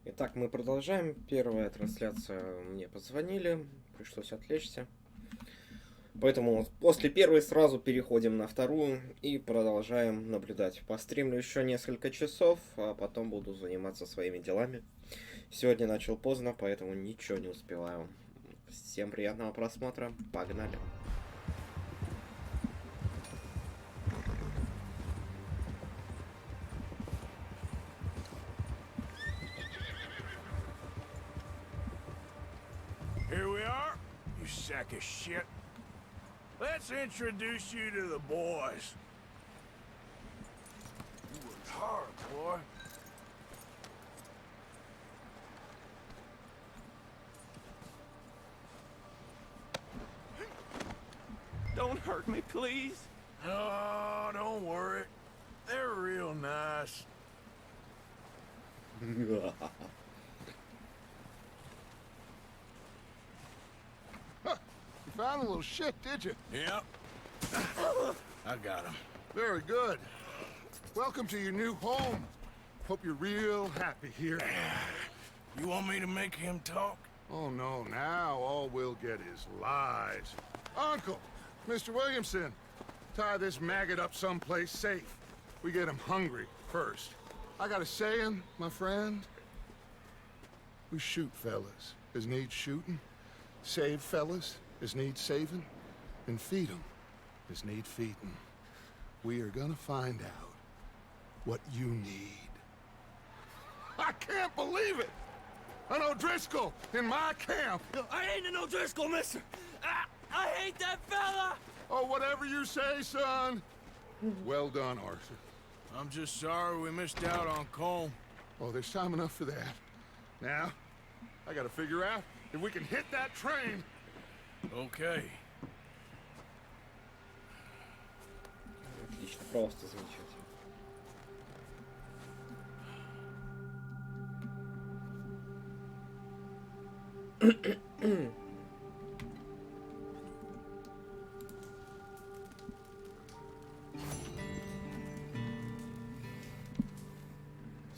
Итак, мы продолжаем. Первая трансляция, мне позвонили, пришлось отвлечься. Поэтому после первой сразу переходим на вторую и продолжаем наблюдать. Постримлю еще несколько часов, а потом буду заниматься своими делами. Сегодня начал поздно, поэтому ничего не успеваю. Всем приятного просмотра, погнали! Here we are, you sack of shit. Let's introduce you to the boys. You worked hard, boy. Don't hurt me, please. Oh, don't worry. They're real nice. You found a little shit, did you? Yep. I got him. Very good. Welcome to your new home. Hope you're real happy here. You want me to make him talk? Oh, no, now all we'll get is lies. Uncle, Mr. Williamson, tie this maggot up someplace safe. We get him hungry first. I got a saying, my friend. We shoot fellas as need shooting, save fellas as need saving, and feed 'em as need feeding. We are gonna find out what you need. I can't believe it! An O'Driscoll in my camp! I ain't an O'Driscoll, mister! I hate that fella! Oh, whatever you say, son. Well done, Arthur. I'm just sorry we missed out on Colm. Oh, there's time enough for that. Now, I gotta figure out if we can hit that train. Okay. Отлично, просто замечательно.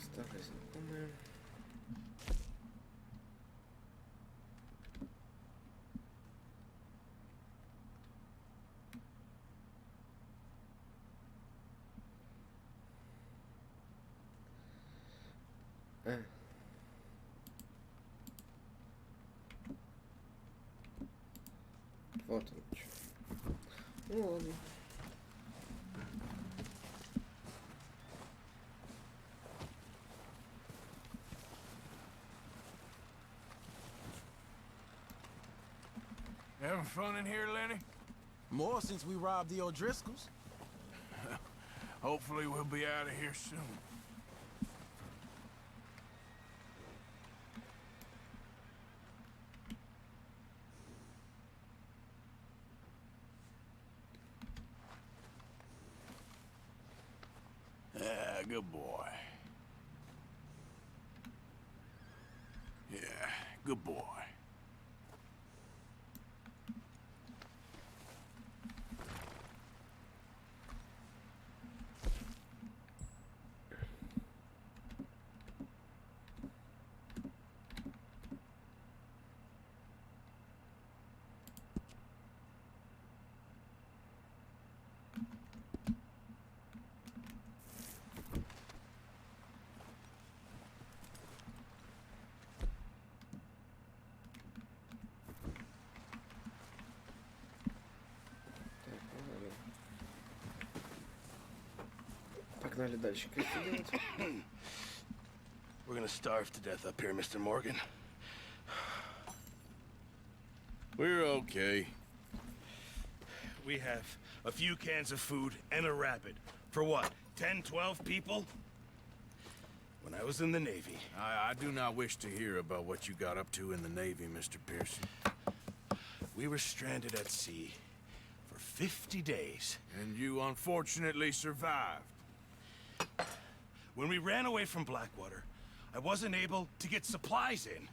Старые знакомые. Вот он чё. Ну ладно. Having fun in here, Lenny? More since we robbed the O'Driscolls. Hopefully we'll be out of here soon. Yeah, good boy. Yeah, good boy. Погнали дальше. Квесты делать. We're gonna starve to death up here, Mr. Morgan. We're okay. We have a few cans of food and a rabbit. For what, 10, 12 people? When I was in the Navy... I do not wish to hear about what you got up to in the Navy, Mr. Pearson. We were stranded at sea for 50 days. And you unfortunately survived. When we ran away from Blackwater, I wasn't able to get supplies in.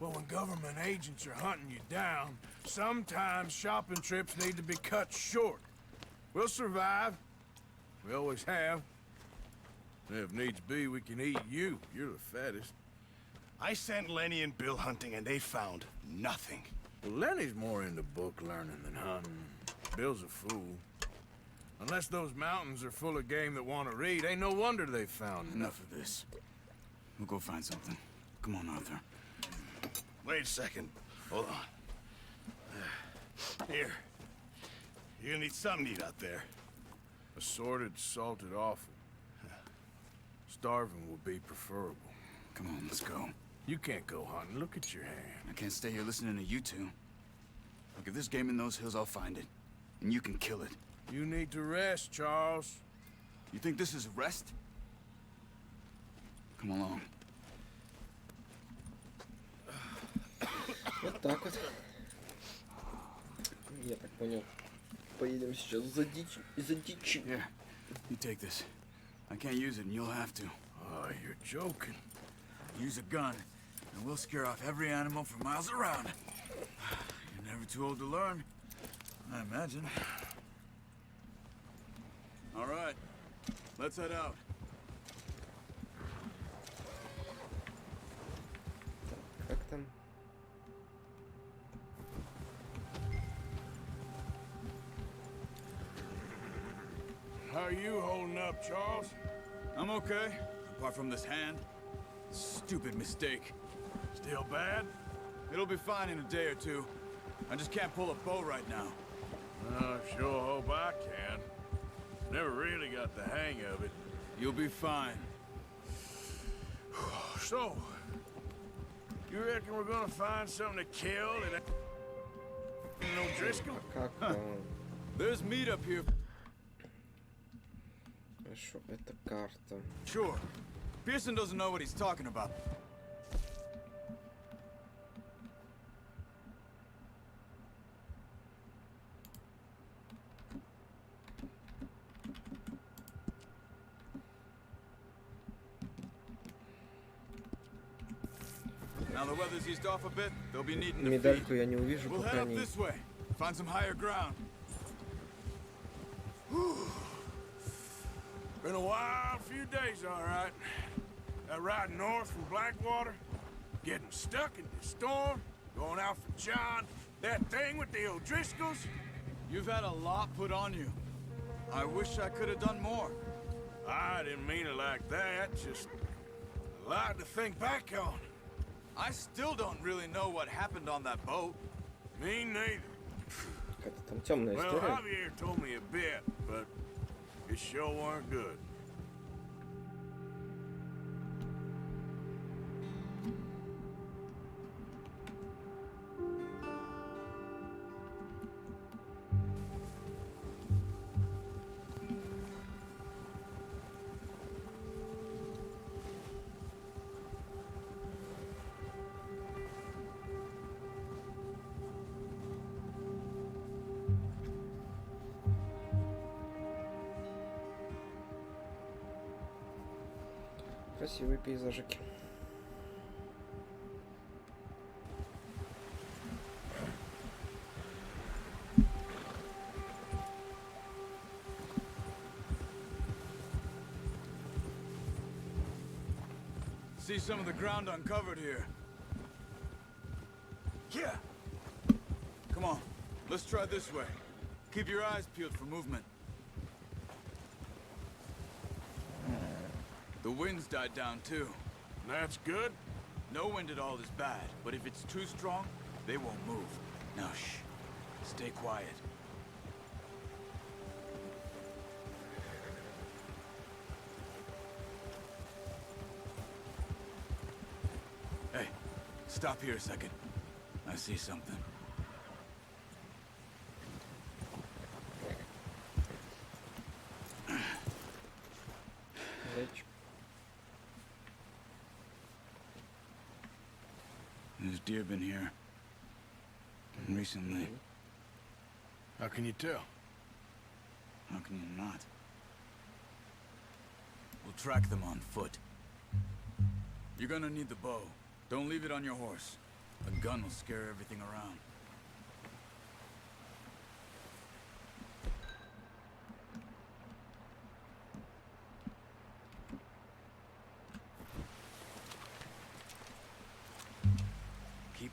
Well, when government agents are hunting you down, sometimes shopping trips need to be cut short. We'll survive. We always have. And if needs be, we can eat you. You're the fattest. I sent Lenny and Bill hunting and they found nothing. Well, Lenny's more into book learning than hunting. Bill's a fool. Unless those mountains are full of game that want to read, ain't no wonder they found Enough of this. We'll go find something. Come on, Arthur. Wait a second. Hold on. Here. You're gonna need something to eat out there. assorted, salted offal. Starving will be preferable. Come on, let's go. You can't go hunting. Look at your hand. I can't stay here listening to you two. Look, if there's game in those hills, I'll find it. And you can kill it. You need to rest, Charles. You think this is rest? Come along. Вот так вот. Я так понял. Поедем сейчас за дичью. Here, you take this. I can't use it, and you'll have to. Oh, you're joking. Use a gun, and we'll scare off every animal for miles around. You're never too old to learn, I imagine. All right, let's head out. Как там? How are you holding up, Charles? I'm okay, apart from this hand. Stupid mistake. Still bad? It'll be fine in a day or two. I just can't pull a bow right now. I sure hope I can. Never really got the hang of it. You'll be fine. So, you reckon we're gonna find something to kill and no Driscoll? Как? There's meat up here. Хорошо, это карта. Sure. Pearson doesn't know what he's talking about. Now the weather's eased off a bit, they'll be needing to feed. Медальку я не увижу, We'll head пока up не... this way. Find some higher ground. Been a wild few days, all right. That ride north from Blackwater, getting stuck in the storm, going out for John, that thing with the O'Driscolls. You've had a lot put on you. I wish I could have done more. I didn't mean it like that, just a lot to think back on. I still don't really know what happened on that boat. Me neither. Какая-то там темная Well, история. Javier told me a bit, but it sure weren't good. Красивые пейзажики. See some of the ground uncovered here. Yeah. Come on, let's try this way. Keep your eyes peeled for movement. The wind's died down too. That's good. No wind at all is bad, but if it's too strong, they won't move. Now shh, stay quiet. Hey, stop here a second. I see something. Зайчик. There's deer been here. Recently. How can you tell? How can you not? We'll track them on foot. You're gonna need the bow. Don't leave it on your horse. A gun will scare everything around.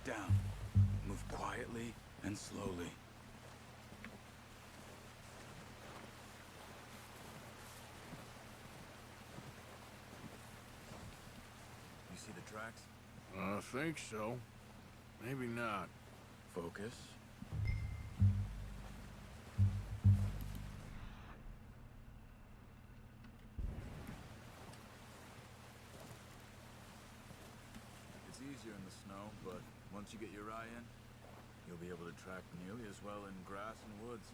it down. Move quietly and slowly. You see the tracks? I think so. Maybe not. Focus. It's easier in the snow, but once you get your eye in, you'll be able to track nearly as well in grass and woods.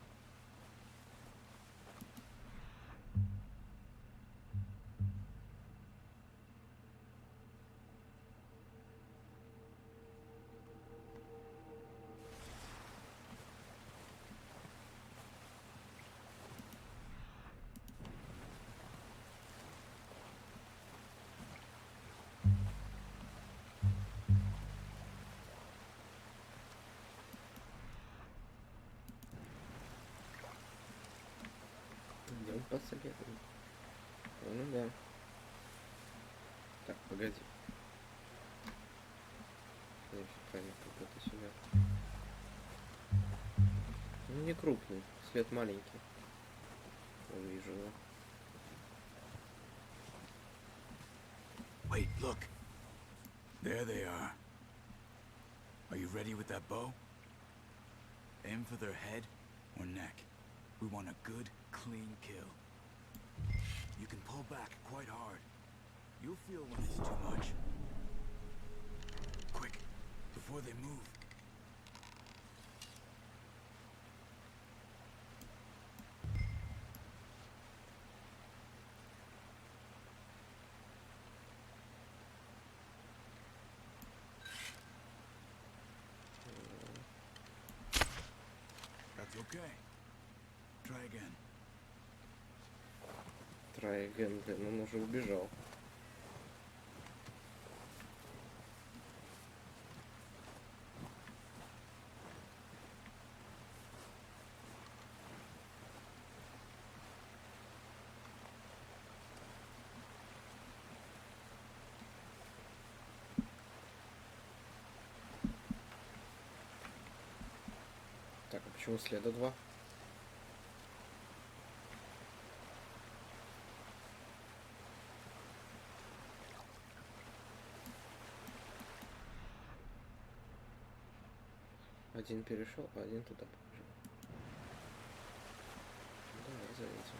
Идем по следу. Ну да. Так, погоди. Я все правильно как-то сюда. Ну не крупный, след маленький. Вижу его. Wait, look. There they are. Are you ready with that bow? Aim for their head or neck. We want a good, clean kill. You can pull back quite hard. You'll feel when it's too much. Quick, before they move. That's okay. Try again. Try again, блин, он уже убежал. Так, а почему следа два? Один перешел, а один туда побежал. Давай, заметим.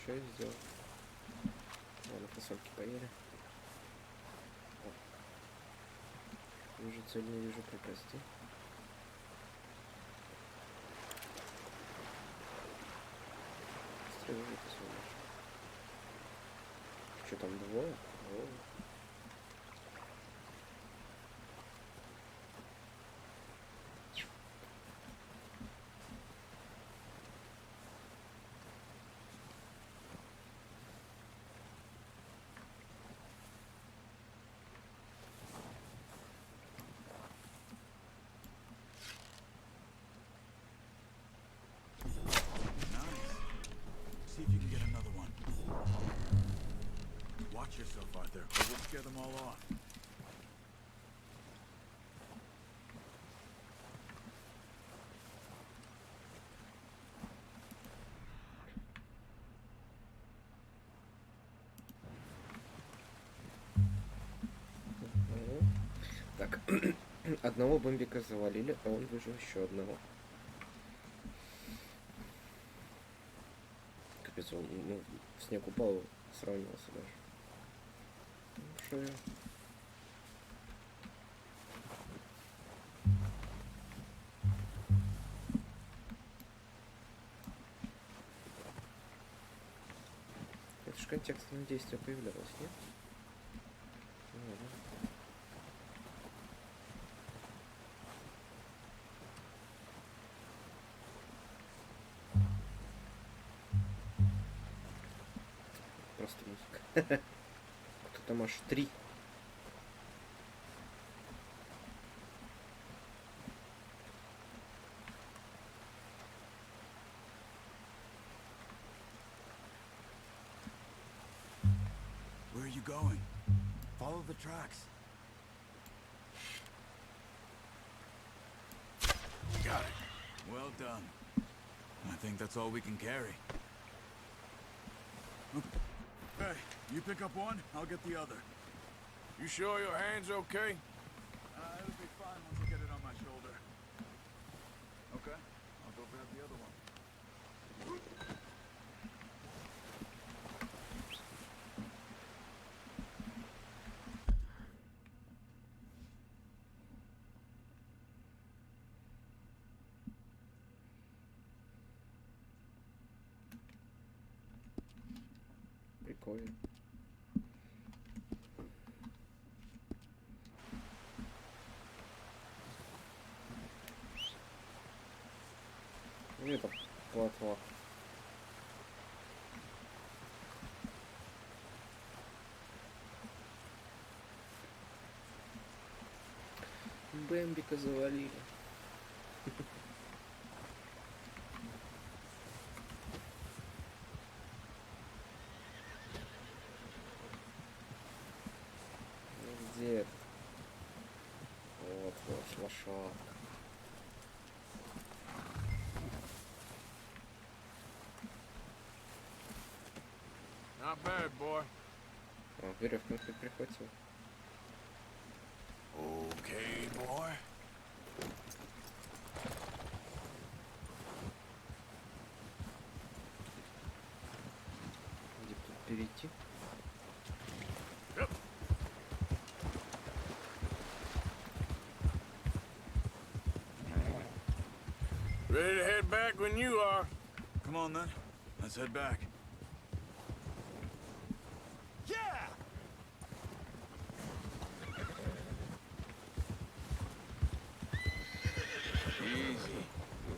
Что я сделал? Ладно, фасольки поели. О. Вижу цель, не вижу препятствий. Что там, двое? О. See if you can get another one. Watch yourself, Arthur, or we'll scare them all off. Так, одного бомбика завалили, а он выжил еще одного. Капец, он в снег упал, сравнивался даже. Ну, что я? Это же контекстное действие появлялось, нет? Ну, ладно. Просто музыка. Кто там аж 3. going. Follow the tracks. Got it. Well done. I think that's all we can carry. Hey, you pick up one, I'll get the other. You sure your hand's okay? It'll be fine once I get it on my shoulder. Okay, I'll go grab the other one. Прикольно. Это платва. Бэмбика завалили. Где это? Вот, лошадка. Not bad, boy. О, веревку прихватил. Okay, boy. Где тут перейти? Yep. Ready to head back when you are. Come on then, let's head back. Yeah! Easy.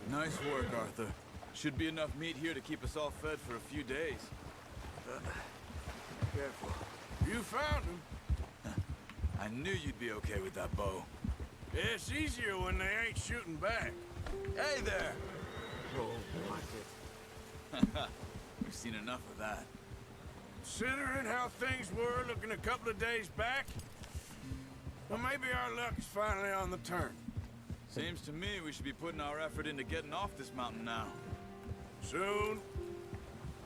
Nice work, Arthur. Should be enough meat here to keep us all fed for a few days. Careful. You found him. I knew you'd be okay with that bow. It's easier when they ain't shooting back. Hey there! Oh, watch it. We've seen enough of that. Considering how things were looking a couple of days back, well, maybe our luck is finally on the turn. Seems to me we should be putting our effort into getting off this mountain now. Soon.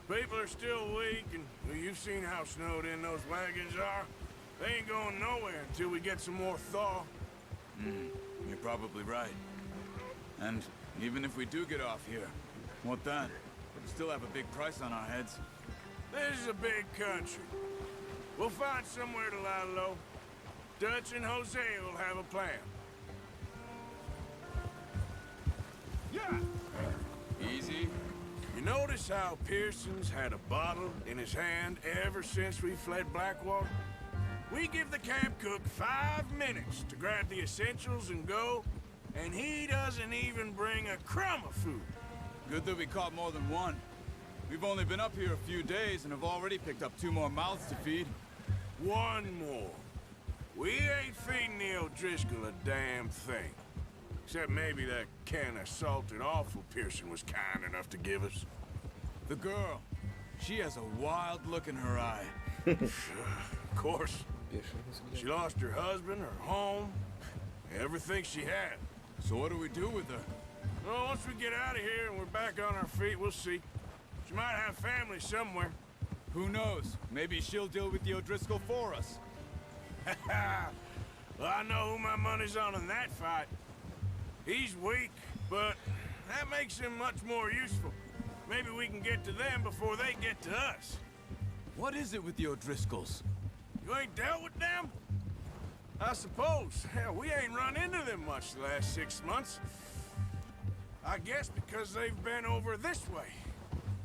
People are still weak, and well, you've seen how snowed in those wagons are. They ain't going nowhere until we get some more thaw. You're probably right. And even if we do get off here, what then? We still have a big price on our heads. This is a big country. We'll find somewhere to lie low. Dutch and Jose will have a plan. Yeah! Easy. You notice how Pearson's had a bottle in his hand ever since we fled Blackwater? We give the camp cook 5 minutes to grab the essentials and go, and he doesn't even bring a crumb of food. Good that we caught more than one. We've only been up here a few days and have already picked up 2 more mouths to feed. One more. We ain't feeding the O'Driscoll a damn thing. Except maybe that can of salted offal Pearson was kind enough to give us. The girl, she has a wild look in her eye. Of course. She lost her husband, her home, everything she had. So what do we do with her? Well, once we get out of here and we're back on our feet, we'll see. She might have family somewhere. Who knows? Maybe she'll deal with the O'Driscoll for us. Well, I know who my money's on in that fight. He's weak, but that makes him much more useful. Maybe we can get to them before they get to us. What is it with the O'Driscolls? You ain't dealt with them? I suppose. Hell, we ain't run into them much the last 6 months. I guess because they've been over this way.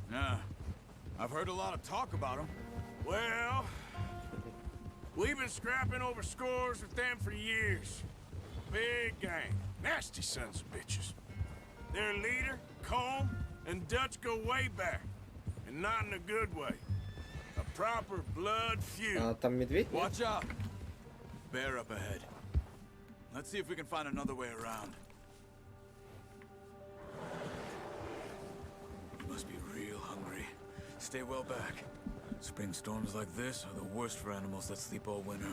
Nah, I've heard a lot of talk about them. Well, we've been scrapping over scores with them for years. Big gang. Nasty sons of bitches. Their leader, Combe, and Dutch go way back. And not in a good way. A proper blood feud. А там медведь? Нет? Watch out! Bear up ahead. Let's see if we can find another way around. You must be real hungry. Stay well back. Spring storms like this are the worst for animals that sleep all winter.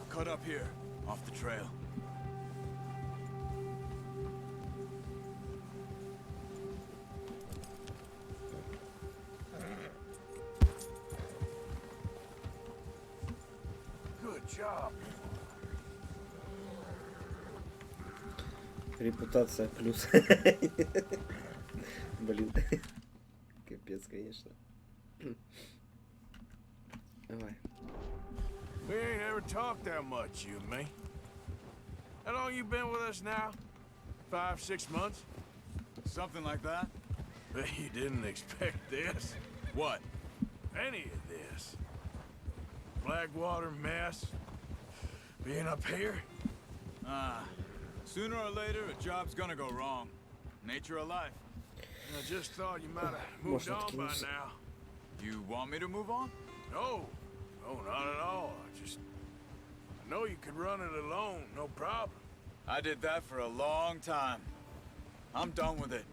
Cut up here, off the trail. Good job. Репутация плюс. Блин. Капец, конечно. Давай. We ain't ever talked that much, you and me. How long you been with us now? 5, 6 months? Something like that? Bet you didn't expect this. What? Any of this. Blackwater mess. Being up here? Sooner or later, a job's gonna go wrong. Nature of life. I just thought you might have moved on by now. You want me to move on? No. No, not at all. I know you could run it alone, no problem. I did that for a long time. I'm done with it.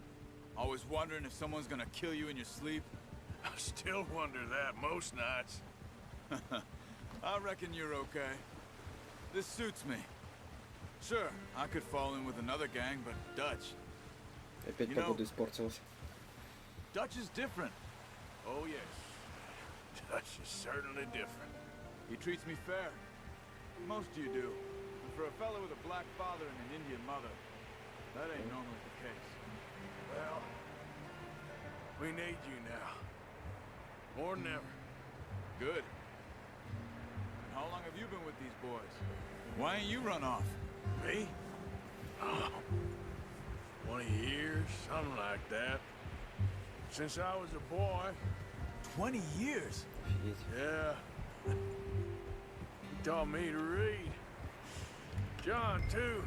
Always wondering if someone's gonna kill you in your sleep. I still wonder that most nights. I reckon you're okay. This suits me. Sure, I could fall in with another gang, but Dutch. Опять погода испортилась. Dutch is different. Oh, yes. Dutch is certainly different. He treats me fair. Most of you do. And for a fellow with a black father and an Indian mother, that ain't normally the case. Well, we need you now. More than ever. Good. And how long have you been with these boys? Why ain't you run off? Me? Oh, 20 years, something like that. Since I was a boy. 20 years? Yeah. He taught me to read. John, too.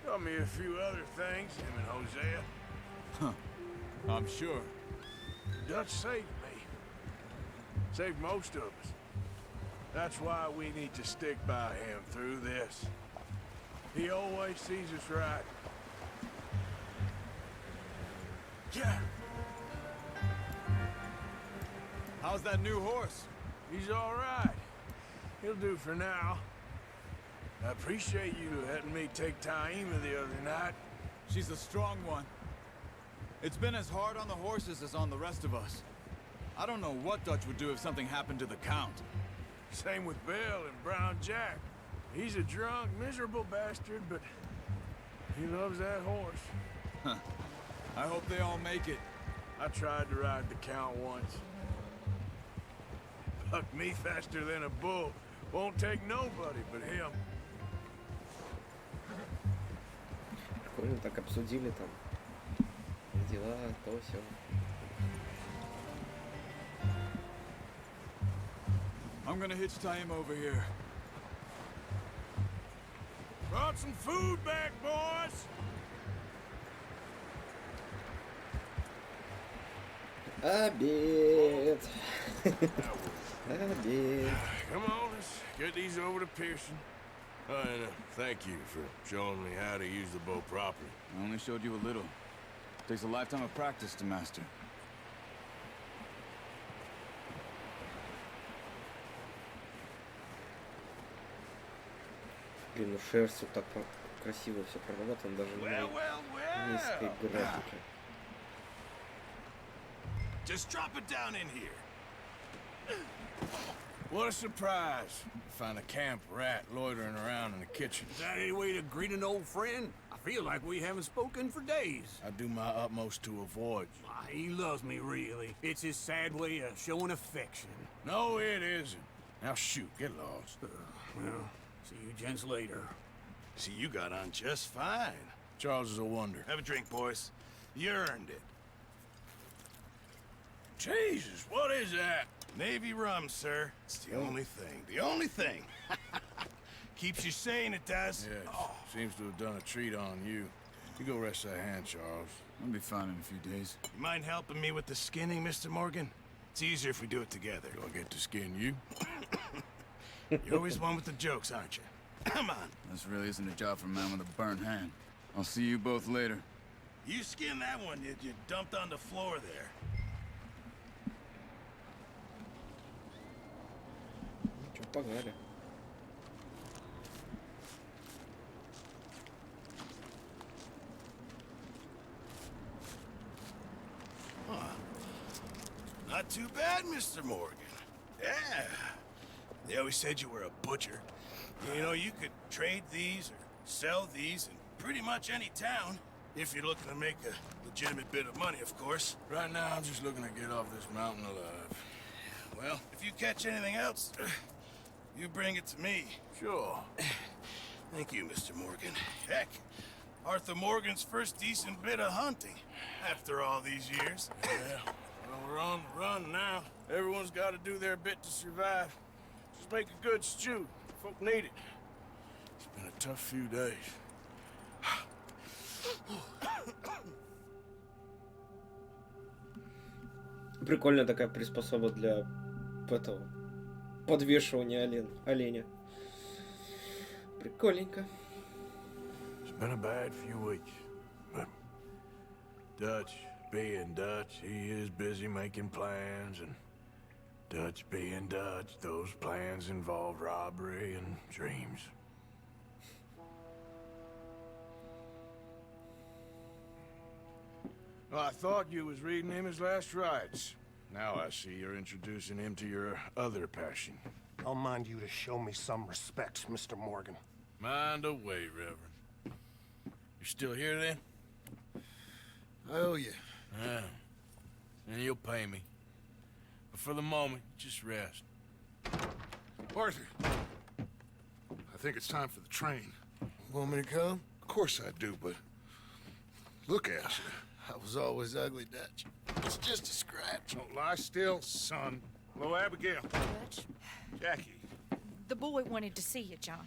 Taught me a few other things, him and Hosea. Huh. I'm sure. Dutch saved me. Saved most of us. That's why we need to stick by him through this. He always sees us right. Yeah. How's that new horse? He's all right. He'll do for now. I appreciate you letting me take Taima the other night. She's a strong one. It's been as hard on the horses as on the rest of us. I don't know what Dutch would do if something happened to the Count. Same with Bill and Brown Jack. He's a drunk, miserable bastard, but he loves that horse. Huh. I hope they all make it. I tried to ride the Count once. Bucked me faster than a bull. Won't take nobody but him. Прикольно так обсудили там дела, то все. I'm gonna hitch Taima over here. Brought some food back, boys. Обед. Обед. Come on, let's get these over to Pearson. And thank you for showing me how to use the bow properly. I only showed you a little. Takes a lifetime of practice to master. Блин, ну шерсть вот так красиво все проработано, даже на низкой графике. Just drop it down in here. What a surprise. Find a camp rat loitering around in the kitchen. Is that any way to greet an old friend? I feel like we haven't spoken for days. I do my utmost to avoid you. Ah, he loves me, really. It's his sad way of showing affection. No, it isn't. Now shoot, get lost. Well, see you gents later. See, you got on just fine. Charles is a wonder. Have a drink, boys. You earned it. Jesus, what is that? Navy rum, sir. It's the only thing. The only thing. Keeps you sane, it does. Yeah, seems to have done a treat on you. You go rest that hand, Charles. I'll be fine in a few days. You mind helping me with the skinning, Mr. Morgan? It's easier if we do it together. Do I get to skin you? You're always one with the jokes, aren't you? Come on. This really isn't a job for a man with a burnt hand. I'll see you both later. You skinned that one you dumped on the floor there. Чё, погнали. Not too bad, Mr. Morgan. Yeah. They always said you were a butcher. You know, you could trade these or sell these in pretty much any town. If you're looking to make a legitimate bit of money, of course. Right now, I'm just looking to get off this mountain alive. Well, if you catch anything else, you bring it to me. Sure. Thank you, Mr. Morgan. Heck, Arthur Morgan's first decent bit of hunting after all these years. Yeah. Well, we're on the run now. Everyone's got to do their bit to survive. Just make a good stew. Folk need it. It's been a tough few days. Прикольная такая приспособа для этого подвешивания оленя. Прикольненько. It's been a bad few weeks, but Dutch being Dutch, he is busy making plans, and Dutch being Dutch, those plans involve robbery and dreams. Well, I thought you was reading him his last rites. Now I see you're introducing him to your other passion. I'll mind you to show me some respect, Mr. Morgan. Mind away, Reverend. You still here then? I owe you. Yeah. And you'll pay me. But for the moment, just rest. Arthur, I think it's time for the train. Want me to come? Of course I do, but look at you. I was always ugly, Dutch. It's just a scratch. Don't lie still, son. Hello, Abigail. Dutch, Jackie. the boy wanted to see you, John.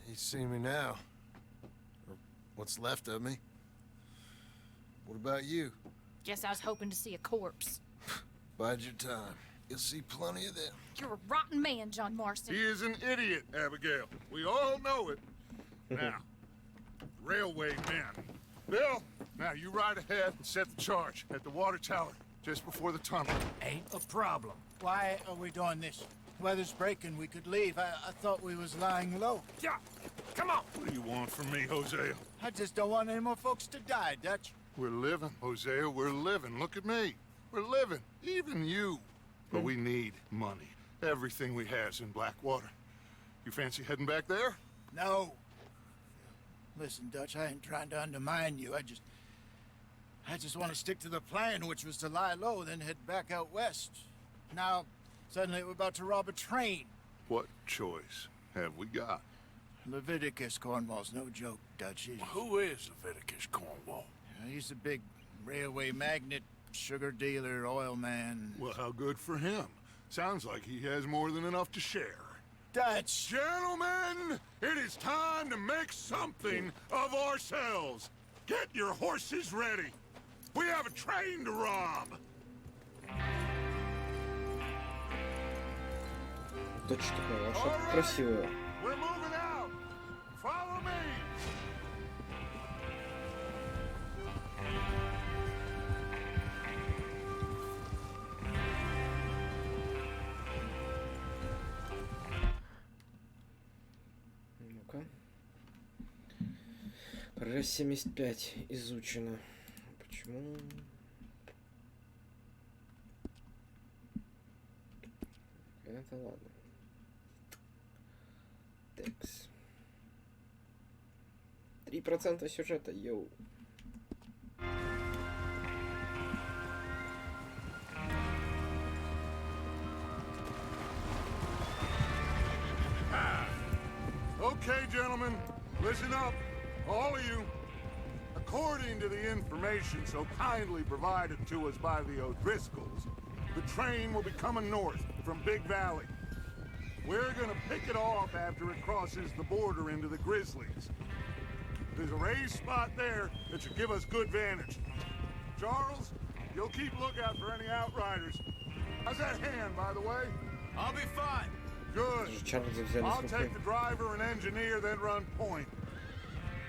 He's seen me now. Or what's left of me. What about you? Guess I was hoping to see a corpse. Bide your time. You'll see plenty of them. You're a rotten man, John Marston. He is an idiot, Abigail. We all know it. Now, railway men. Bill, now you ride ahead and set the charge at the water tower just before the tunnel. Ain't a problem. Why are we doing this? Weather's breaking, we could leave. I thought we was lying low. Yeah, come on. What do you want from me, Hosea? I just don't want any more folks to die, Dutch. We're living, Hosea, we're living. Look at me. We're living, even you. But we need money. Everything we have's in Blackwater. You fancy heading back there? No. Listen, Dutch, I ain't trying to undermine you. I just want to stick to the plan, which was to lie low, then head back out west. Now, suddenly we're about to rob a train. What choice have we got? Leviticus Cornwall's no joke, Dutch. Who is Leviticus Cornwall? He's a big railway magnate, sugar dealer, oil man. Well, how good for him. Sounds like he has more than enough to share. Dutch! Gentlemen, it is time to make something of ourselves. Get your horses ready. We have a train to rob. Точно такая лошадка красивая. We're moving out. Follow me. Ну-ка. Про 75 изучено. Почему? Это ладно. Текс. 3% сюжета, йоу. Okay, gentlemen, listen up, all of you. According to the information so kindly provided to us by the O'Driscolls, the train will be coming north from Big Valley. We're gonna pick it off after it crosses the border into the Grizzlies. There's a raised spot there that should give us good vantage. Charles, you'll keep lookout for any outriders. How's that hand, by the way? I'll be fine. Good. Чарльза взяли I'll с take рукой. the driver and engineer, then run point.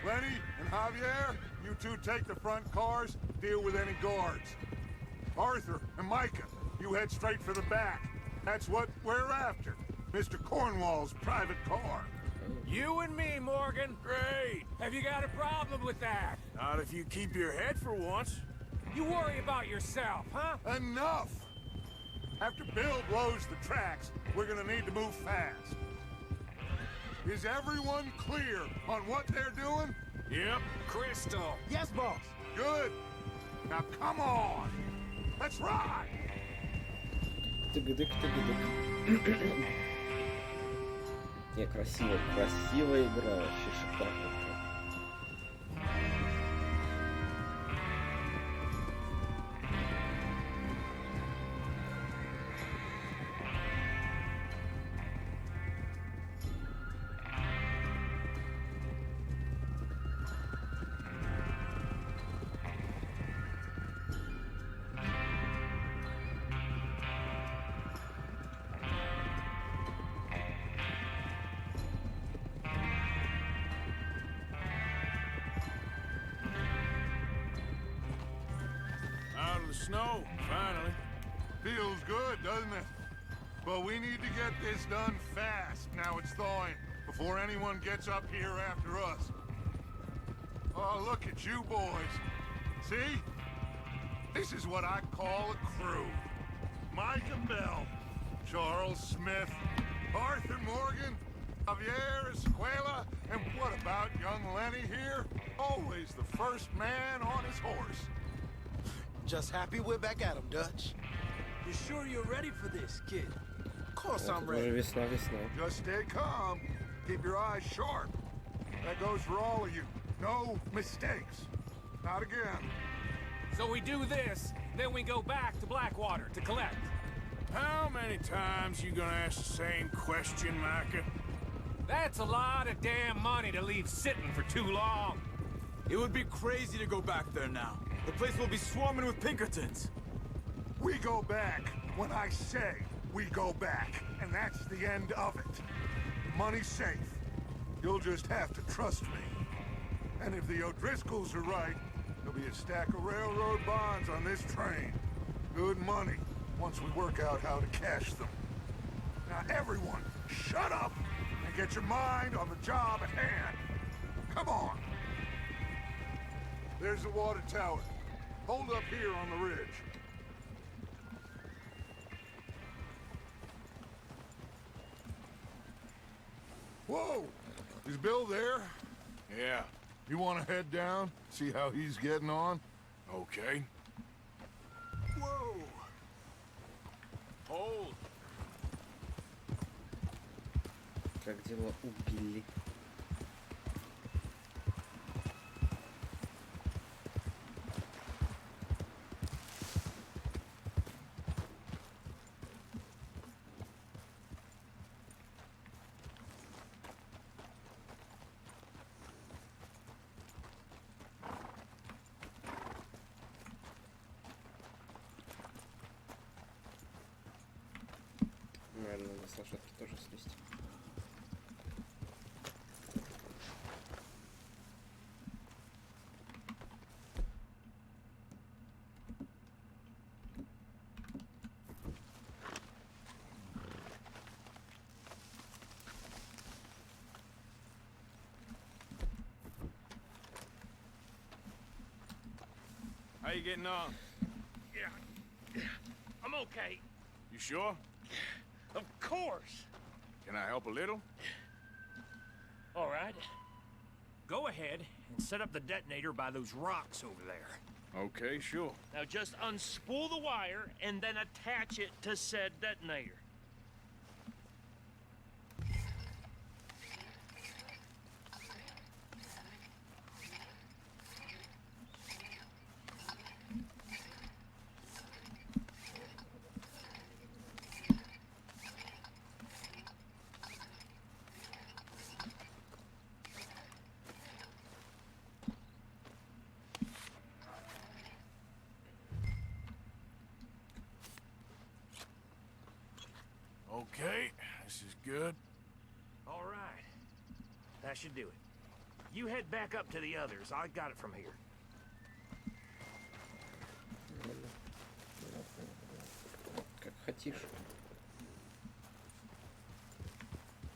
Lenny and Javier, you two take the front cars, deal with any guards. Arthur and Micah, you head straight for the back. That's what we're after. Mr. Cornwall's private car. You and me, Morgan. Great. Have you got a problem with that? Not if you keep your head for once. You worry about yourself, huh? Enough! After Bill blows the tracks, we're gonna need to move fast. Is everyone clear on what they're doing? Yep. Crystal. Yes, boss. Good. Now come on. Let's ride. Тыгыдык, тыгыдык. Не, красиво, красивая игра, вообще шикарно. Out of the snow, finally. Feels good, doesn't it? But we need to get this done fast now it's thawing, before anyone gets up here after us. Oh, look at you boys. See? This is what I call a crew. Micah Bell, Charles Smith, Arthur Morgan, Javier Escuela, and what about young Lenny here? Always the first man on his horse. Just happy we're back at 'em, Dutch. You sure you're ready for this, kid? Of course Вот, I'm уже ready. весна, весна. Just stay calm. Keep your eyes sharp. That goes for all of you. No mistakes. Not again. So we do this, then we go back to Blackwater to collect. How many times you gonna ask the same question, Micah? That's a lot of damn money to leave sitting for too long. It would be crazy to go back there now. The place will be swarming with Pinkertons. We go back when I say we go back, and that's the end of it. Money's safe. You'll just have to trust me. And if the O'Driscolls are right, there'll be a stack of railroad bonds on this train. Good money, once we work out how to cash them. Now everyone, shut up and get your mind on the job at hand. Come on. There's the water tower. Hold up here on the ridge. Whoa! Is Bill there? Yeah, You want to head down, see how he's getting on? okay. Whoa! Hold. Как дела у Билли? Наверное, надо с лошадки тоже слезть. How you getting on? Yeah, I'm okay. You sure? Of course. Can I help a little? All right. Go ahead and set up the detonator by those rocks over there. Okay, sure. Now just unspool the wire and then attach it to said detonator. Okay, this is good. All right. That should do it. You head back up to the others. I got it from here. Как хотишь.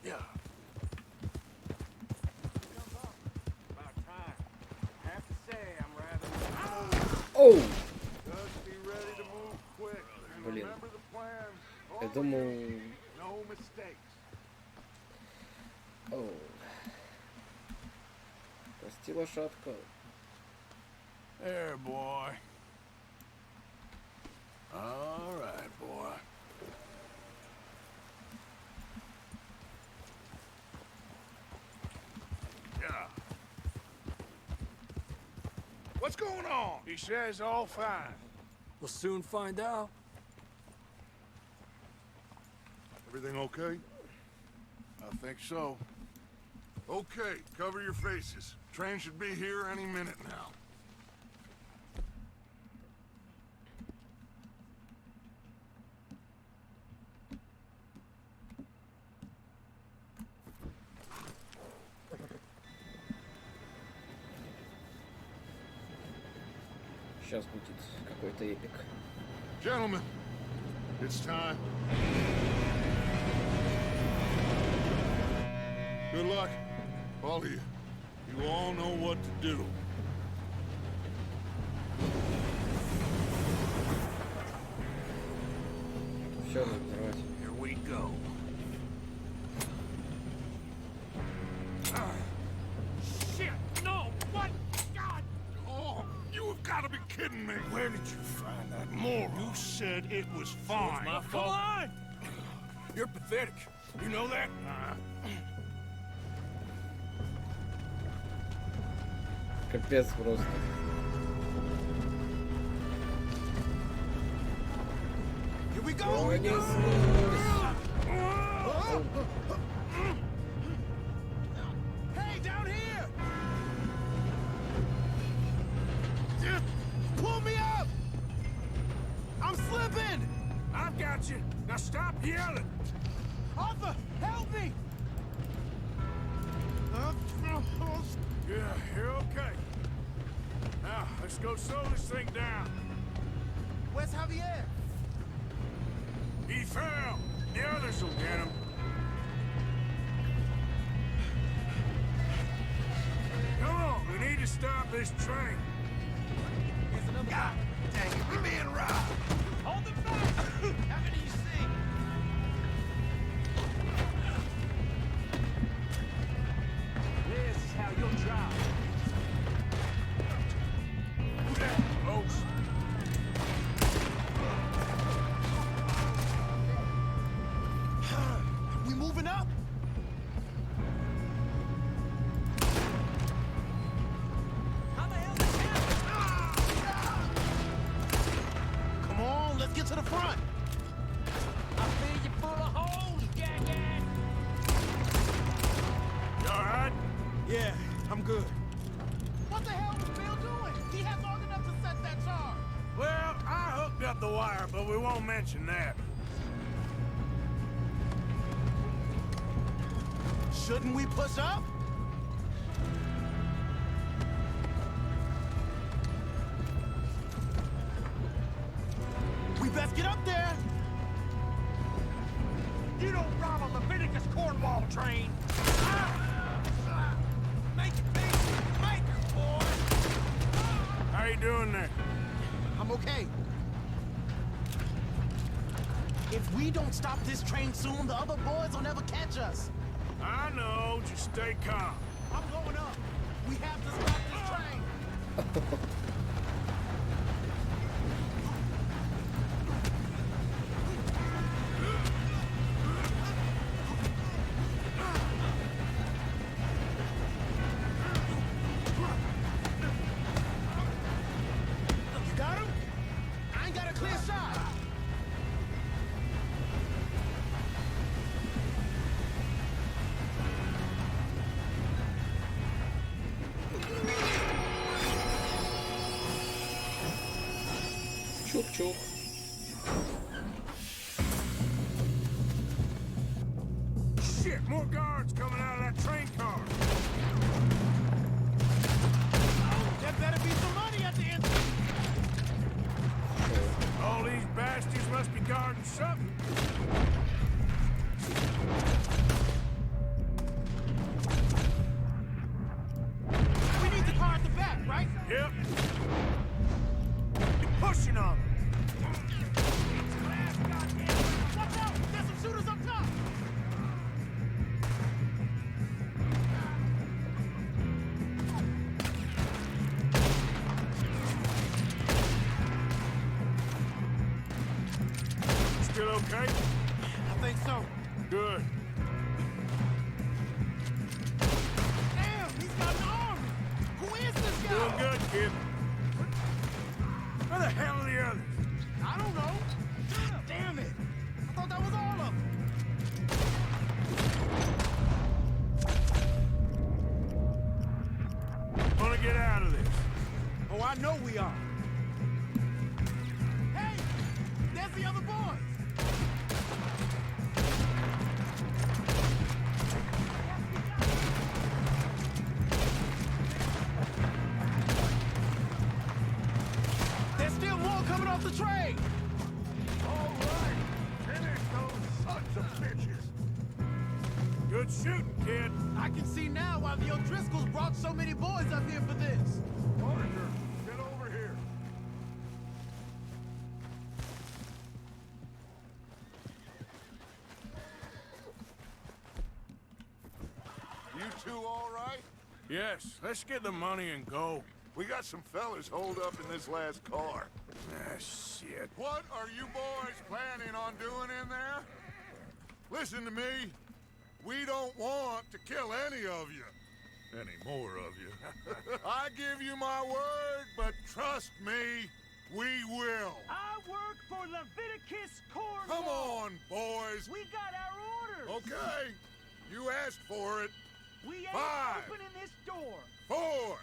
Yeah. About time. I have to say, I'm rather... Оу! Just be ready to move quick. And Блин. remember the plan. Я думал... No mistakes. Оу. Прости, лошадка. There, boy. All right, boy. Yeah. What's going on? He says all fine. We'll soon find out. Everything okay? I think so. Okay, cover your faces. Train should be here any minute now. Сейчас будет какой-то эпик. Gentlemen, it's time. Good luck, all of you. You all know what to do. Все надо взорвать. Here we go. Shit! No! What? God! Oh, you have got to be kidding me. Where did you find that moron? You said it was fine. My fault. Come on! You're pathetic. You know that? Капец просто. Here we go! Hey, down here! Just pull me up! I'm slipping! I've got you. Now stop yelling. Arthur, help me! Yeah, you're okay. Now, let's go slow this thing down. Where's Javier? He fell. The others will get him. Come on, we need to stop this train. Here's another guy. Dang it, we're being robbed. Hold them back! How many you see? This is how you'll drive. Who's that, folks? We moving up? How the hell this happen? Come on, let's get to the front. I feel you full of holes, jackass! You all right? Yeah, I'm good. What the hell was Bill doing? He had long enough to set that charge. Well, I hooked up the wire, but we won't mention that. Shouldn't we push up? We best get up there. You don't rob a Leviticus Cornwall train! Make it big. Make it, boy. How you doing there? I'm okay. If we don't stop this train soon, the other boys will never catch us. I know, just stay calm. I'm going up. We have to stop this train. You got him? I ain't got a clear shot. Чук-чук. Shit, more guards coming out of that train car. Oh, there better be some money at the end. All these bastards must be guarding something. We need the car at the back, right? Yep. You're pushing on them. Watch out! There's some shooters up top! Still okay? I think so. Good. Damn, he's got an army! Who is this guy? Doing good, kid. Where the hell are the others? I don't know. Damn it! I thought that was all of them. Wanna get out of this? Oh, I know we are. Hey! There's the other boys! There's still more coming off the train! All right, finish those sons of bitches. Good shooting, kid. I can see now why the O'Driscolls brought so many boys up here for this. Arthur, get over here. You two all right? Yes, let's get the money and go. We got some fellas holed up in this last car. Ah, shit. What are you boys planning on doing in there? Listen to me. We don't want to kill any of you. Any more of you. I give you my word, but trust me, we will. I work for Leviticus Corps. Come on, boys. We got our orders. Okay. You asked for it. We ain't 5, opening this door. 4,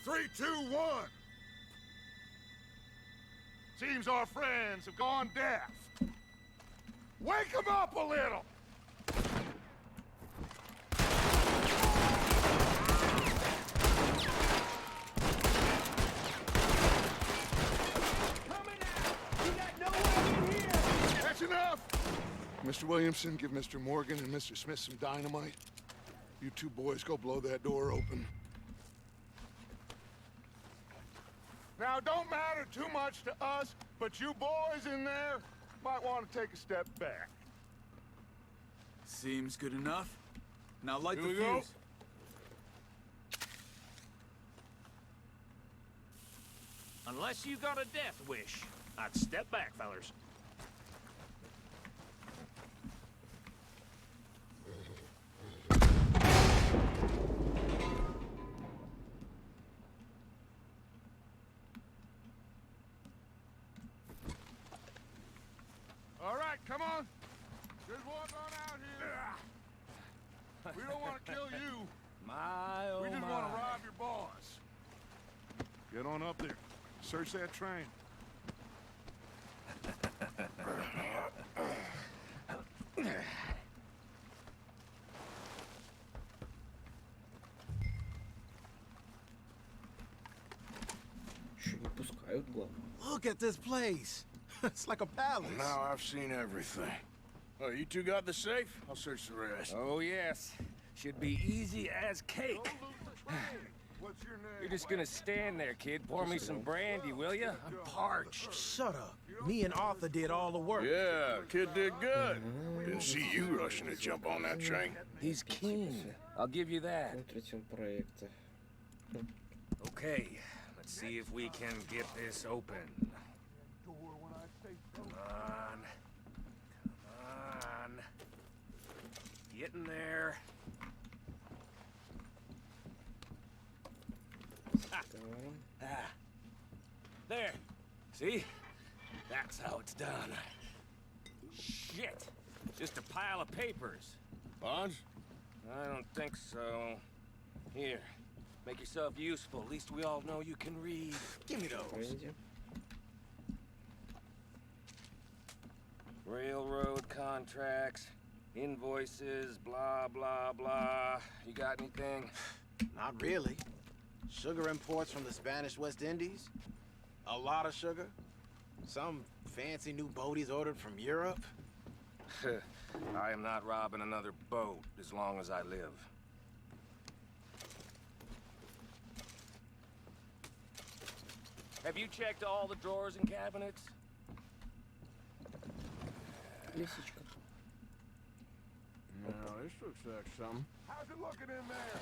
3, 2, 1. Seems our friends have gone deaf. Wake them up a little. Coming out. You got nowhere in here. That's enough. Mr. Williamson, give Mr. Morgan and Mr. Smith some dynamite. You two boys go blow that door open. Now, don't matter too much to us, but you boys in there might want to take a step back. Seems good enough. Now light Here the we go. fuse. Unless you got a death wish, I'd step back, fellers. All right, come on. Just walk on out here. We don't want to kill you. My, oh We just my. want to rob your boss. Get on up there. Search that train. Еще не пускают, главное. Look at this place. It's like a palace. Now I've seen everything. Oh, you two got the safe? I'll search the rest. Oh, yes. Should be easy as cake. Don't lose the train. What's your name? You're just gonna stand there, kid. Pour me some brandy, will ya? I'm parched. Shut up. Me and Arthur did all the work. Yeah, kid did good. Didn't see you rushing to jump on that train. He's keen. I'll give you that. Третьем проекте. Okay, let's see if we can get this open. Come on. Come on. Get in there. Ah. There. See? That's how it's done. Shit. Just a pile of papers. Bonds? I don't think so. Here. Make yourself useful. At least we all know you can read. Give me those. Branди. Railroad contracts, Invoices, blah, blah, blah. You got anything? Not really. Sugar imports from the Spanish West Indies. A lot of sugar. Some fancy new boat he's ordered from Europe. I am not robbing another boat as long as I live. Have you checked all the drawers and cabinets? Лисичка. No, this looks like something. How's it looking in there?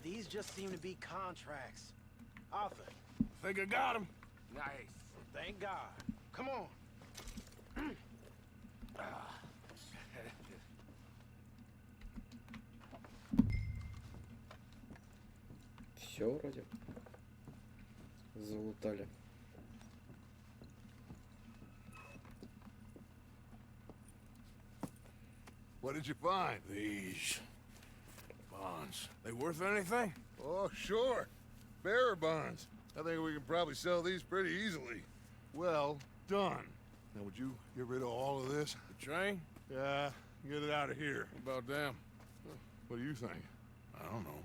These just seem to be contracts. Arthur, Think I got him. Nice. thank God. Come on. Все вроде. Залутали. What did you find? These bonds. They worth anything? Oh, sure. Bearer bonds. I think we can probably sell these pretty easily. Well done. Now, would you get rid of all of this? The train? Yeah, get it out of here. What about them? What do you think? I don't know.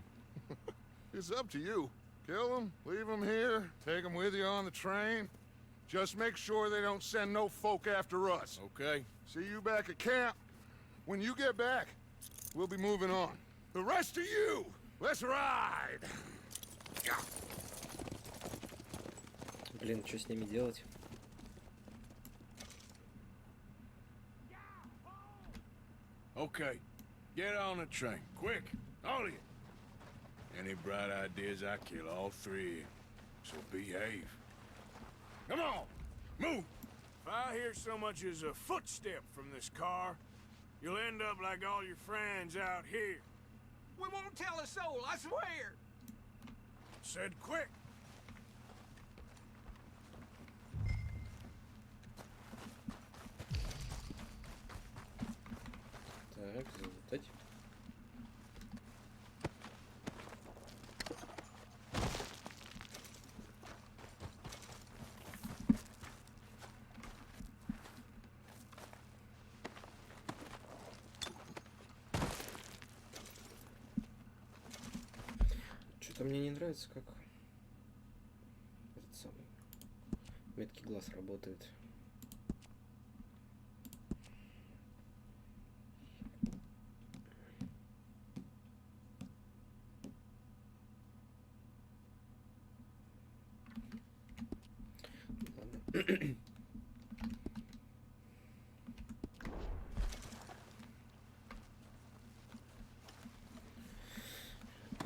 It's up to you. Kill them, leave them here, take them with you on the train. Just make sure they don't send no folk after us. Okay. See you back at camp. When you get back, we'll be moving on. The rest of you, let's ride! Блин, что с ними делать? Okay. Get on the train. Quick. All of you. Any bright ideas, I kill all three of you. So behave. Come on! Move! If I hear so much as a footstep from this car, you'll end up like all your friends out here. We won't tell a soul, I swear. Said quick. Так, залутать. Что-то мне не нравится, как этот самый меткий глаз работает. Ладно.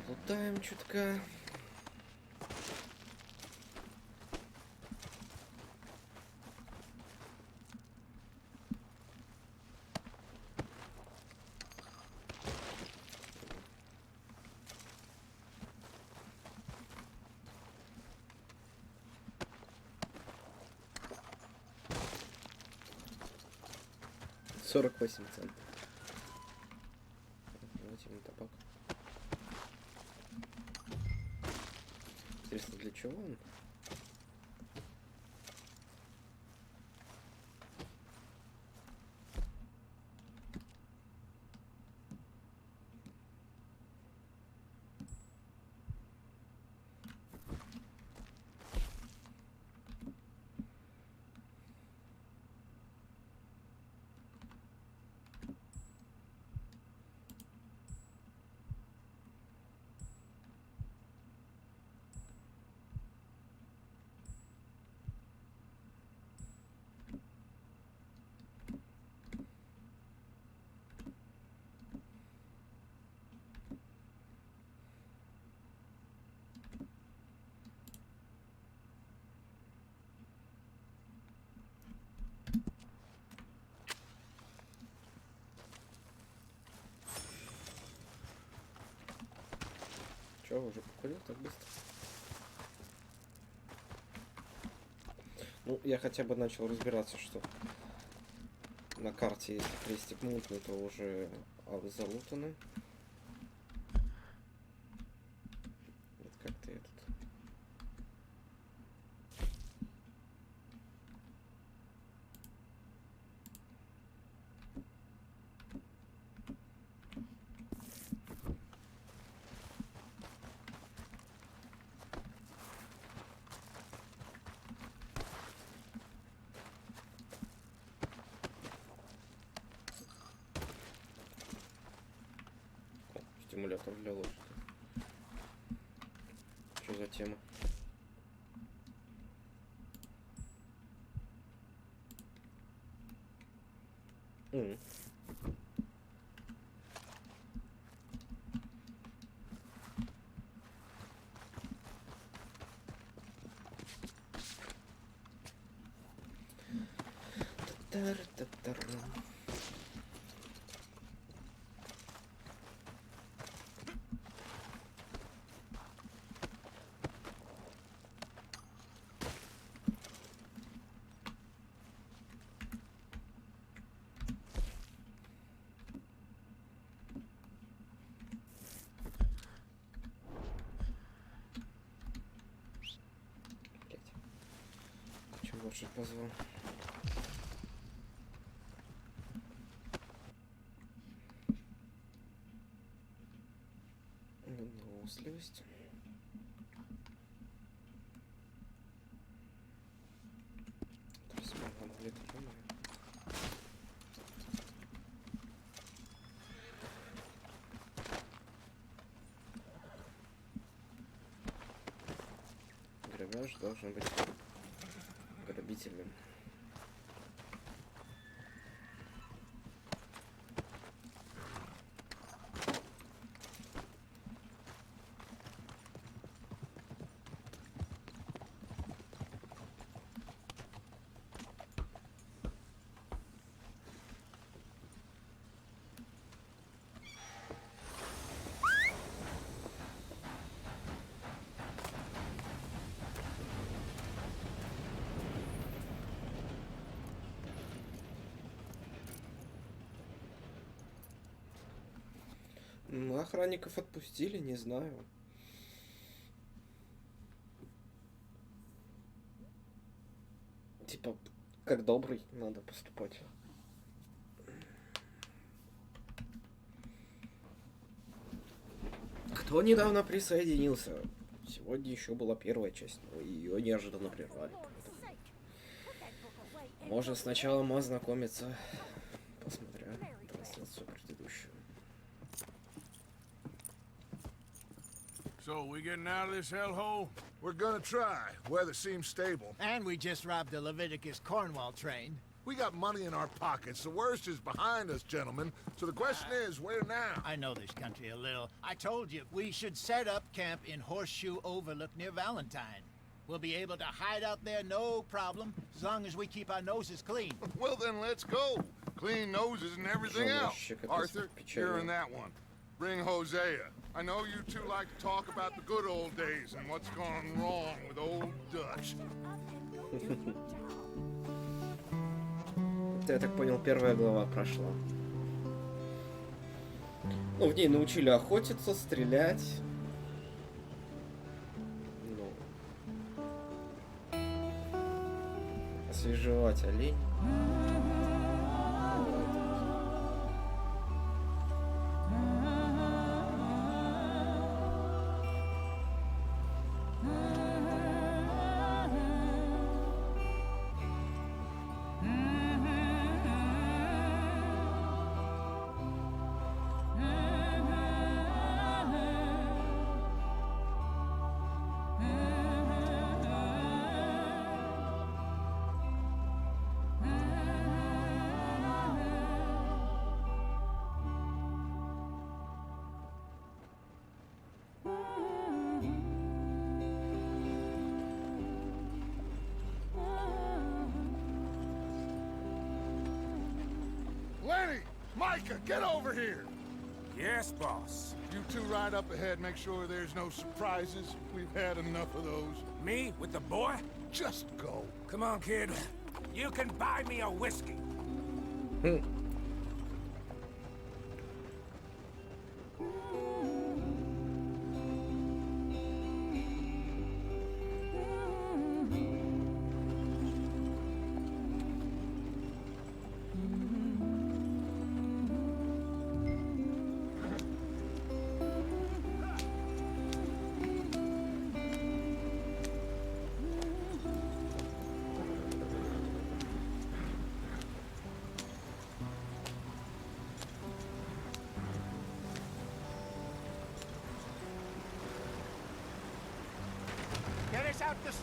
Лутаем чутка. $48 центов. Давайте на табак. Интересно, для чего он? Чего, уже покурил так быстро? Ну, я хотя бы начал разбираться, что на карте, если крестик мутный, то уже залутаны. Вот как-то этот. симулятор для лошади. Что за тема? Лошадь позвал. Выносливость. Грабеж должен быть грабителем. Охранников отпустили, не знаю. Типа, как добрый, надо поступать. Кто недавно присоединился? Сегодня еще была первая часть, но ее неожиданно прервали. Можно сначала ознакомиться, посмотря трансляцию предыдущую. So, we getting out of this hellhole? We're gonna try. Weather seems stable. And we just robbed the Leviticus Cornwall train. We got money in our pockets. The worst is behind us, gentlemen. So the question is, where now? I know this country a little. I told you, we should set up camp in Horseshoe Overlook near Valentine. We'll be able to hide out there, no problem, as long as we keep our noses clean. Well, then let's go. Clean noses and everything else. Arthur, you're in that one. Bring Hosea. I know you two like to talk about the good old days and what's gone wrong with old Dutch. Я так понял, первая глава прошла. Ну, в ней научили охотиться, стрелять. Ну, освежевать олень. Micah, get over here! Yes, boss. You two ride up ahead, make sure there's no surprises. We've had enough of those. Me? With the boy? Just go. Come on, kid. You can buy me a whiskey.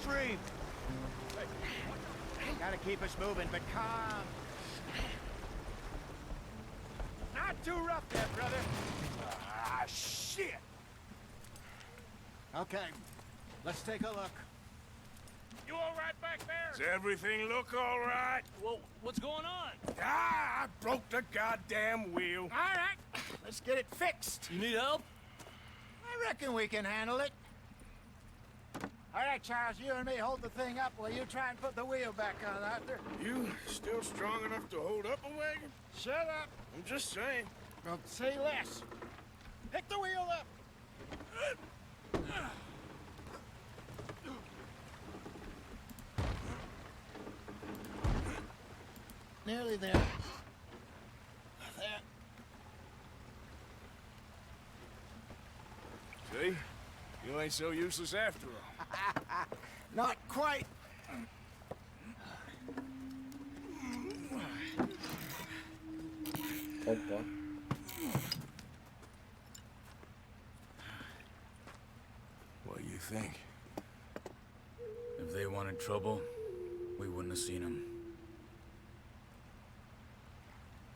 free. Gotta keep us moving, but calm. Not too rough there, brother. Ah, shit! Okay, let's take a look. You all right back there? Does everything look all right? Well, what's going on? Ah, I broke the goddamn wheel. All right, let's get it fixed. You need help? I reckon we can handle it. All right, Charles, you and me hold the thing up while you try and put the wheel back on, Arthur. You still strong enough to hold up a wagon? Shut up. I'm just saying. Well, say less. Pick the wheel up. Nearly there. There. See? You ain't so useless after all. Not quite. Опа. What do you think? If they wanted trouble, we wouldn't have seen them.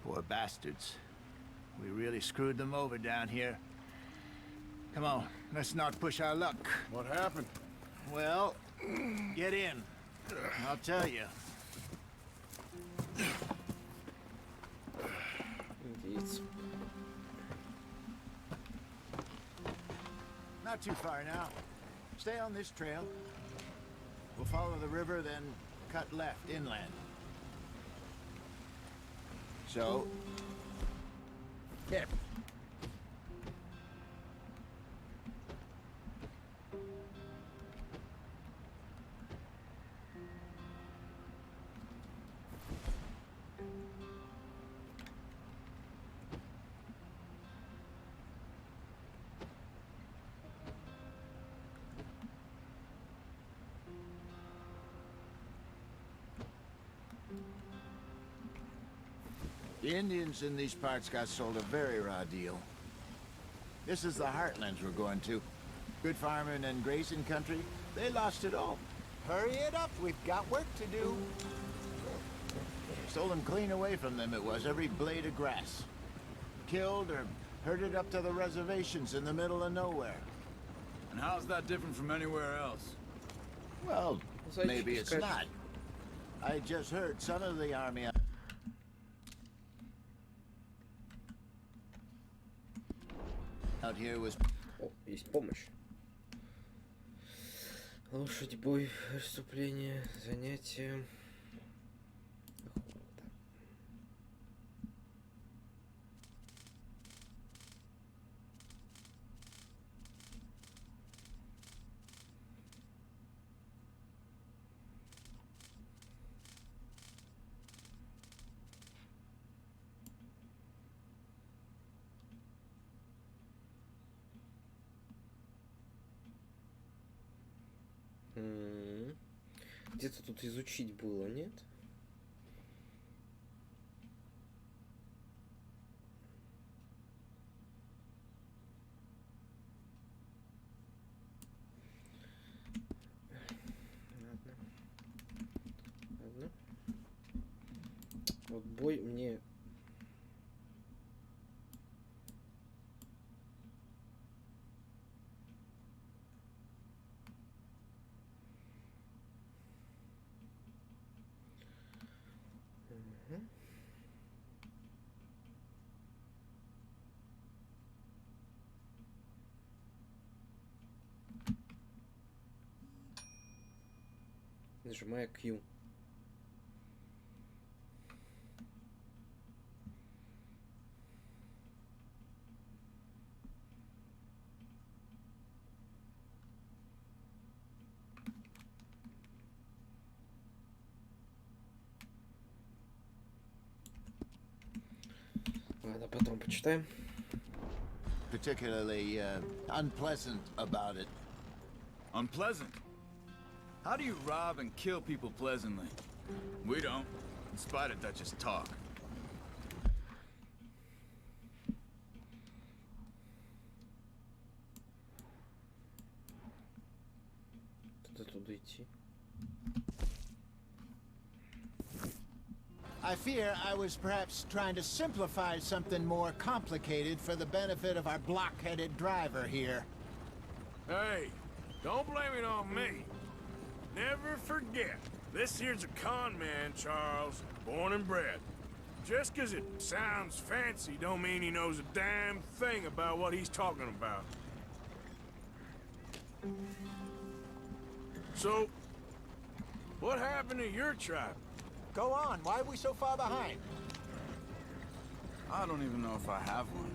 Poor bastards. We really screwed them over down here. Come on, let's not push our luck. What happened? Well, get in. I'll tell you. Indeed. Not too far now. Stay on this trail. We'll follow the river, then cut left inland. So, here. The Indians in these parts got sold a very raw deal. This is the heartlands we're going to. Good farming and grazing country. They lost it all. Hurry it up, we've got work to do. Stolen clean away from them it was, every blade of grass. Killed or herded up to the reservations in the middle of nowhere. And how's that different from anywhere else? Well, maybe it's not. I just heard some of the army out here was... О, есть помощь. Лошадь, бой, преступление, занятие. Охота. Где-то тут изучить было, нет? Ладно. Ладно. Вот бой мне... Нажимая Q. Ладно, потом почитаем. particularly unpleasant about it. Unpleasant? How do you rob and kill people pleasantly? We don't, in spite of Dutch's talk. Туда идти. I fear I was perhaps trying to simplify something more complicated for the benefit of our block-headed driver here. Hey, don't blame it on me. Never forget, this here's a con man, Charles, born and bred. Just 'cause it sounds fancy don't mean he knows a damn thing about what he's talking about. So, what happened to your tribe? Go on, why are we so far behind? I don't even know if I have one.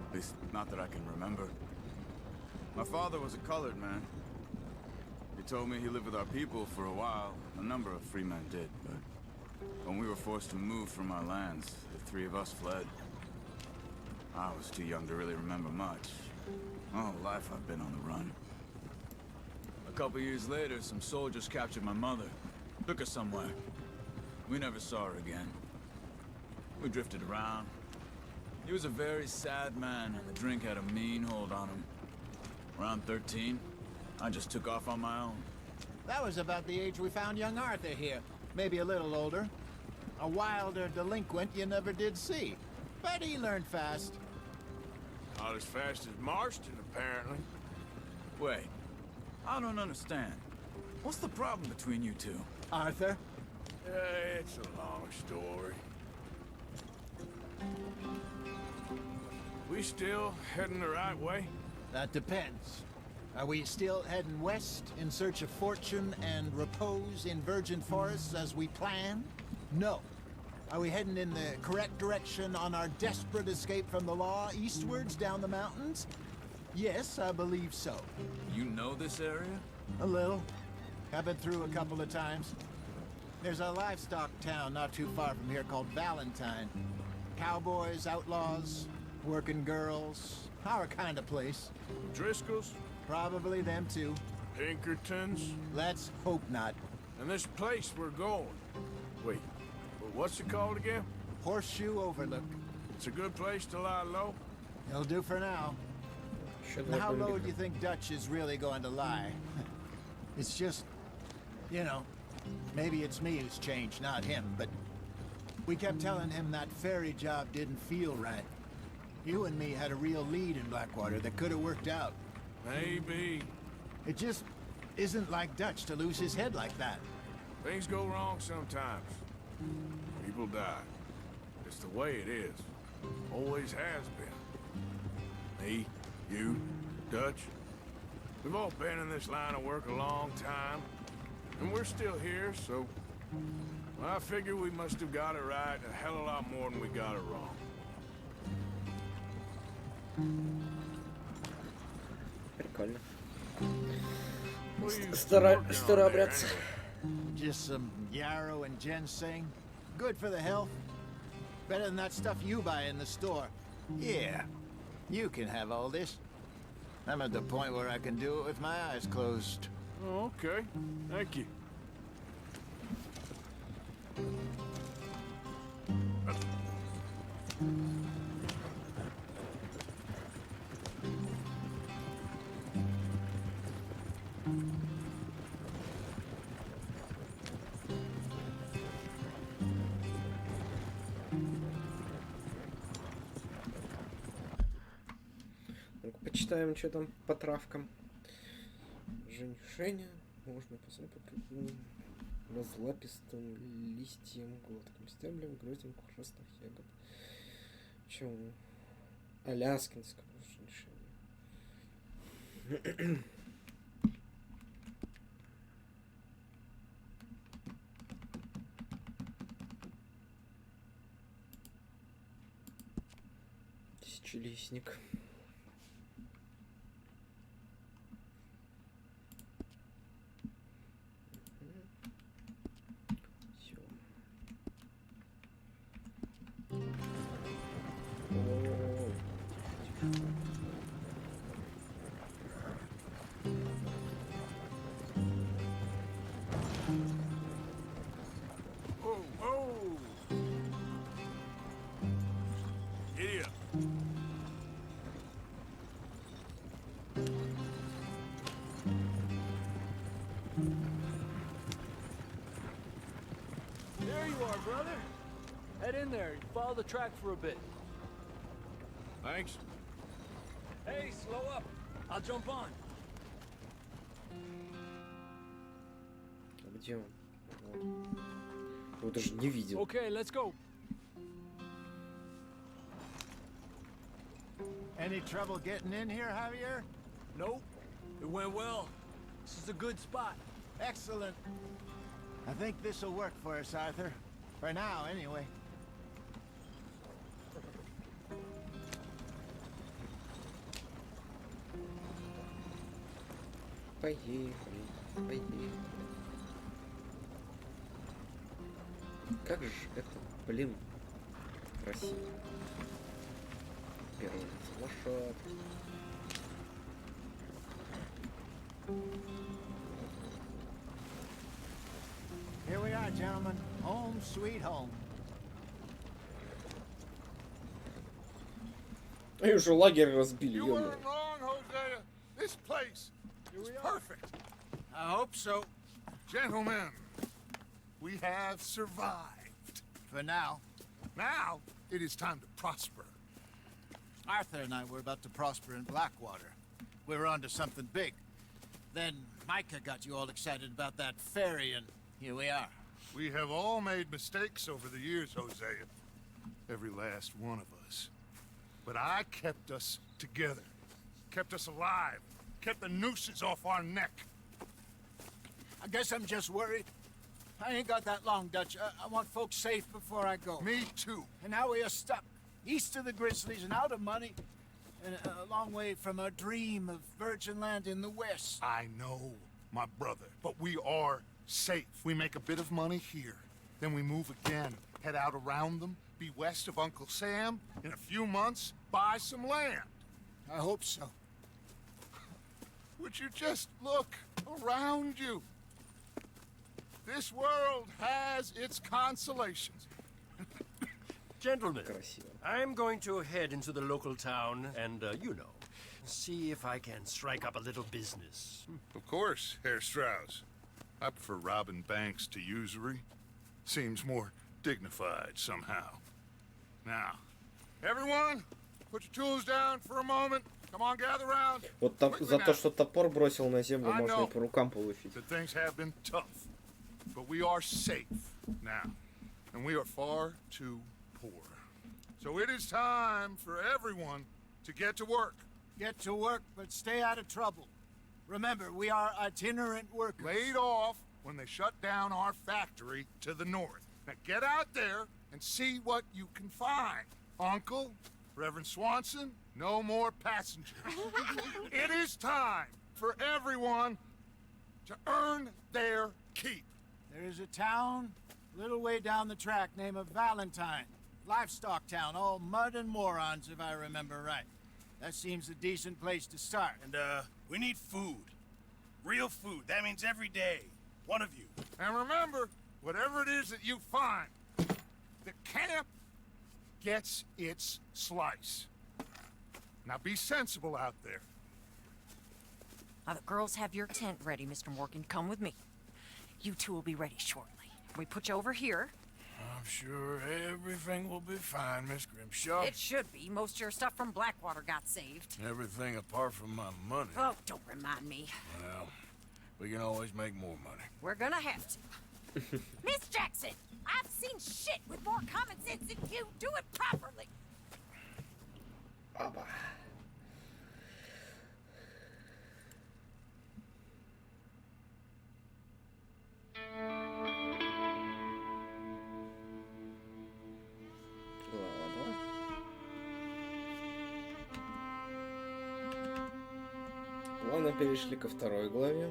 At least, not that I can remember. My father was a colored man. He told me he lived with our people for a while. A number of free men did, but when we were forced to move from our lands, the three of us fled. I was too young to really remember much. My whole life I've been on the run. A couple years later, some soldiers captured my mother. Took her somewhere. We never saw her again. We drifted around. He was a very sad man, and the drink had a mean hold on him. Around 13, I just took off on my own. That was about the age we found young Arthur here. Maybe a little older. A wilder delinquent you never did see. But he learned fast. Not as fast as Marston, apparently. Wait, I don't understand. What's the problem between you two? Arthur? It's a long story. We still heading the right way? That depends. Are we still heading west in search of fortune and repose in virgin forests as we planned? No. Are we heading in the correct direction on our desperate escape from the law eastwards down the mountains? Yes, I believe so. You know this area? A little. I've been through a couple of times. There's a livestock town not too far from here called Valentine. Cowboys, outlaws, working girls, our kind of place. Driscoll's? Probably them too. Pinkertons? Let's hope not. And this place we're going. Wait, what's it called again? Horseshoe Overlook. It's a good place to lie low? It'll do for now. And how low do you think Dutch is really going to lie? It's just, you know, maybe it's me who's changed, not him, but we kept telling him that ferry job didn't feel right. You and me had a real lead in Blackwater that could have worked out. Maybe. It just isn't like Dutch to lose his head like that. Things go wrong sometimes. People die. It's the way it is. Always has been. Me, you, Dutch. We've all been in this line of work a long time. And we're still here, so... well, I figure we must have got it right a hell of a lot more than we got it wrong. Прикольно. What are you Старый working on there, обрядцы. anyway? Just some yarrow and ginseng. Good for the health. Better than that stuff you buy in the store. Yeah, you can have all this. I'm at the point where I can do it with my eyes closed. Oh, okay. Thank you. Ну-ка, почитаем, что там по травкам. Женьшеня. Можно посмотреть разлапистым листьям, гладким стеблем, гроздем красных ягод. Чем? Аляскинского женьшеня. Тысячелистник. There you are, brother. Head in there. Follow the track for a bit. Thanks. Hey, slow up. I'll jump on. Где он? Вот. Его даже не видел. Okay, let's go. Any trouble getting in here, Javier? Nope. It went well. This is a good spot. Excellent. I think this'll work for us, Arthur. For now, anyway. Поехали, поехали. Как же это, блин, красиво. Первая лошадка. Here we are, gentlemen. Home sweet home. И уже лагерь разбили, You ё-моё. weren't wrong, Hosea. This place is perfect. I hope so. Gentlemen, we have survived. For now. Now, it is time to prosper. Arthur and I were about to prosper in Blackwater. We were onto something big. Then Micah got you all excited about that ferry, and here we are. We have all made mistakes over the years, Hosea. Every last one of us. But I kept us together. Kept us alive. Kept the nooses off our neck. I guess I'm just worried. I ain't got that long, Dutch. I want folks safe before I go. Me too. And now we are stuck. East of the Grizzlies and out of money. And a long way from our dream of virgin land in the west. I know, my brother. But we are safe. We make a bit of money here. Then we move again. Head out around them. Be west of Uncle Sam. In a few months, buy some land. I hope so. Would you just look around you? This world has its consolations. Gentlemen, Красиво. I'm going to head into the local town and, you know, see if I can strike up a little business. Of course, Herr Strauss. I prefer robbing banks to usury. Seems more dignified somehow. Now, everyone, put your tools down for a moment. Come on, gather round. Вот за то, что топор бросил на землю, можно и по рукам получить. That things have been tough, but we are safe now, and we are far too poor. So it is time for everyone to get to work. Get to work, but stay out of trouble. Remember, we are itinerant workers. Laid off when they shut down our factory to the north. Now get out there and see what you can find. Uncle, Reverend Swanson, no more passengers. It is time for everyone to earn their keep. There is a town a little way down the track named Valentine. Livestock town, all mud and morons, if I remember right. That seems a decent place to start. And, we need food. Real food. That means every day. One of you. And remember, whatever it is that you find, the camp gets its slice. Now be sensible out there. Now the girls have your tent ready, Mr. Morgan. Come with me. You two will be ready shortly. We put you over here. I'm sure everything will be fine, Miss Grimshaw. It should be. Most of your stuff from Blackwater got saved. Everything apart from my money. Oh, don't remind me. Well, we can always make more money. We're gonna have to. Miss Jackson, I've seen shit with more common sense than you. Do it properly. Оба. Глава 2. Плавно перешли ко второй главе.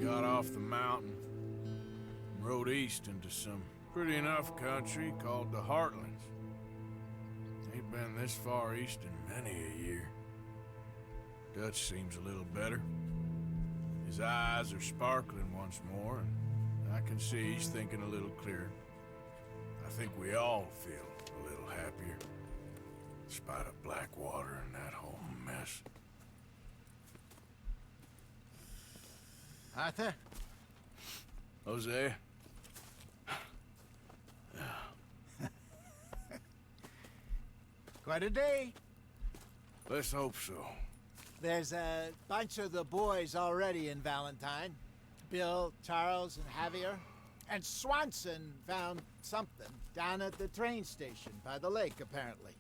Got off the mountain, rode east into some pretty enough country called the Heartlands. Ain't been this far east in many a year. Dutch seems a little better. His eyes are sparkling once more, and I can see he's thinking a little clearer. I think we all feel a little happier, in spite of Blackwater and that whole mess. Arthur? Jose? Quite a day. Let's hope so. There's a bunch of the boys already in Valentine. Bill, Charles, and Javier. And Swanson found something down at the train station by the lake, apparently.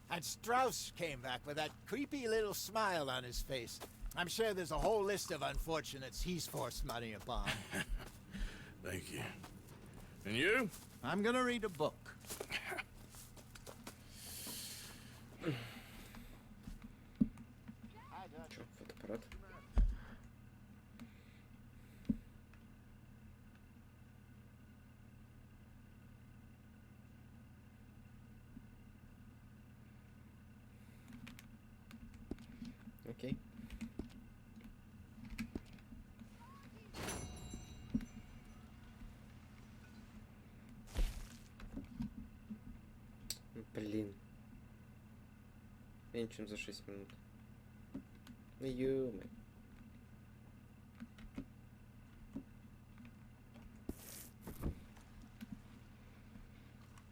And Strauss came back with that creepy little smile on his face. I'm sure there's a whole list of unfortunates he's forced money upon. Thank you. And you? I'm gonna read a book. Чё, фотоаппарат? Окей. Блин. Меньше, чем за 6 минут. Ну, ё-моё.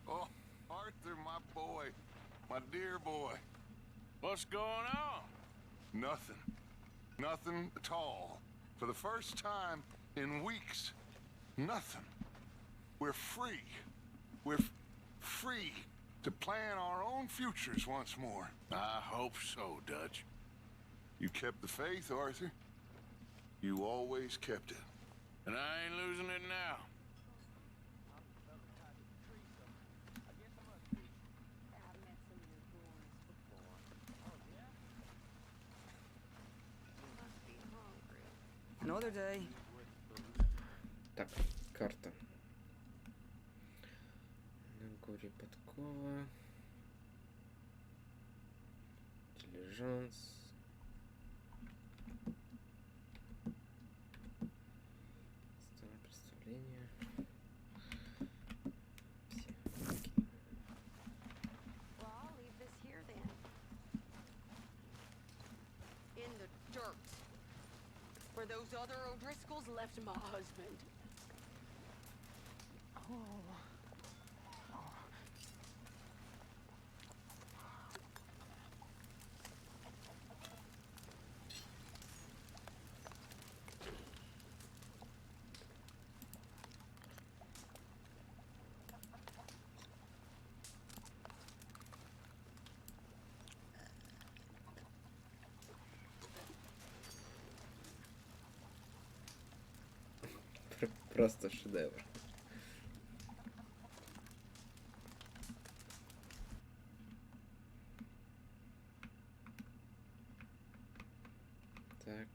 Oh, Arthur, my boy. My dear boy. What's going on? Nothing. Nothing at all. For the first time in weeks. Nothing. We're free. We're free to plan our own futures once more. I hope so, Dutch. You kept the faith, Arthur. You always kept it. And I ain't losing it now. Another day. Так, карта. На горе подкова. Дилижанс. Сцена представления. Все. Окей. Well, I'll leave this here then. In the dirt. Where those other O'Driscolls left my husband. Oh. Просто шедевр. Так.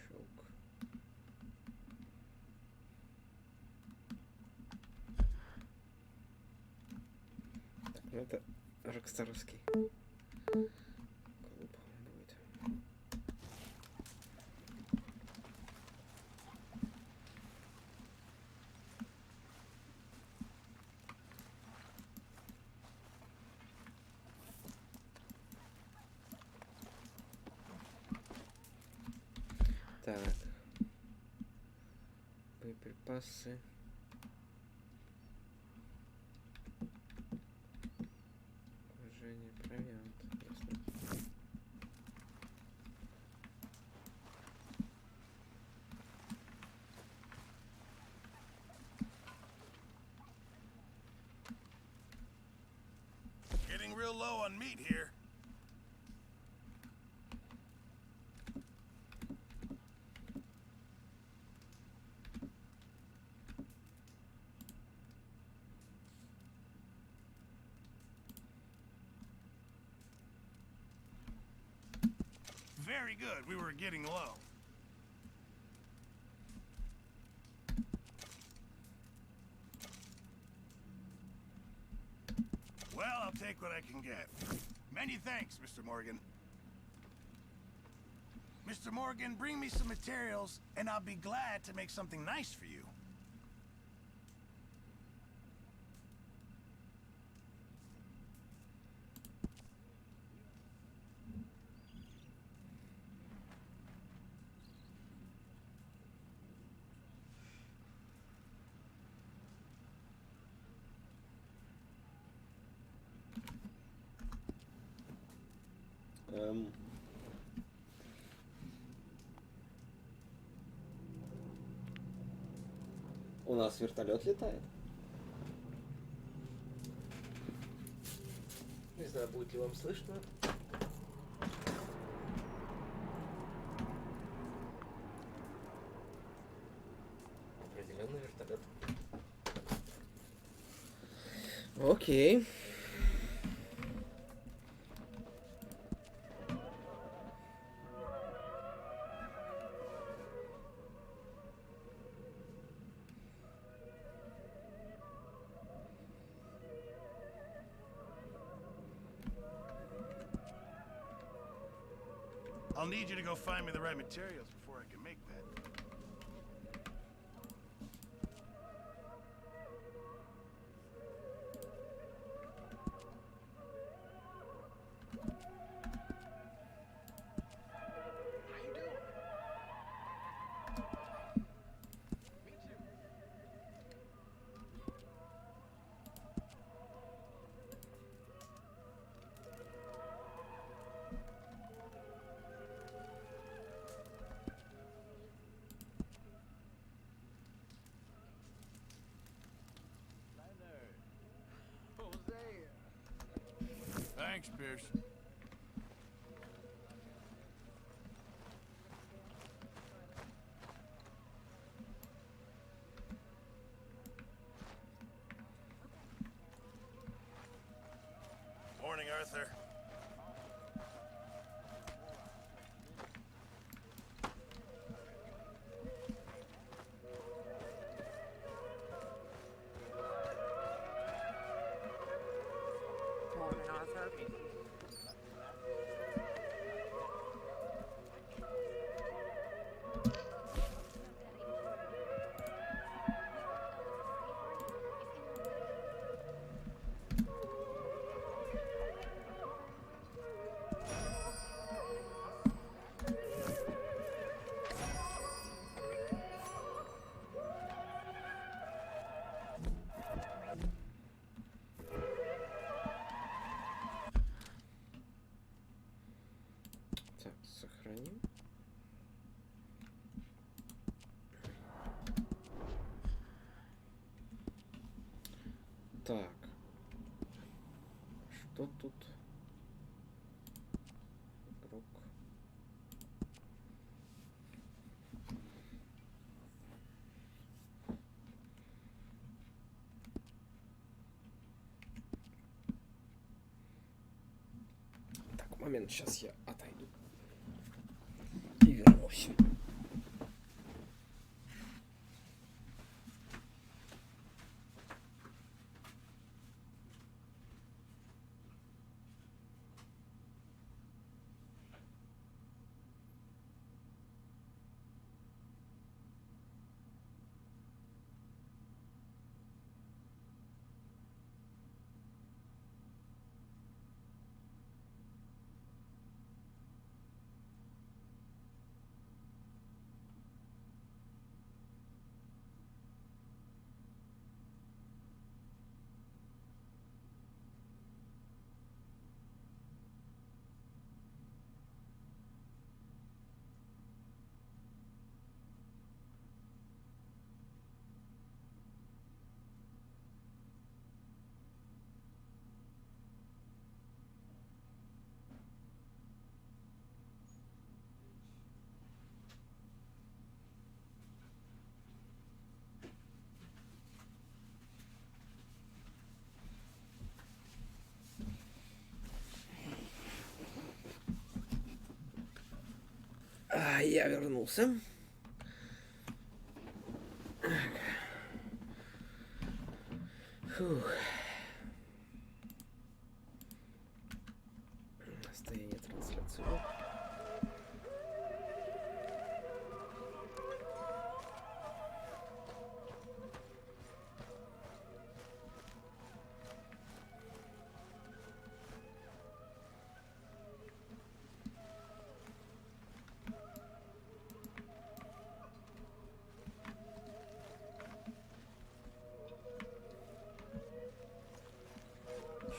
Щелк. Так, ну это рокстаровский клуб будет. Так. Боеприпасы. Положение, провиант. Ясно. Getting real low on meat here. Very good. We were getting low. Well, I'll take what I can get. Many thanks, Mr. Morgan. Mr. Morgan, bring me some materials, and I'll be glad to make something nice for you. У нас вертолет летает. Не знаю, будет ли вам слышно. Определенный вертолет. Окей. I'll need you to go find me the right materials before I can make that. Thanks, Pierce. Morning, Arthur. Morning, Arthur. Так, сохраним. Так. Что тут? Игрок. Так, момент, сейчас я отойду. И вернусь. Я вернулся. Фух. Состояние трансляции.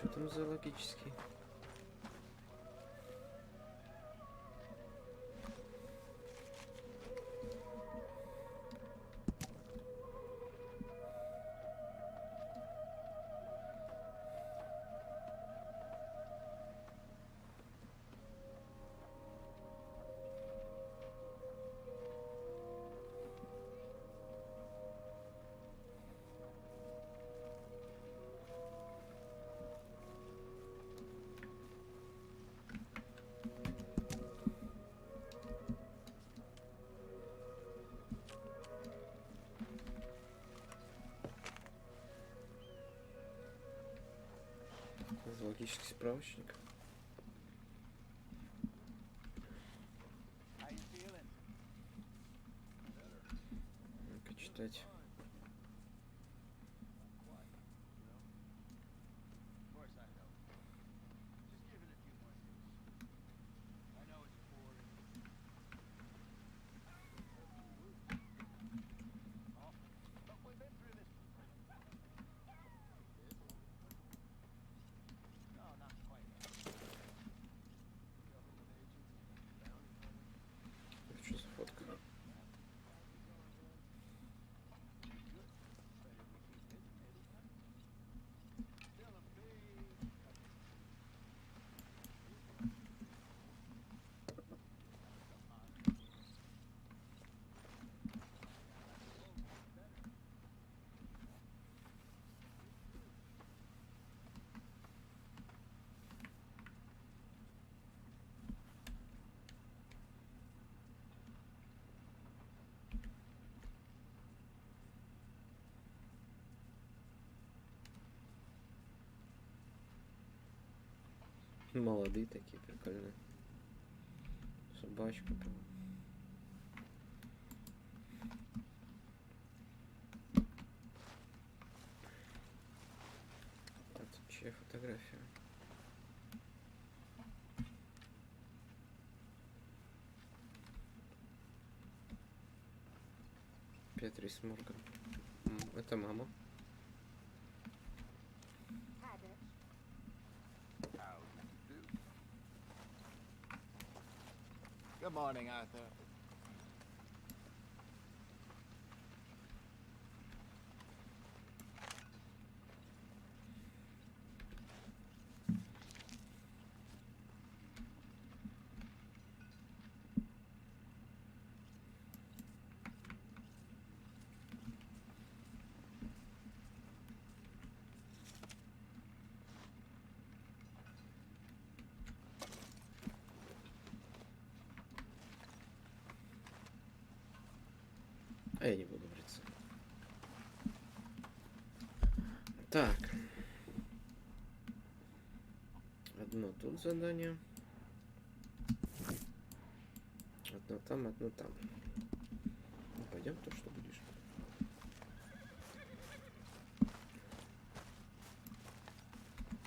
Что там за логический? Логический справочник. Ну-ка читать. Что за фотка? Молодые такие, прикольные. Собачка там. Так, тут чья фотография? Петрис Морган. Это мама. Good morning, Arthur. А я не буду бриться. Так. Одно тут задание. Одно там, одно там. Ну, пойдем то, что ближе.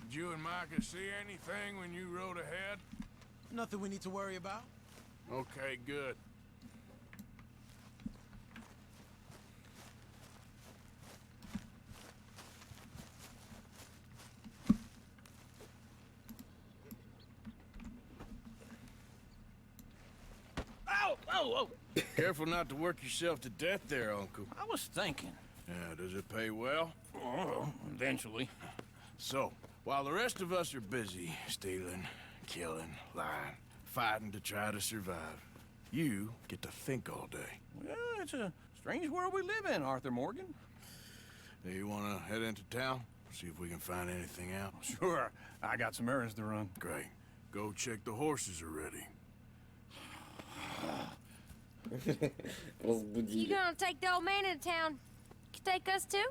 Did you and Micah see anything when you rode ahead? Nothing we need to worry about. Okay, good. Oh! Careful not to work yourself to death there, Uncle. I was thinking. Yeah, does it pay well? Oh, eventually. So, while the rest of us are busy stealing, killing, lying, fighting to try to survive, you get to think all day. Well, it's a strange world we live in, Arthur Morgan. Do you want to head into town? See if we can find anything out? Sure. I got some errands to run. Great. Go check the horses are ready. You gonna take the old man into town? You take us too?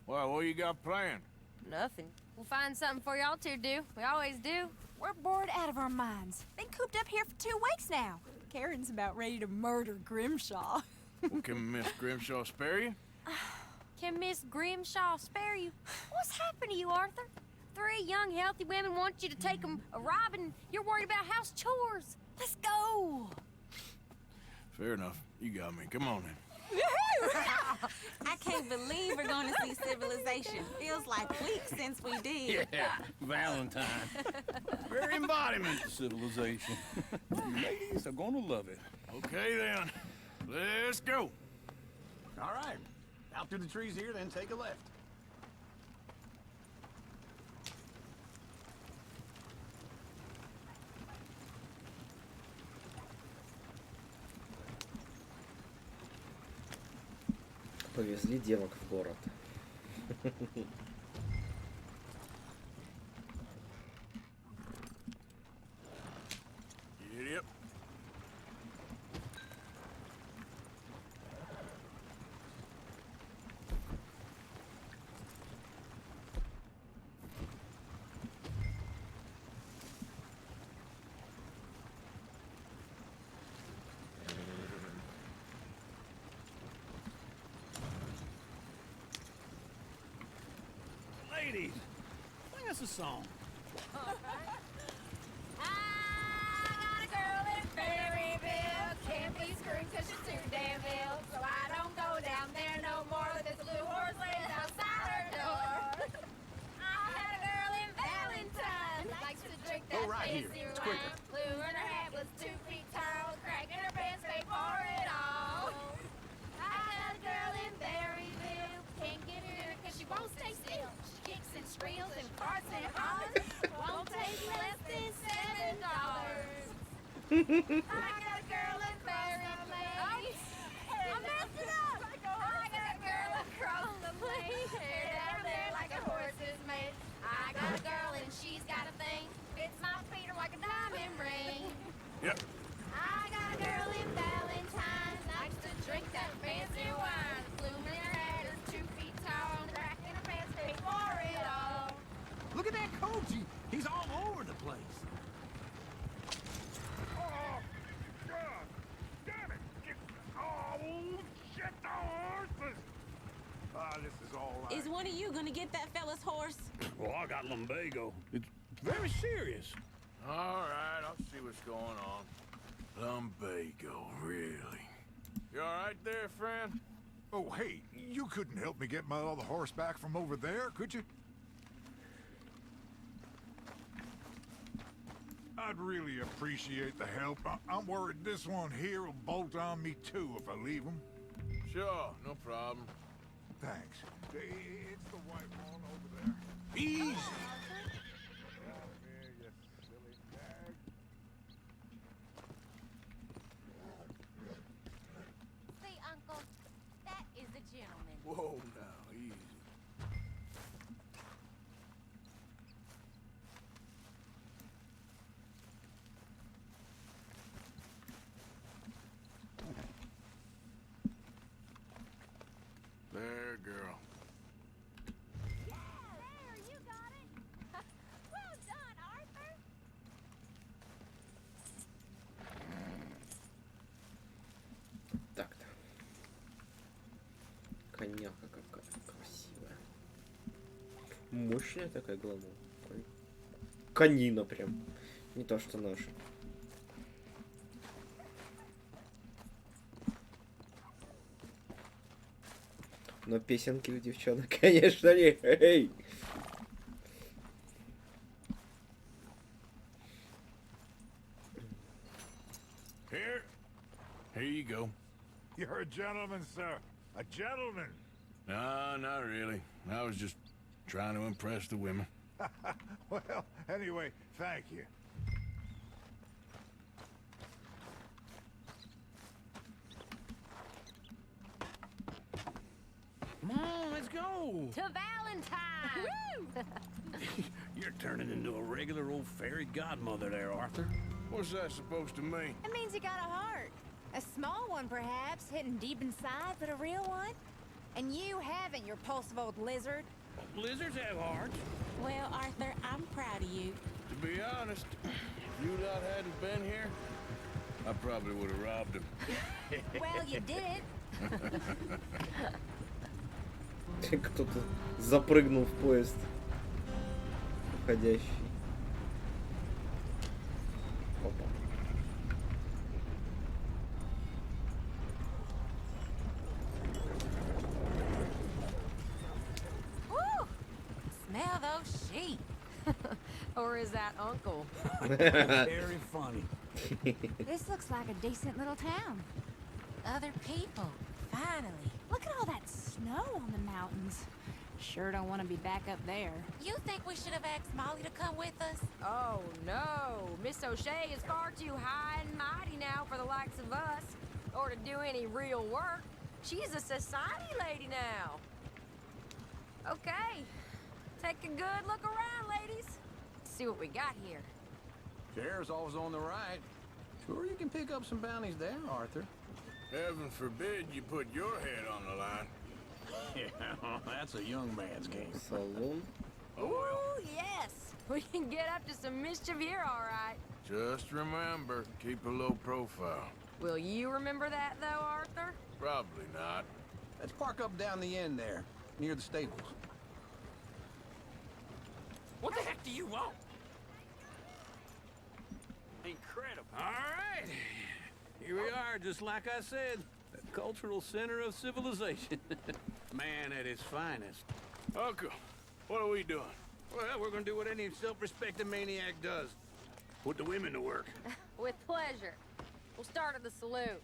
Well, what you got planned? Nothing. We'll find something for y'all to do. We always do. We're bored out of our minds. Been cooped up here for 2 weeks now. Karen's about ready to murder Grimshaw. Well, can Miss Grimshaw spare you? Can Miss Grimshaw spare you? What's happened to you, Arthur? 3 young, healthy women want you to take them a robbing. You're worried about house chores. Let's go. Fair enough. You got me. Come on then. I can't believe we're going to see civilization. Feels like weeks since we did. Yeah, Valentine. Very embodiment of civilization. Ladies are gonna love it. Okay, then. Let's go. All right. Out through the trees here, then take a left. Повезли девок в город. Yep. Ladies, sing us a song. I got a girl in Berryville. Can't be screwed 'cause she's too damn ill. So I don't go down there no more. There's a blue horse laying outside her door. I had a girl in Valentine. Likes to drink that Go right here. fancy It's wine. quicker. Blue and her hat was 2 feet tall. Crack in her pants, they pour it all. I got a girl in Berryville. Can't get her 'cause she won't stay still. She kicks and squeals and farts and hollers. Won't take less than $7. I got a girl in Berryville. I messed it up. I got a girl across the lane. Hair down there like a horse is made. I got a girl and she's got a thing. Fits my feet are like a diamond ring. Yep. I got a girl in Valentine. Likes to drink that fancy wine. Bloom in her hat is 2 feet tall. Crack in her pants, they pour it all. Look at that coach. He's all over the place. Oh, God. Damn it. Oh, shit, the horses. Ah, this is all right. Is one of you going to get that fella's horse? Well, I got lumbago. It's very serious. All right, I'll see what's going on. Lumbago, really? You all right there, friend? Oh, hey, you couldn't help me get my other horse back from over there, could you? I'd really appreciate the help. I'm worried this one here will bolt on me too if I leave him. Sure, no problem. Thanks. It's the white one over there. Easy. See, Uncle, that is a gentleman. Whoa, now, easy. There, girl. Yeah, there, you got it. Well done, Arthur. Так-то. Коняка какая красивая. Мощная такая голова. Конина прям. Не то, что наша. Но песенки у девчонок, конечно, не. Эй! Here you go. You're a gentleman, sir. A gentleman. No, not really. I was just trying to impress the women. Well, anyway, thank you. Come on, let's go. To Valentine. You're turning into a regular old fairy godmother there, Arthur. What's that supposed to mean? It means you got a heart. A small one, perhaps, hidden deep inside, but a real one. And you haven't, you repulsive old lizard. Lizards have hearts. Well, Arthur, I'm proud of you. To be honest, if you lot hadn't been here, I probably would have robbed him. Well, you did. Кто-то запрыгнул в поезд уходящий. Опа. Or is that Uncle? Very funny. This looks like a decent little town. Other people, finally. Look at all that snow on the mountains. Sure don't want to be back up there. You think we should have asked Molly to come with us? Oh, no. Miss O'Shea is far too high and mighty now for the likes of us. Or to do any real work. She's a society lady now. Okay. Take a good look around, ladies. See what we got here. Chair's always on the right. Sure you can pick up some bounties there, Arthur. Heaven forbid you put your head on the line. Yeah, that's a young man's game. Saloon. Ooh, yes. We can get up to some mischief here, all right. Just remember, keep a low profile. Will you remember that, though, Arthur? Probably not. Let's park up down the end there, near the stables. What the heck do you want? Incredible. All right. Here we are, just like I said. The cultural center of civilization. Man at his finest. Uncle, what are we doing? Well, we're gonna do what any self-respecting maniac does. Put the women to work. With pleasure. We'll start at the saloon.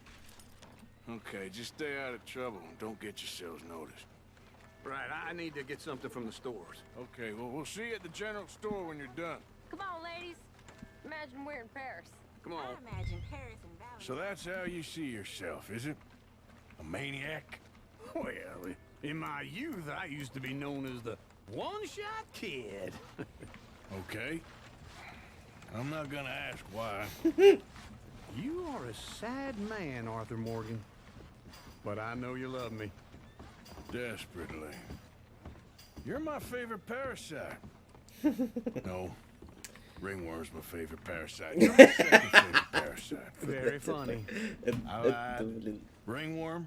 Okay, just stay out of trouble and don't get yourselves noticed. Right, I need to get something from the stores. Okay, well, we'll see you at the general store when you're done. Come on, ladies. Imagine we're in Paris. Come on. I imagine Paris and Valley. So that's how you see yourself, is it? A maniac? Well, in my youth, I used to be known as the one-shot kid. Okay. I'm not gonna ask why. You are a sad man, Arthur Morgan. But I know you love me. Desperately. You're my favorite parasite. No. Ringworm's my favorite parasite. You're my second favorite parasite. Very funny. I lied. Ringworm,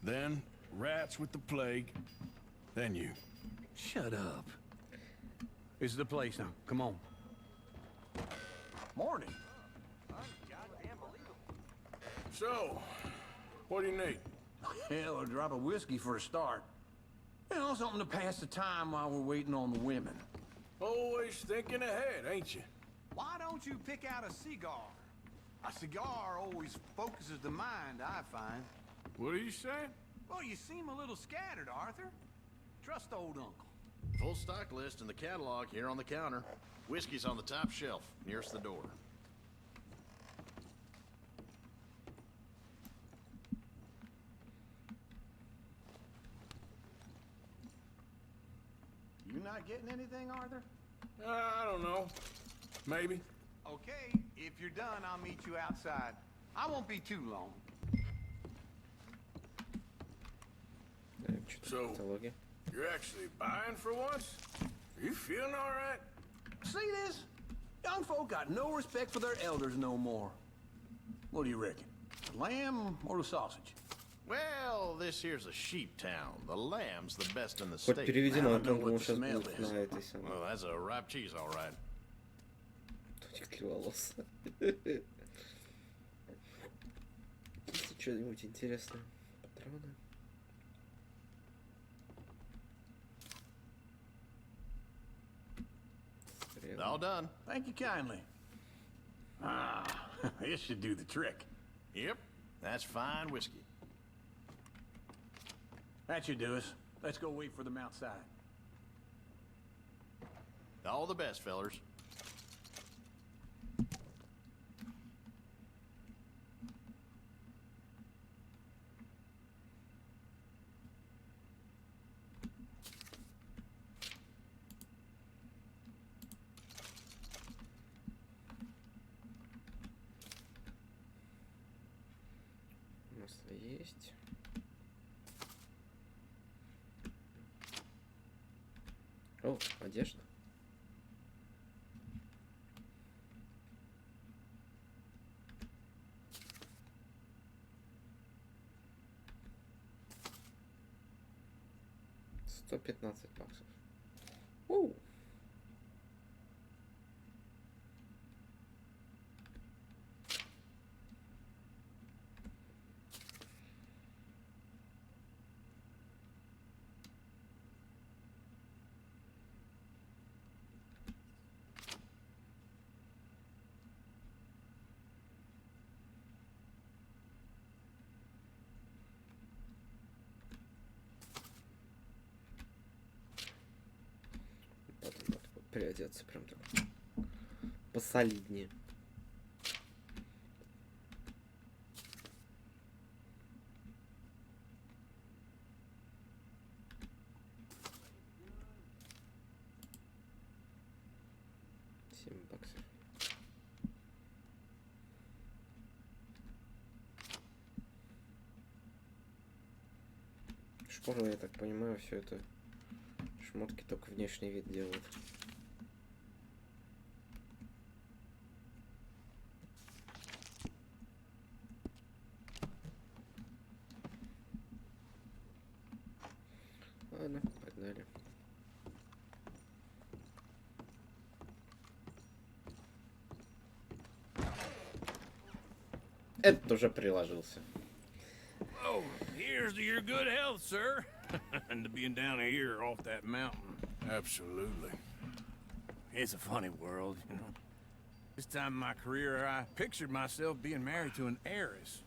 then rats with the plague, then you. Shut up. This is the place now. Come on. Morning. So, what do you need? Hell, a drop of whiskey for a start. You know, something to pass the time while we're waiting on the women. Always thinking ahead, ain't you? Why don't you pick out a cigar? A cigar always focuses the mind, I find. What are you saying? Well, you seem a little scattered, Arthur. Trust old Uncle. Full stock list in the catalog here on the counter. Whiskey's on the top shelf, nearest the door. You not getting anything, Arthur? I don't know. Maybe. Okay, if you're done, I'll meet you outside. I won't be too long. So, you're actually buying for once? Are you feeling all right? See this? Young folk got no respect for their elders no more. What do you reckon? The lamb or the sausage? Well, this here's a sheep town. The lamb's the best in the Хоть state. переведено, I а don't то know what он the сейчас smell будет is. на этой самой. Well, that's a ripe cheese, all right. Точки волос. Есть что-нибудь интересное? Патроны? All done. Thank you kindly. Ah, this should do the trick. Yep, that's fine whiskey. That should do us. Let's go wait for them outside. All the best, fellers. Масло есть. О, одежда. $115. Уу. Переодеться прям так посолиднее. $7. Шпоры, я так понимаю, все это шмотки только внешний вид делают. Ладно, погнали. Это уже приложился. Oh, here's to your good health, sir. And to being down here off that mountain. Absolutely. It's a funny world, you know. This time in my career, I pictured myself being married to an heiress.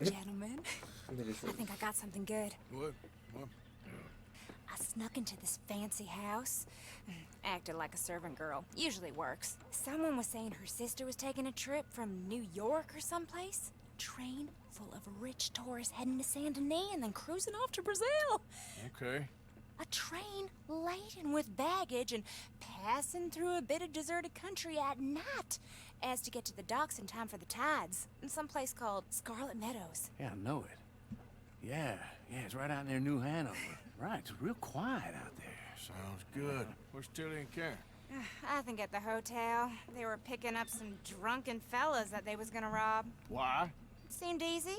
Gentlemen, I think I got something good. What? I snuck into this fancy house. Acted like a servant girl. Usually works. Someone was saying her sister was taking a trip from New York or someplace. Train full of rich tourists heading to Saint Denis and then cruising off to Brazil. Okay. A train laden with baggage and passing through a bit of deserted country at night as to get to the docks in time for the tides in some place called Scarlet Meadows. Yeah, I know it. Yeah, it's right out near New Hanover. Right, it's real quiet out there. Sounds good. Where's Tilly and Karen? I think at the hotel. They were picking up some drunken fellas that they was gonna rob. Why? It seemed easy.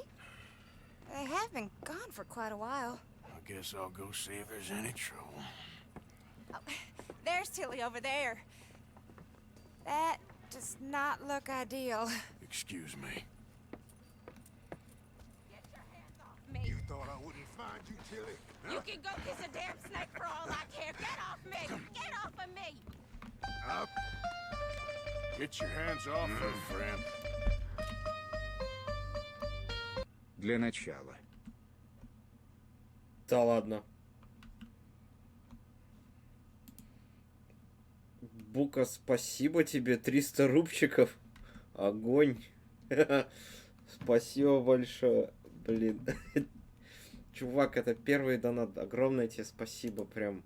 They have been gone for quite a while. I guess I'll go see if there's any trouble. Oh, there's Tilly over there. That does not look ideal. Excuse me. Get your hands off me. You thought I wouldn't find you, Tilly? Huh? You can go kiss a damn snake for all I care. Get off me! Get off of me! Up. Get your hands off her, friend. Для начала. Да ладно. Бука, спасибо тебе, 300 рубчиков. Огонь. Спасибо большое. Блин. Чувак, это первый донат. Огромное тебе спасибо, прям.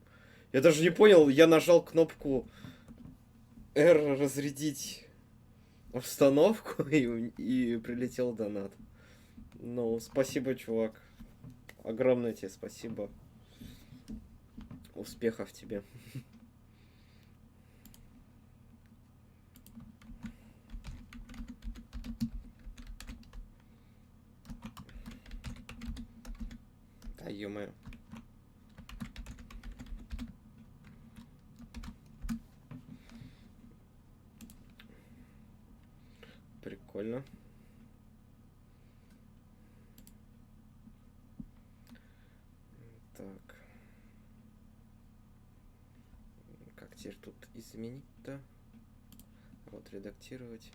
Я даже не понял, я нажал кнопку R разрядить обстановку и прилетел донат. Ну, спасибо, чувак. Огромное тебе спасибо. Успехов тебе. Да, ё-моё. Прикольно. Так. Как теперь тут изменить-то? Вот, редактировать.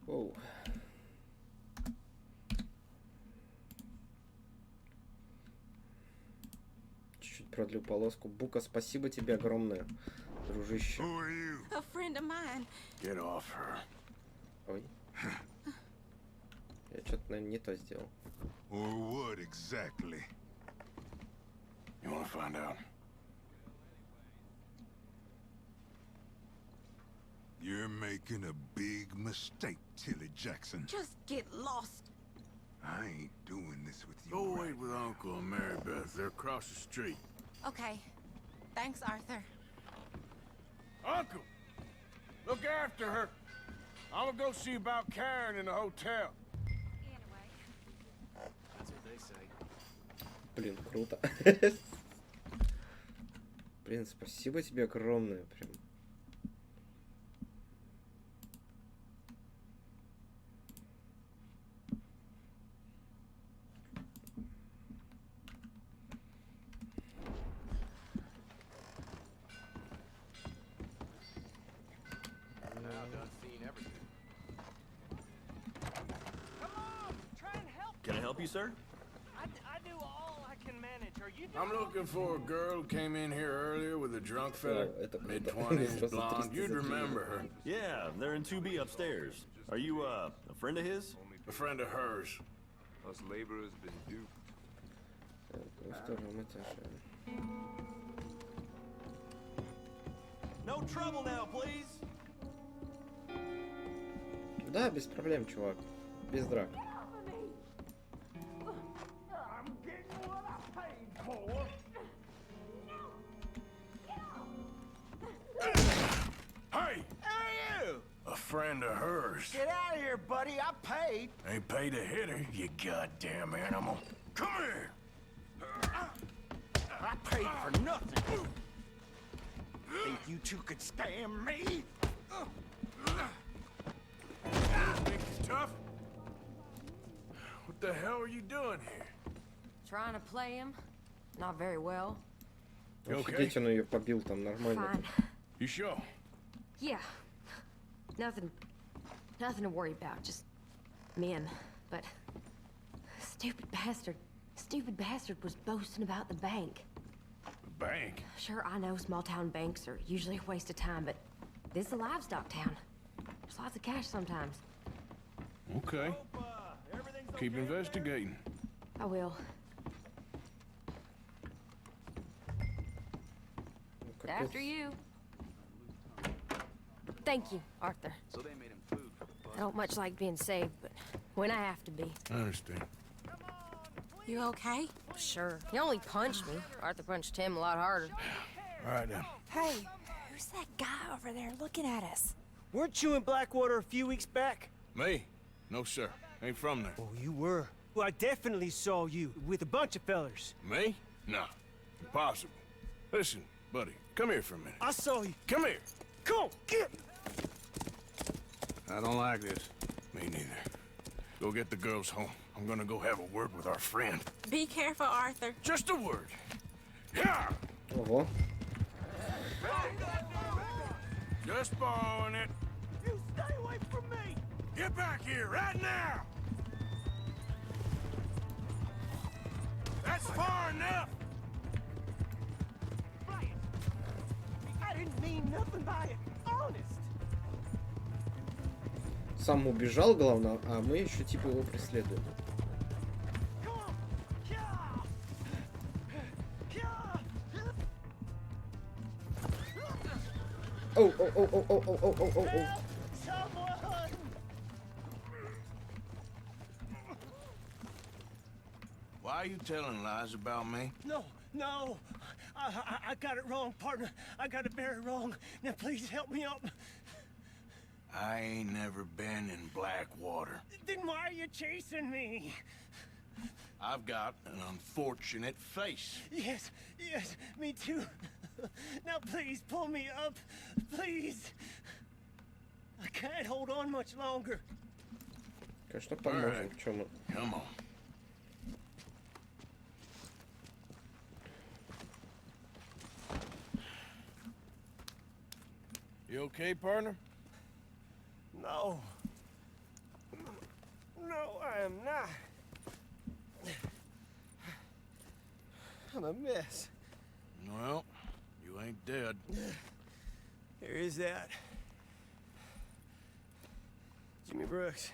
Оу. Чуть-чуть продлю полоску. Бука, спасибо тебе огромное, дружище. A friend of mine. Get off her. Ой. Я что-то, наверное, не то сделал. Or what exactly? You want to find out? You're making a big mistake, Tilly Jackson. Just get lost. I ain't doing this with you. Go wait with Uncle and Mary Beth. They're across the street. Okay. Thanks, Arthur. Uncle! Look after her. I'm gonna go see about Karen in the hotel. That's what they say. Блин, круто. Блин, спасибо тебе огромное, прям. Can I help you, sir? I do all I can manage. I'm looking for a girl who came in here earlier with a drunk fella, mid-20s, blonde. You'd remember her. Yeah, they're in 2B upstairs. Are you, a friend of his? A friend of hers. Us laborers been duped. No trouble now, please. Да, без проблем, чувак. Без драк. Hey! A friend of hers. Get out of here, buddy. I paid. Ain't paid to hit her, you goddamn animal. Come here! I paid for nothing. Think you two could stand me? Think he's tough? What the hell are you doing here? Trying to play him. Not very well. Офигеть, он ее побил там нормально. Fine. You sure? Yeah. Nothing to worry about. Just men. But stupid bastard was boasting about the bank. The bank? Sure, I know small town banks are usually a waste of time, but this is a livestock town. There's lots of cash sometimes. Okay. Keep investigating. I will. After you. Thank you, Arthur. So they made him food for I don't much like being saved, but when I have to be. I understand. You okay? Sure. He only punched me. Arthur punched him a lot harder. All right, then. Hey, who's that guy over there looking at us? Weren't you in Blackwater a few weeks back? Me? No, sir. Ain't from there. Oh, you were. Well, I definitely saw you with a bunch of fellers. Me? No. Impossible. Listen, buddy, come here for a minute. I saw you. Come here. Come on, get! I don't like this. Me neither. Go get the girls home. I'm gonna go have a word with our friend. Be careful, Arthur. Just a word. Yeah! Ого. Just borrowing it. You stay away from me! Get back here right now! That's far enough! Brian, I didn't mean nothing by it. Honest. Сам убежал, главное, а мы еще типа его преследуем. Оу, оу, оу, оу, оу, оу, оу, оу, оу. Why are you telling lies about me? No. I got it wrong, partner. I got it very wrong. Now please help me up. I ain't never been in Blackwater. Then why are you chasing me? I've got an unfortunate face. Yes, me too. Now please pull me up, please. I can't hold on much longer. Конечно, поможем. Чё мы? Come on. You okay, partner? No, I am not. I'm a mess. Well, you ain't dead. There is that. Jimmy Brooks.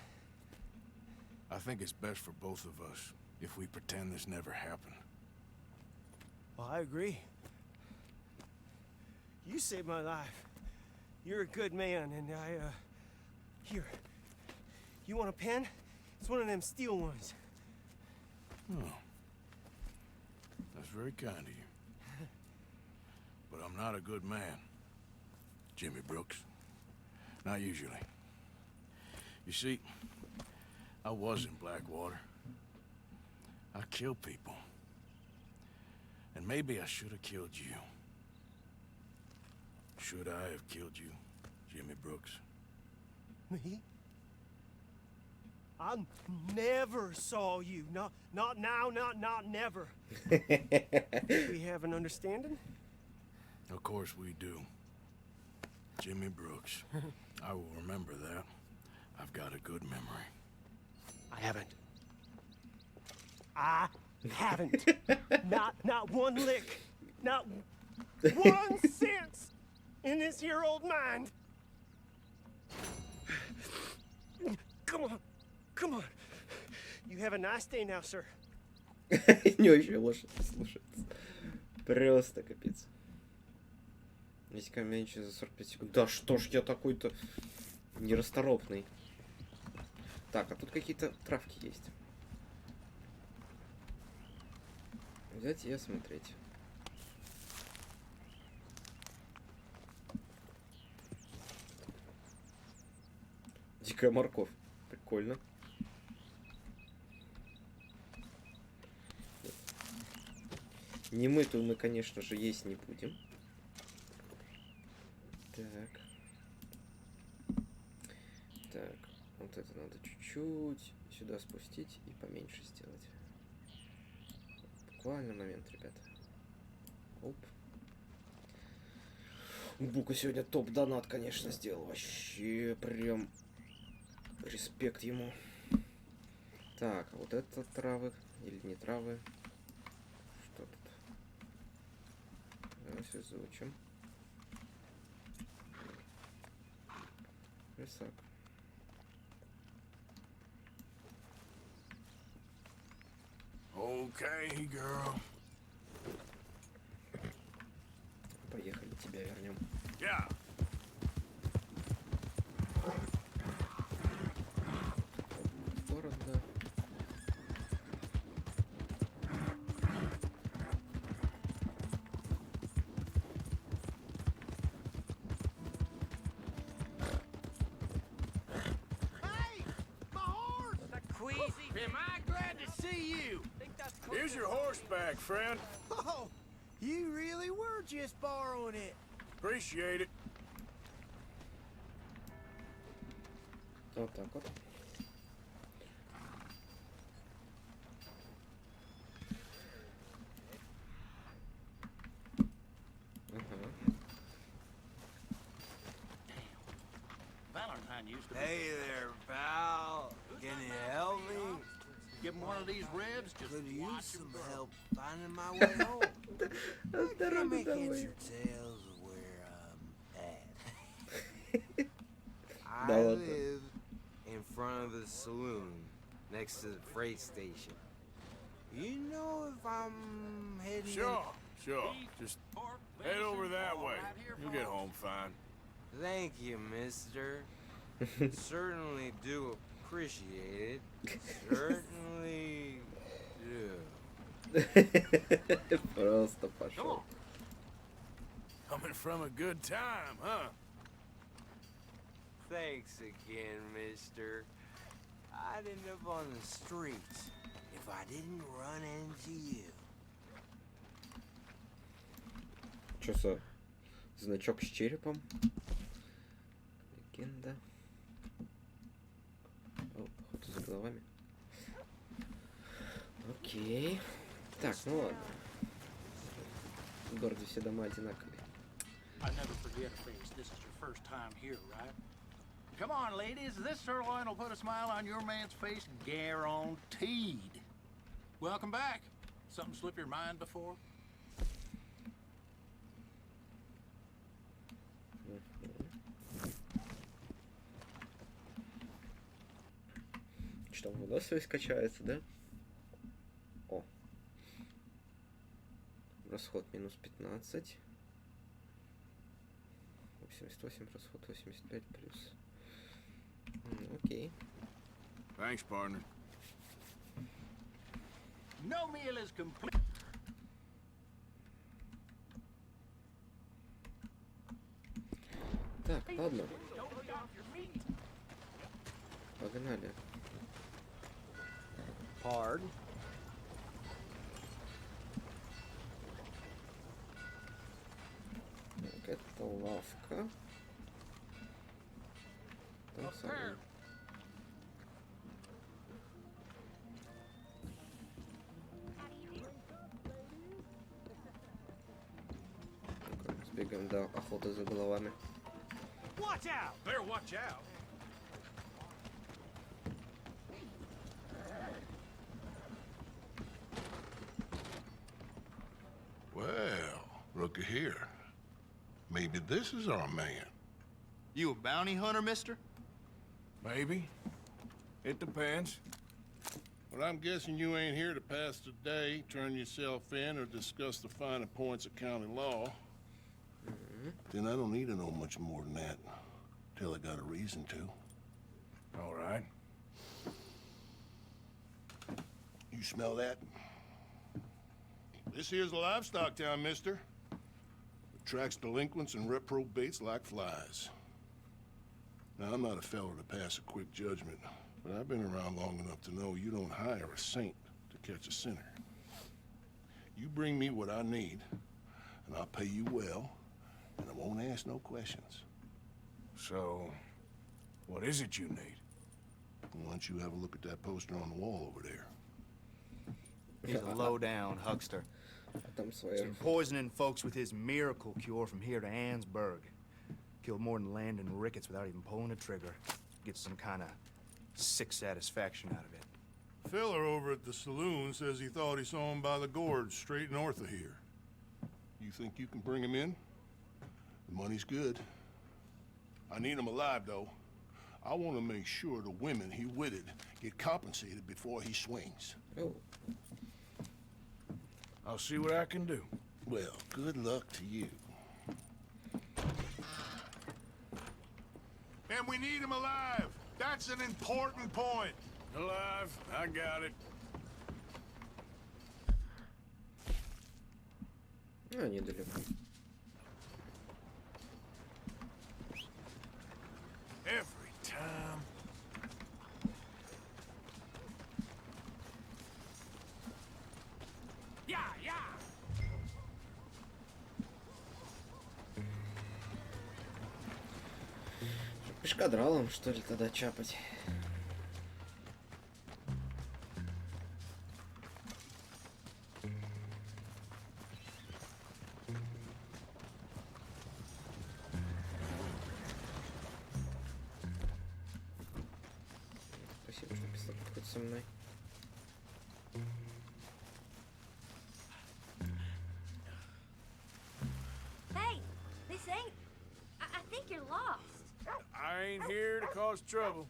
I think it's best for both of us if we pretend this never happened. Well, I agree. You saved my life. You're a good man, and here. You want a pen? It's one of them steel ones. Oh. That's very kind of you. But I'm not a good man, Jimmy Brooks. Not usually. You see, I was in Blackwater. I killed people. And maybe I should have killed you. Should I have killed you, Jimmy Brooks? Me? I never saw you. Not now, not never. We have an understanding? Of course we do. Jimmy Brooks. I will remember that. I've got a good memory. I haven't. I Haven't. Not one lick. Not 1 cent in this here old mind. Come on. You have a nice day now, sir. Не очень лошадь слушается. Просто капец. Если меньше за 45 секунд. Да что ж я такой-то нерасторопный. Так, а тут какие-то травки есть. Взять и осмотреть. Дикая морковь. Прикольно. Немытую мы, конечно же, есть не будем. Так. Так. Вот это надо чуть-чуть сюда спустить и поменьше сделать. Буквально момент, ребята. Оп. Бука сегодня топ-донат, конечно, сделал. Вообще прям респект ему. Так, а вот это травы или не травы? Что тут? Давайте изучим. Рисак. Okay, girl. Поехали, тебя вернем. Yeah. Города. Hey, my horse! That queasy. Am I glad to see you? Here's your horseback, friend. Oh, you really were just borrowing it. Appreciate it. Вот так вот. Hey there, pal. Can you help me? Give him one of these ribs. Just Could use some help finding my way home. Can I make heads or tails of where I'm at? I live in front of the saloon, next to the freight station. You know if I'm heading Sure. Just head over that way. You'll get home fine. Thank you, mister. Certainly do appreciate it. Certainly do. Просто пошел. Coming from a good time, huh? Thanks again, mister. I'd end up on the streets if I didn't run into you. Что за значок с черепом? Легенда. О, походу за головами. Окей. Так, ну ладно. В городе все дома одинаковые. I never forget a face. This is your first time here, right? Come on, ladies. This sirloin will put a smile on your man's face, guaranteed. Welcome back. Something slip your mind before? Что, выносливость качается, да? О. Расход минус 15. 88, расход 85 плюс. Окей. Thanks, partner. No meal is complete. Так, ладно. Погнали. Hard. Так, это лавка. Там самое. Сбегаем до охоты за головами. Watch out! Better watch out. Looky here. Maybe this is our man. You a bounty hunter, mister? Maybe. It depends. Well, I'm guessing you ain't here to pass the day, turn yourself in, or discuss the finer points of county law. Then I don't need to know much more than that, till I got a reason to. All right. You smell that? This here's a livestock town, mister. Attracts delinquents and reprobates like flies. Now, I'm not a fellow to pass a quick judgment, but I've been around long enough to know you don't hire a saint to catch a sinner. You bring me what I need, and I'll pay you well, and I won't ask no questions. So, what is it you need? Why don't you have a look at that poster on the wall over there? He's a low-down huckster. He's been poisoning folks with his miracle cure from here to Annesburg. Killed more than Landon Ricketts without even pulling a trigger. Gets some kind of sick satisfaction out of it. Filler over at the saloon says he thought he saw him by the gorge straight north of here. You think you can bring him in? The money's good. I need him alive, though. I want to make sure the women he witted get compensated before he swings. Oh. I'll see what I can do. Well, good luck to you. And we need him alive. That's an important point. Alive, I got it. А, недалеко. Every time. Yeah, yeah. Пешкадралом, что ли, тогда чапать? Спасибо, что написал «Приходите со мной». Hey, this ain't... I think you're lost. I ain't here to cause trouble.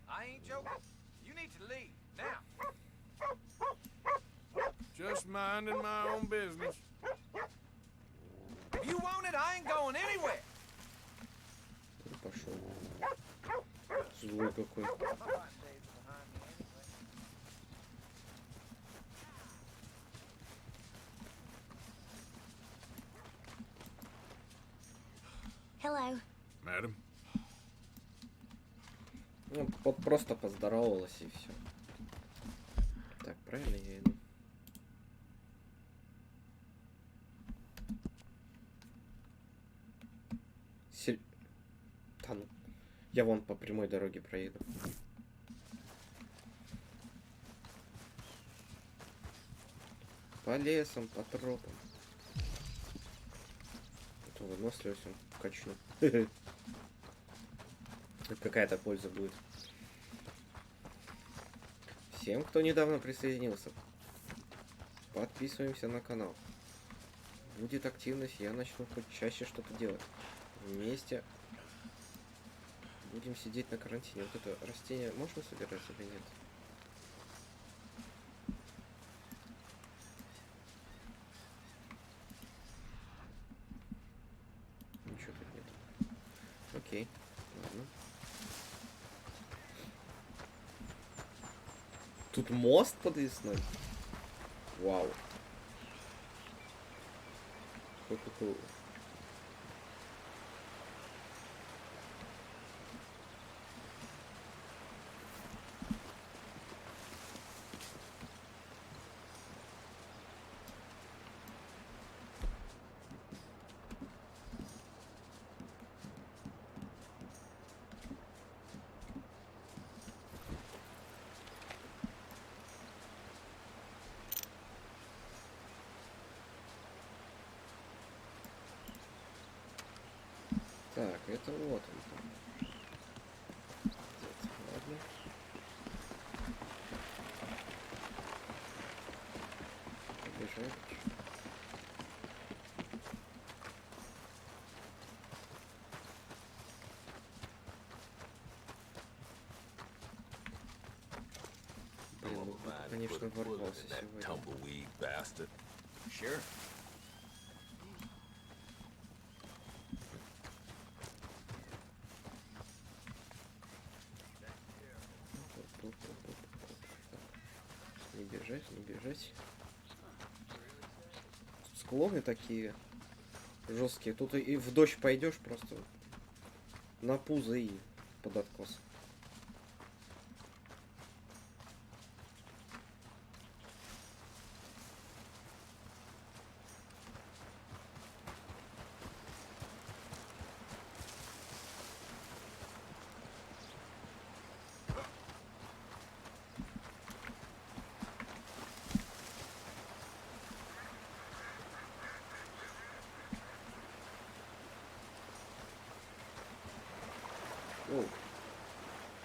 I ain't joking. You need to leave, now. Just minding my own business. If you want it, I ain't going anywhere. Пошел. Злой какой. Hello. Madam. Ну, просто поздоровалась и все. Так, правильно я иду? Да ну. Я вон по прямой дороге проеду. По лесам, по тропам. Это выносливость он качну. Какая-то польза будет. Всем, кто недавно присоединился, подписываемся на канал. Будет активность, я начну хоть чаще что-то делать. Вместе будем сидеть на карантине. Вот это растение можно собирать или нет? Ничего тут нет. Окей, ладно. Тут мост подвесной? Вау. Ху-ху-ху. Так, это вот он. Ладно. Побежать. конечно, ворвался сегодня. Tumbleweed bastard. Sure. Не бежать, не бежать. Склоны такие жесткие. Тут и в дождь пойдешь просто на пузо и под откос.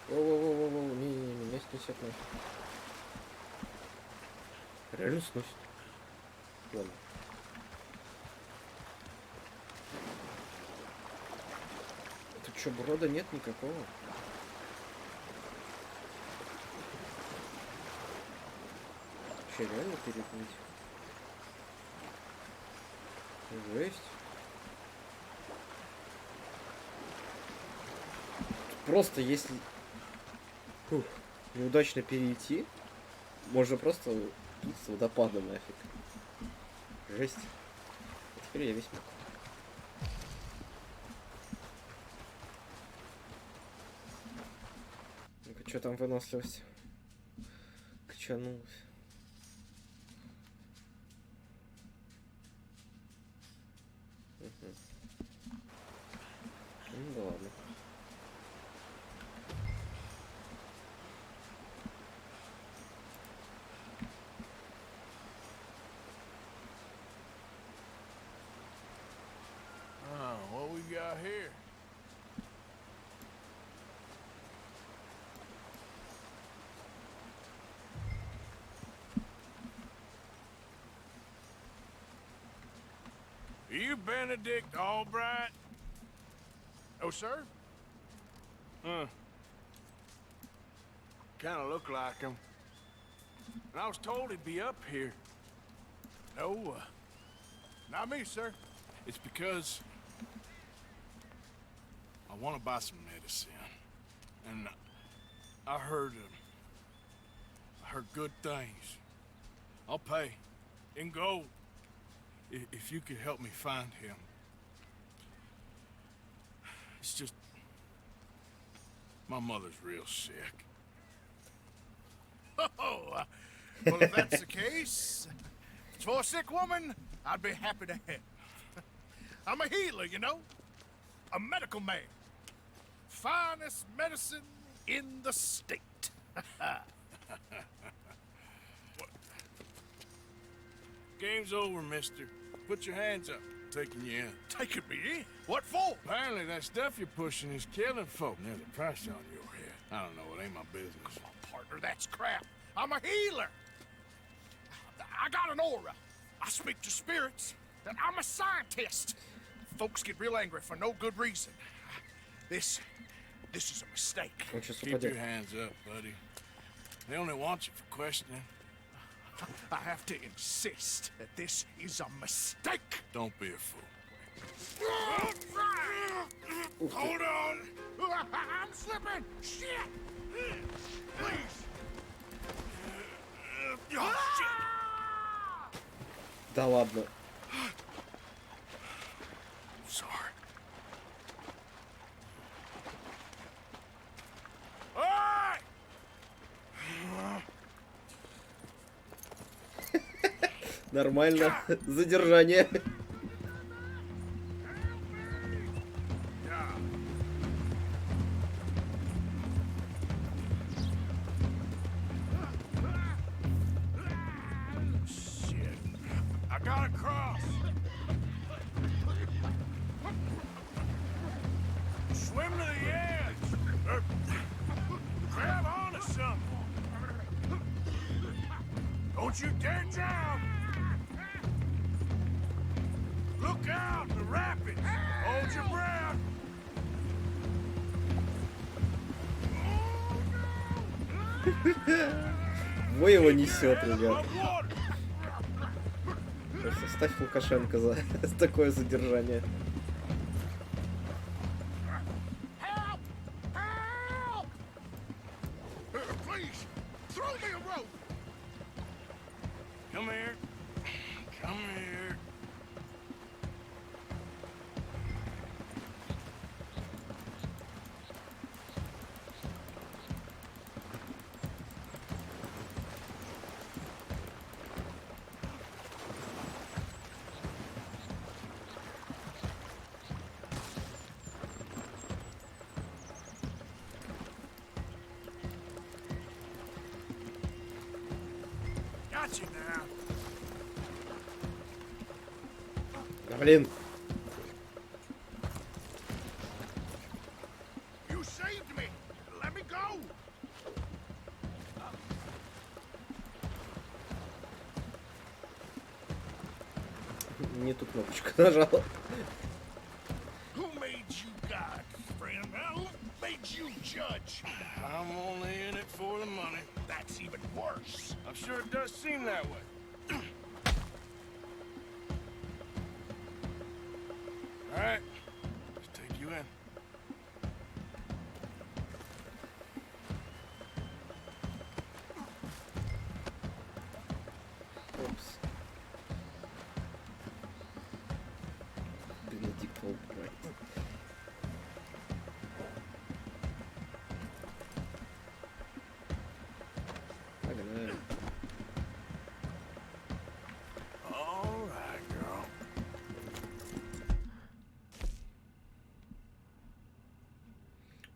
Воу-воу-воу-воу, не-не-не, меня снесет нафиг. Реально сносит. Ладно. Тут что, брода нет никакого? Че, реально переплыть? Жесть. Просто если неудачно перейти, можно просто тут с водопада нафиг. Жесть. А теперь я весь мокрый. Ну-ка, что там выносливость? Качанулась. Угу. Ну да ладно. What we got here? Are you Benedict Albright? Oh, sir? Huh. Kind of look like him. And I was told he'd be up here. No, not me, sir. It's because I want to buy some medicine, and I heard good things. I'll pay in gold if you could help me find him. It's just my mother's real sick. Oh, well, if that's the case, for a sick woman, I'd be happy to help. I'm a healer, you know, a medical man. Finest medicine in the state. Game's over, mister. Put your hands up. Taking you in. Taking me in? What for? Apparently that stuff you're pushing is killing folk. There's a price on your head. I don't know, it ain't my business. Come on, partner, that's crap. I'm a healer. I got an aura. I speak to spirits. I'm a scientist. Folks get real angry for no good reason. This is a mistake. Keep your hands up, buddy. They only want you for questioning. I have to insist that this is a mistake. Don't be a fool. Hold on. I'm slipping. Shit. Please. Oh, shit. Да ладно. Sorry. Нормально. Задержание. Shit. I gotta cross. Swim to the edge. Or grab onto something. Don't you dare drown. Look out, the rapids. Hold your breath. Ой, его несет, ребят. Просто ставь Лукашенко за такое задержание. Come here. Come here. Got you now. Да, блин. You saved me. Let me go. Не ту кнопочку нажал. Who made you God, friend? Who made you judge? I'm only in it for the money. That's even worse. I'm sure it does seem that way. All right, let's take you in. Опс. Бенедикт убрать. Погнали. All right, girl.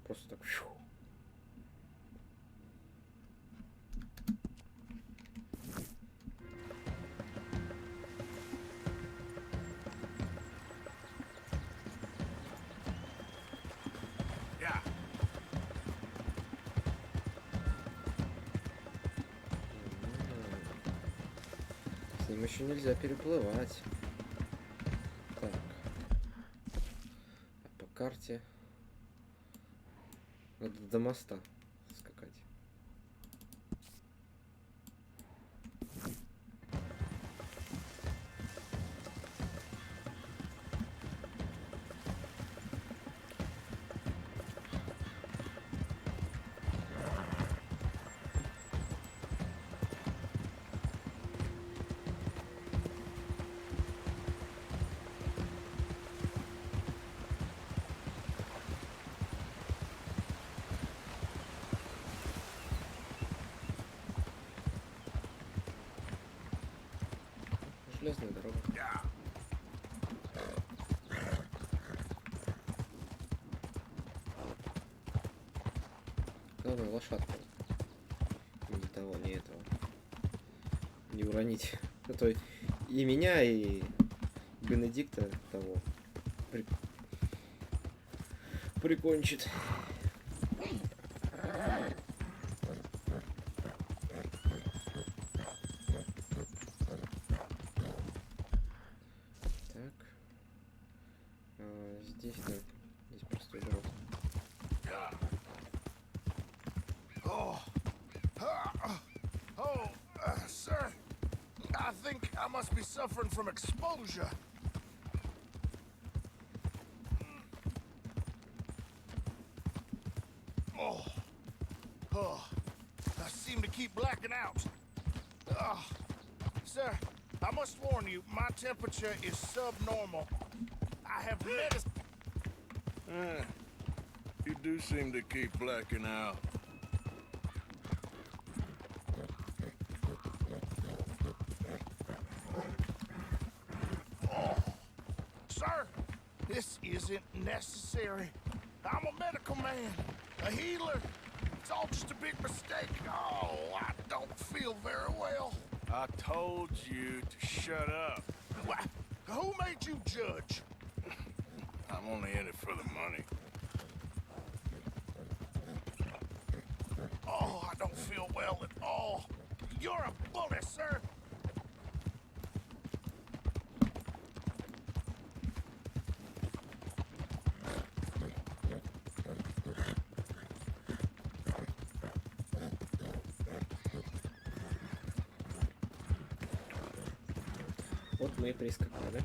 Просто так. Фью. Yeah. С ним еще нельзя переплывать. Так. А по карте надо до моста скакать. Железная дорога. Главное, лошадку. Не того, не этого. Не уронить. А то и меня, и Бенедикта того прикончит. Здесь, да. Здесь простой дорога. Sir, I think I must be suffering from exposure. I seem to keep blacking out. Sir, I must warn you, my temperature is subnormal. I have medicine. You do seem to keep blacking out. Sir, this isn't necessary. I'm a medical man, a healer. It's all just a big mistake. Oh, I don't feel very well. I told you to shut up. What? Who made you judge? I'm only in it for the money. Oh, I don't feel well at all. You're a bully, sir. мы прискакали.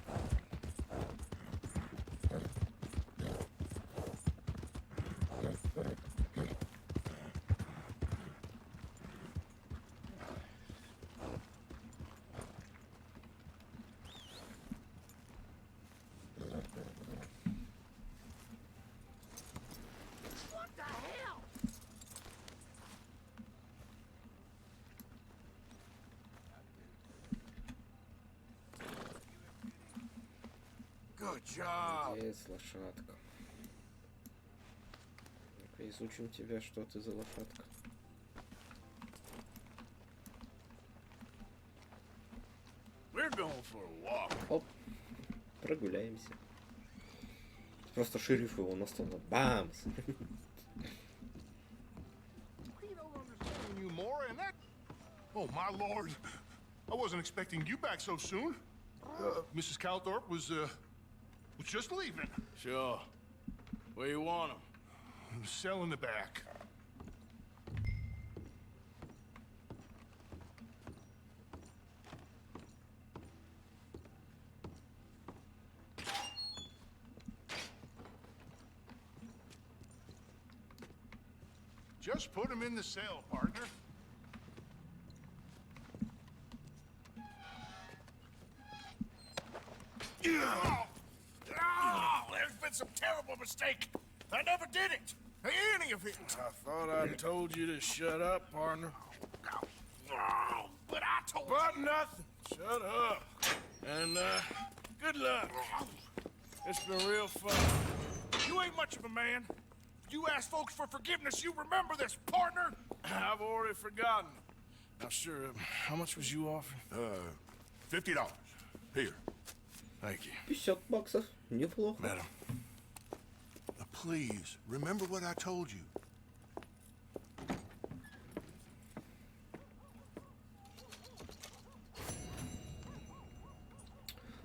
Молодец, лошадка. Ну-ка, изучим тебя, что ты за лошадка. Оп, прогуляемся. Просто шериф его на стол. Бамс! Oh, my lord. I wasn't expecting you back so soon. Mrs. Calthorpe was just leaving. Sure. Where you want him? Cell in the back. Just put him in the cell, partner. There's been some terrible mistake. I never did it. Any of it. I thought I told you to shut up, partner. But I told But you. nothing. Shut up. And, good luck. It's been real fun. You ain't much of a man. You ask folks for forgiveness, you remember this, partner? I've already forgotten. Now, sure, how much was you offering? $50. Here. Thank you. 50 баксов. Неплохо. Madam. Please, remember what I told you.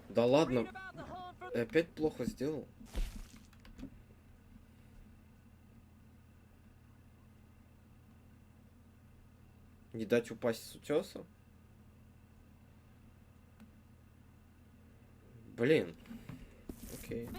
Да ладно. Опять плохо сделал. Не дать упасть с утеса? Блин. Окей.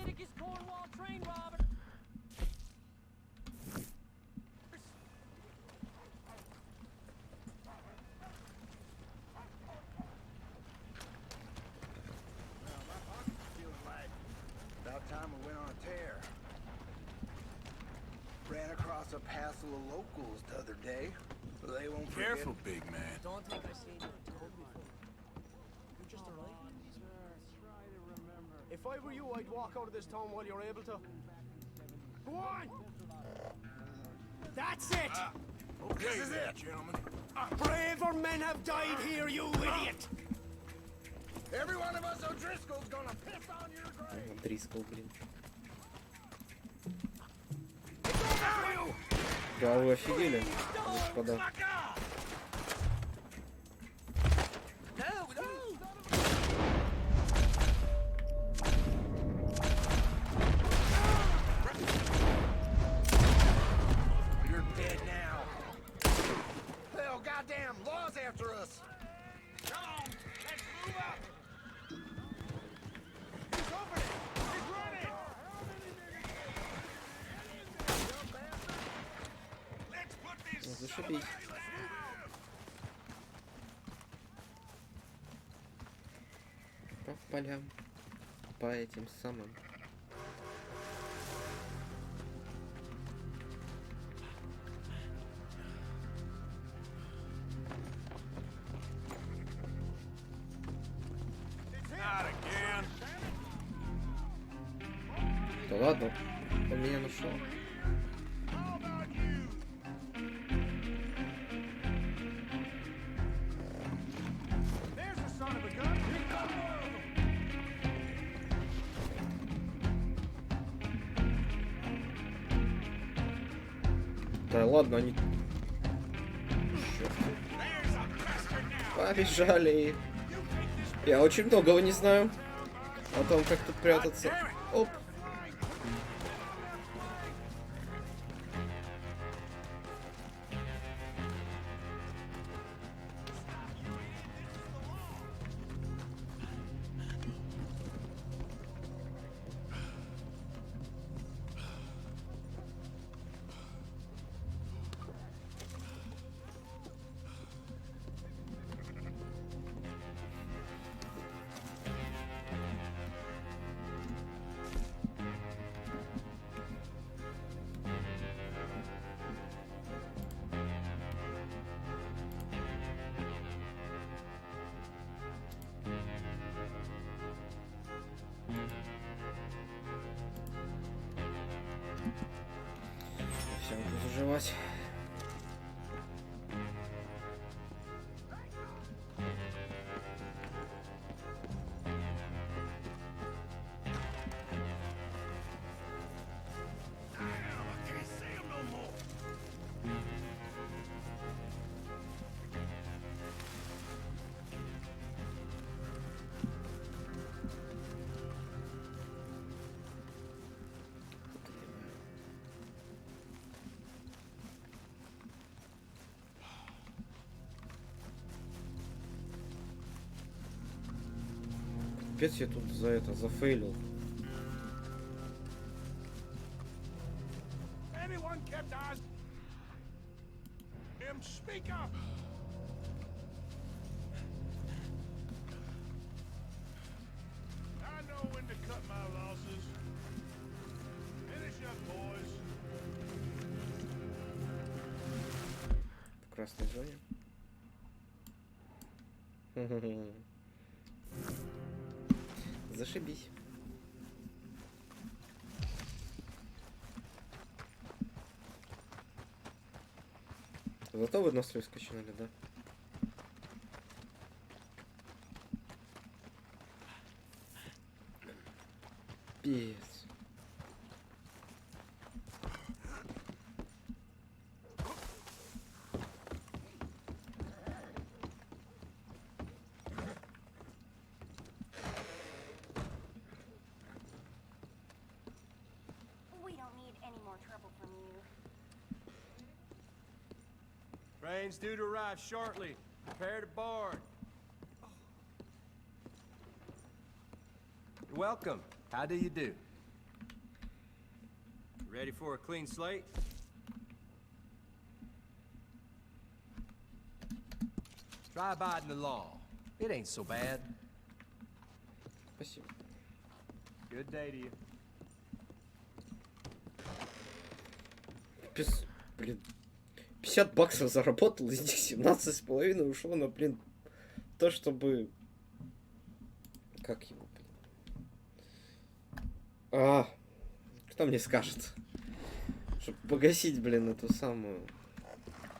About time we went on a tear. Ran across a passel of locals the other day. They won't forget. Careful, big man. Don't think I see you. You're just a lady. If I were you, I'd walk out of this town while you're able to. Go on! That's it! Okay, This is it. gentlemen. Braver men have died here, you idiot! Every one of us O'Driscoll's gonna piss on your grave. Дрискл, блин. Да, вы офигели, господа. You're dead now. Hell, goddamn, law's after us. Come on, let's move up. He's over it. He's running. Let's put this. Ну, зашибись. По полям. По этим самым. Not again. Да ладно, он меня нашел. There's the son of a gun. Here comes more of them. Да ладно, они... Чёрт. Побежали. Я очень многого не знаю о том, как тут прятаться. Оп. Все, буду заживать. Капец, я тут за это зафейлил. Anyone kept eyes? Him, speak up. I know when to cut my losses. Finish up, boys. В красной зоне. Зашибись. Зато выносливость скачали, да? Пиздец. Train's due to arrive shortly. Prepare to board. You're welcome. How do you do? Ready for a clean slate? Try abiding the law. It ain't so bad. Спасибо. Good day to you. Блин. 50 баксов заработал, из них 17,5 ушло на, блин, то, чтобы... Как его, блин? Кто мне скажет? Чтобы погасить, блин, эту самую...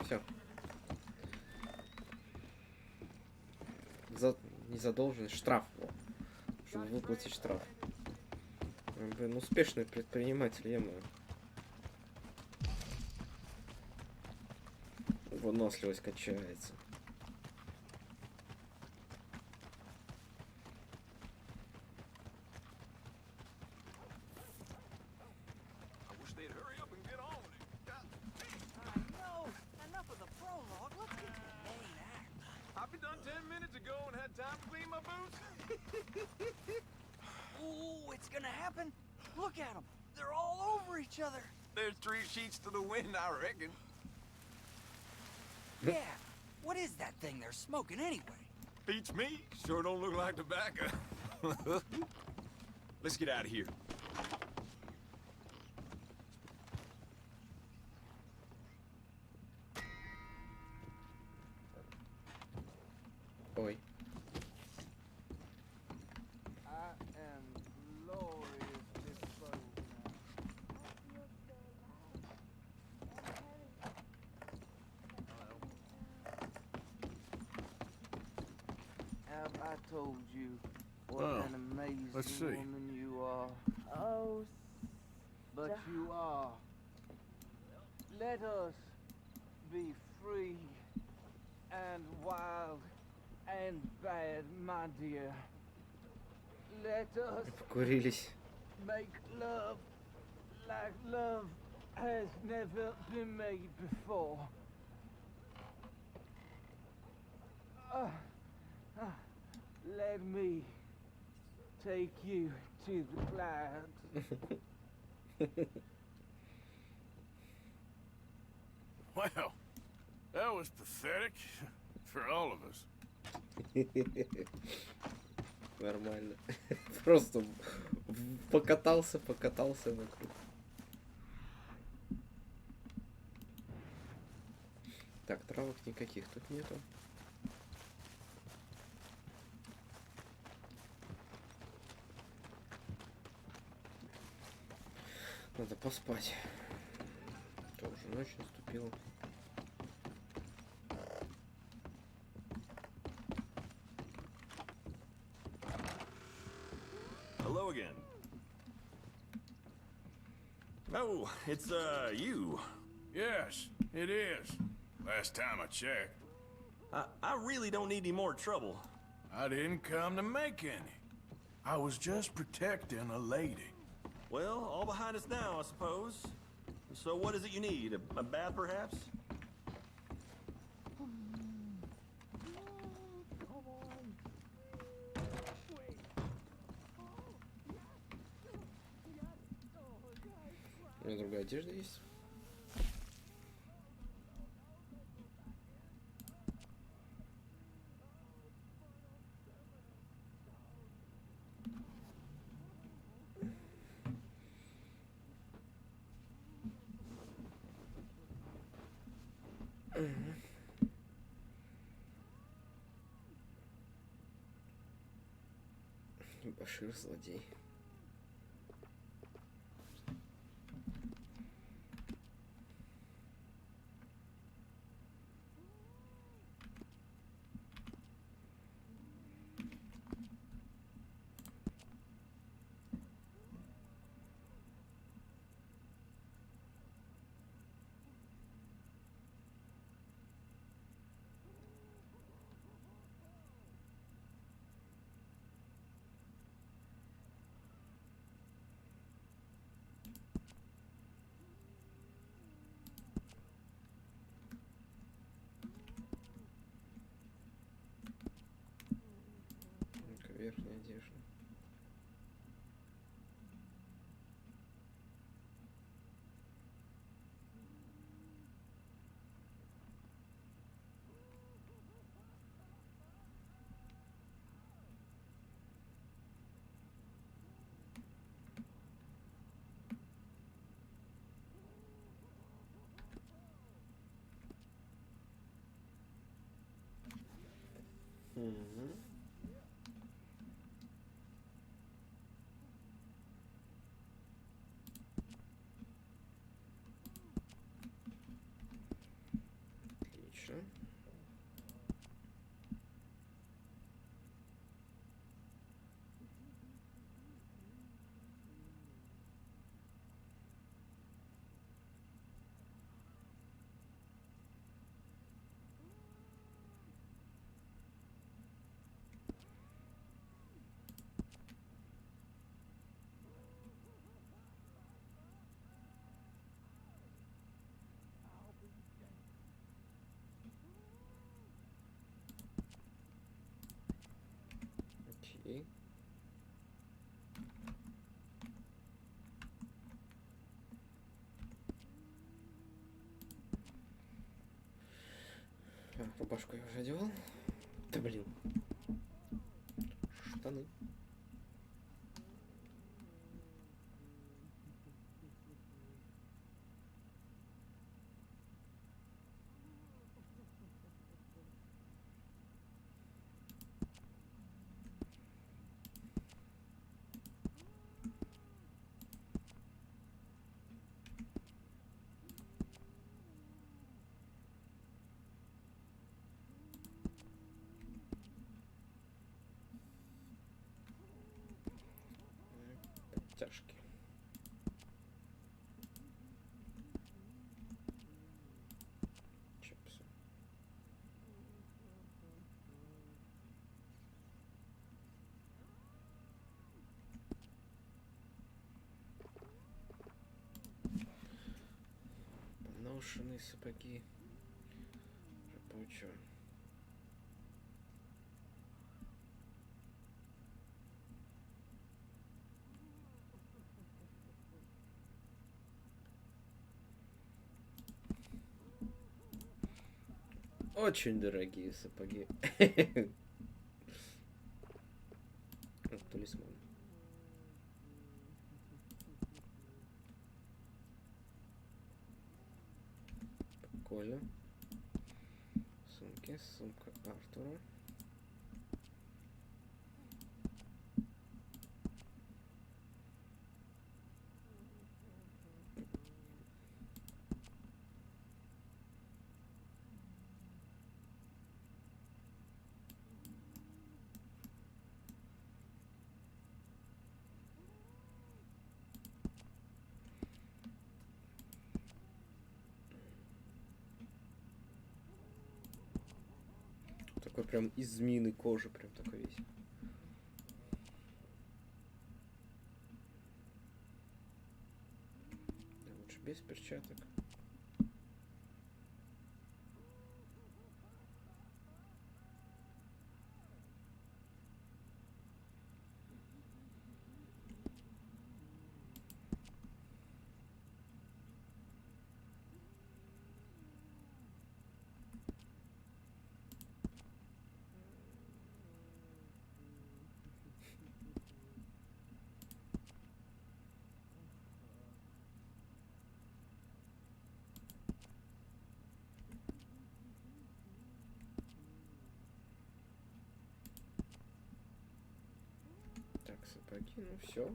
Все. Не задолженность, штраф. Чтобы выплатить штраф. Блин, успешный предприниматель, е-мое. Выносливость качается. Oh, it's gonna happen. Look at them. They're all over each other. There's 3 sheets to the wind, I reckon. Yeah. What is that thing they're smoking anyway? Beats me. Sure don't look like tobacco. Let's get out of here. Ой. I told you what an amazing woman you are. Oh, but you are. Let us be free and wild and bad, my dear. Let us Покурились. make love like love has never been made before. Let me take you to the clouds. Well, that was pathetic for all of us. Нормально. Просто покатался на круг. Так, травок никаких тут нету. Надо поспать. Тоже ночь наступила. Hello again. Oh, it's you. Yes, it is. Last time I checked. I really don't need any more trouble. I didn't come to make any. I was just protecting a lady. Well, all behind us now, I suppose. So what is it you need? A bath, perhaps? У меня другая одежда есть. Башир злодей. Верхняя одежда. Отлично. Окей. Рубашку я уже одевал. Да блин. Штаны. Подтяжки. Чипсы. Поношенные сапоги. Рабочего. Очень дорогие сапоги. Талисман. Прикольно. Сумки. Сумка Артура. прям из змеиной кожи, прям такой весь. Да, лучше без перчаток. Сапоги, ну все.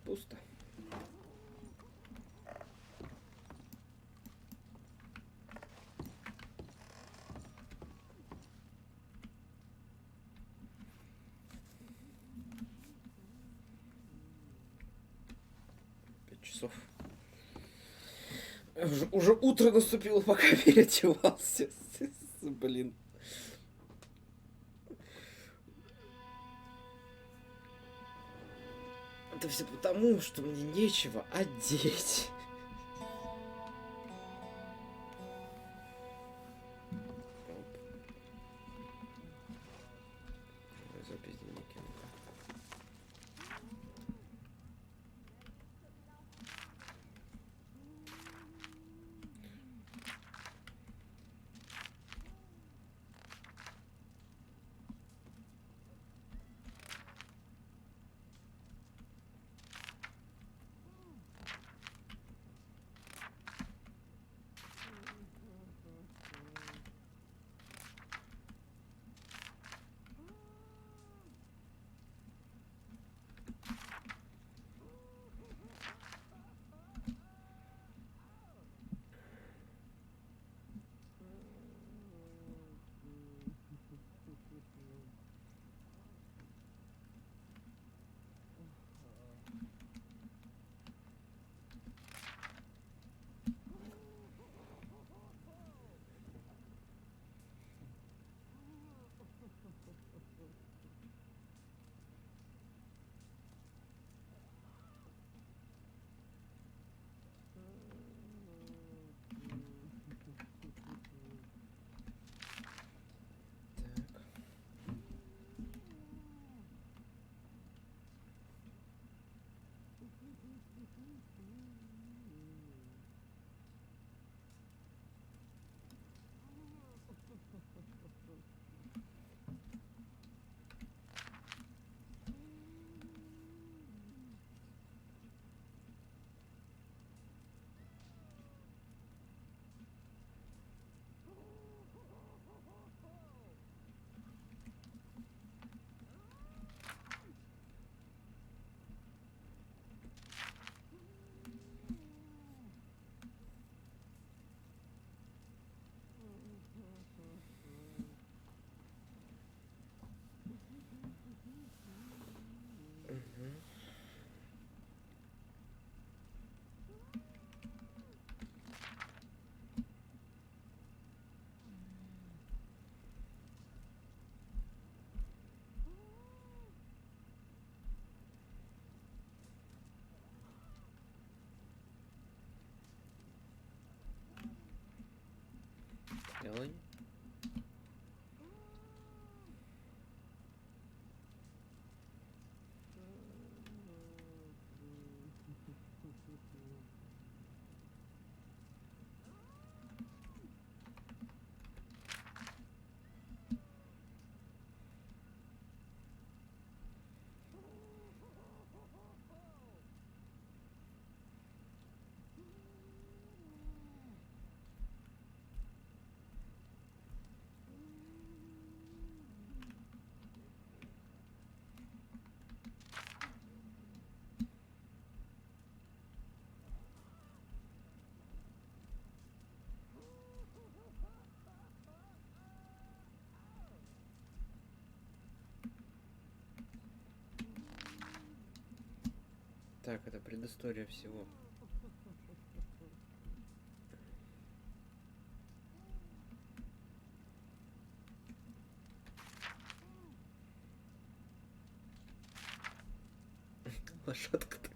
Пусто. Часов. Уже утро наступило, пока переодевался. Блин. Это все потому, что мне нечего одеть. Запись в дневнике. Так, это предыстория всего. Лошадка такая.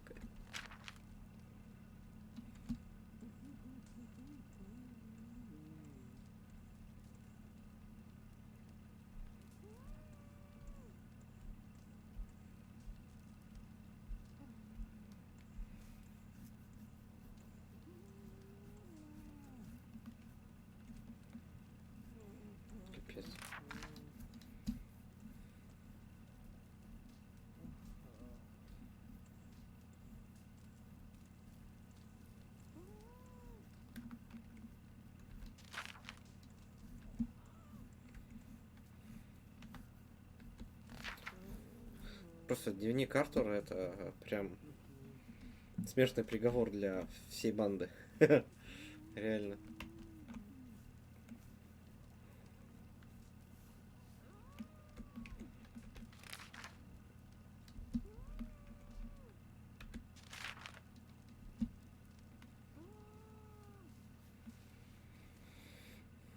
Капец. Просто дневник Артура — это прям смертный приговор для всей банды. Реально.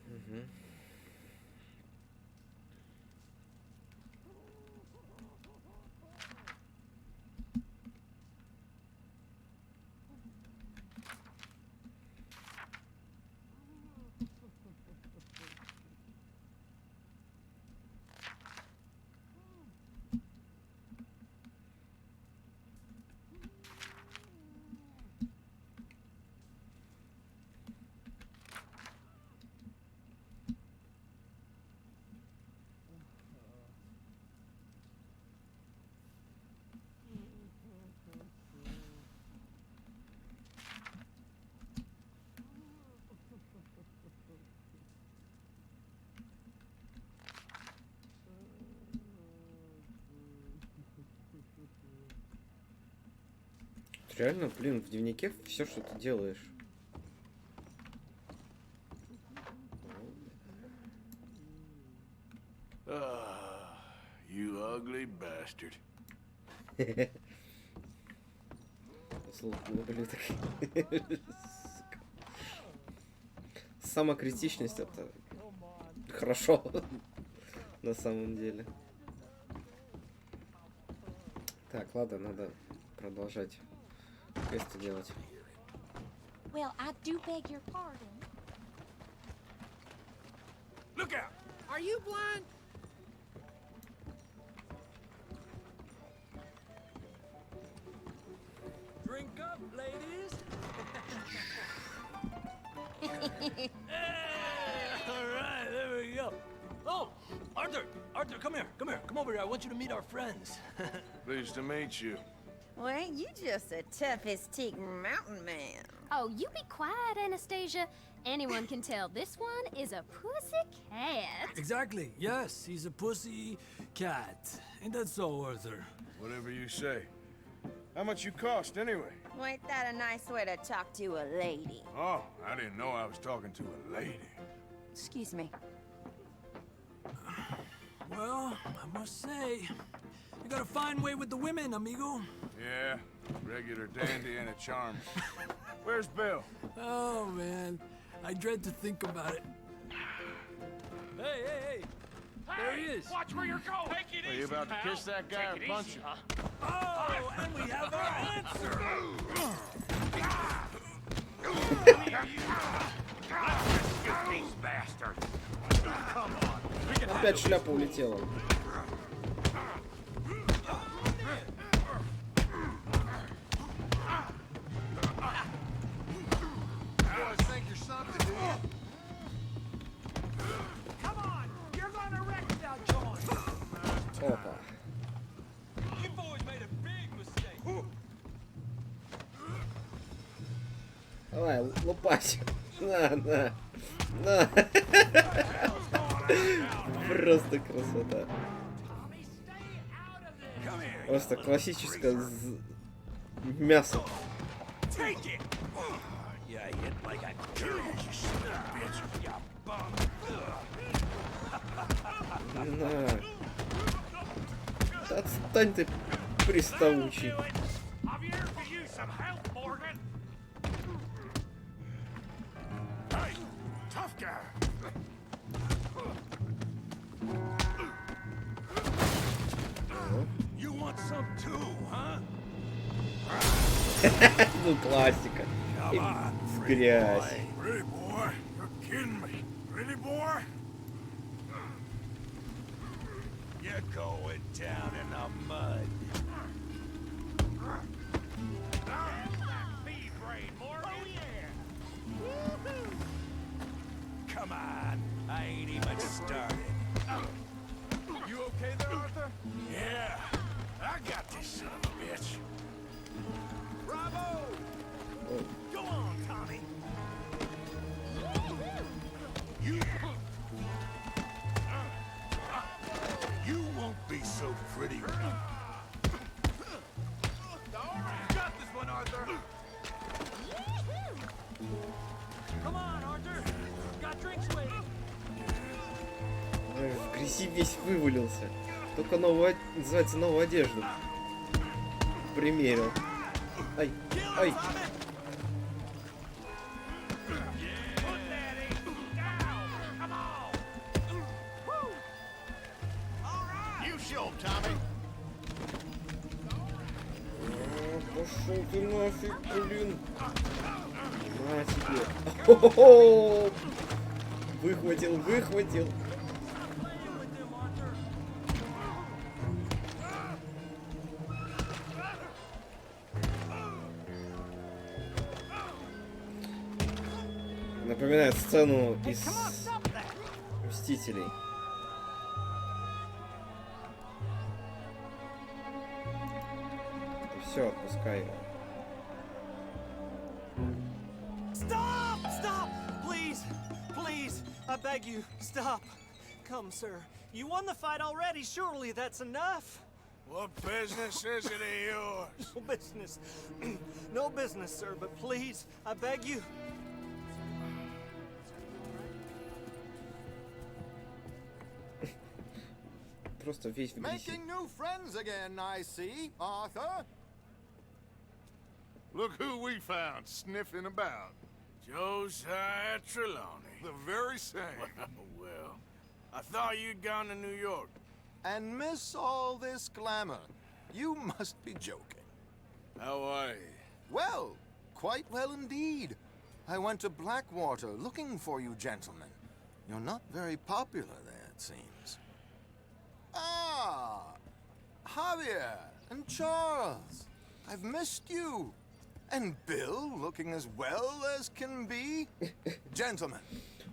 Мгм. Реально, блин, в дневнике все, что ты делаешь. You ugly bastard. Злобный ублюдок. Самокритичность — это хорошо. На самом деле. Так, ладно, надо продолжать квесты делать. Well, I do beg your pardon. Look out! Are you blind? Drink up, ladies. All right, there we go. Oh, Arthur, come here, come over here. I want you to meet our friends. Pleased to meet you. Well, ain't you just the toughest teak mountain man? Oh, you be quiet, Anastasia. Anyone can tell this one is a pussy cat. Exactly, yes, he's a pussy cat. Ain't that so, Arthur? Whatever you say. How much you cost, anyway? Well, ain't that a nice way to talk to a lady? Oh, I didn't know I was talking to a lady. Excuse me. Well, I must say, you got a fine way with the women, amigo. Yeah, regular dandy and a charmer. Where's Bill? Oh, man, I dread to think about it. Hey! There he is. Watch where you're going. Take it Are you about to kiss that guy or punch him? Oh, and we have our answer. These bastards. Опять шляпа улетела. Boys think you're something, do you? Come on, you're gonna wreck without join. Опа. You boys made a big mistake. Давай, лупась. На. Просто красота. Просто классическое мясо. На. Отстань ты, приставучий. You want some too, huh? Ну, классика. И грязь. Pretty boy, you're kidding me. Pretty boy? You're going down in the mud. Come on, I ain't even started. You okay there, Arthur? Yeah, I got this son of a bitch. Bravo! Go on, Tommy. You won't be so pretty. Got this one, Arthur. Come on, Arthur. Got drinks waiting. Ой, в грязи весь вывалился. Только новую, называется, новую одежду примерил. Ай, ай. Пошел ты нафиг, блин. На тебе. Хо-хо-хо! Выхватил, выхватил. Напоминает сцену из «Мстителей». Все, отпускай его. Stop! Stop! Please! Please! I beg you, stop! Come, sir. You won the fight already. Surely that's enough. What business is it of yours? No business. No business, sir, but please, I beg you. Просто весь в грязи. Making new friends again, I see, Arthur. Look who we found sniffing about. Josiah Trelawney. The very same. Well, I thought you'd gone to New York. And miss all this glamour. You must be joking. How are you? Well, quite well indeed. I went to Blackwater looking for you gentlemen. You're not very popular there, it seems. Ah, Javier and Charles. I've missed you. And Bill looking as well as can be. Gentlemen.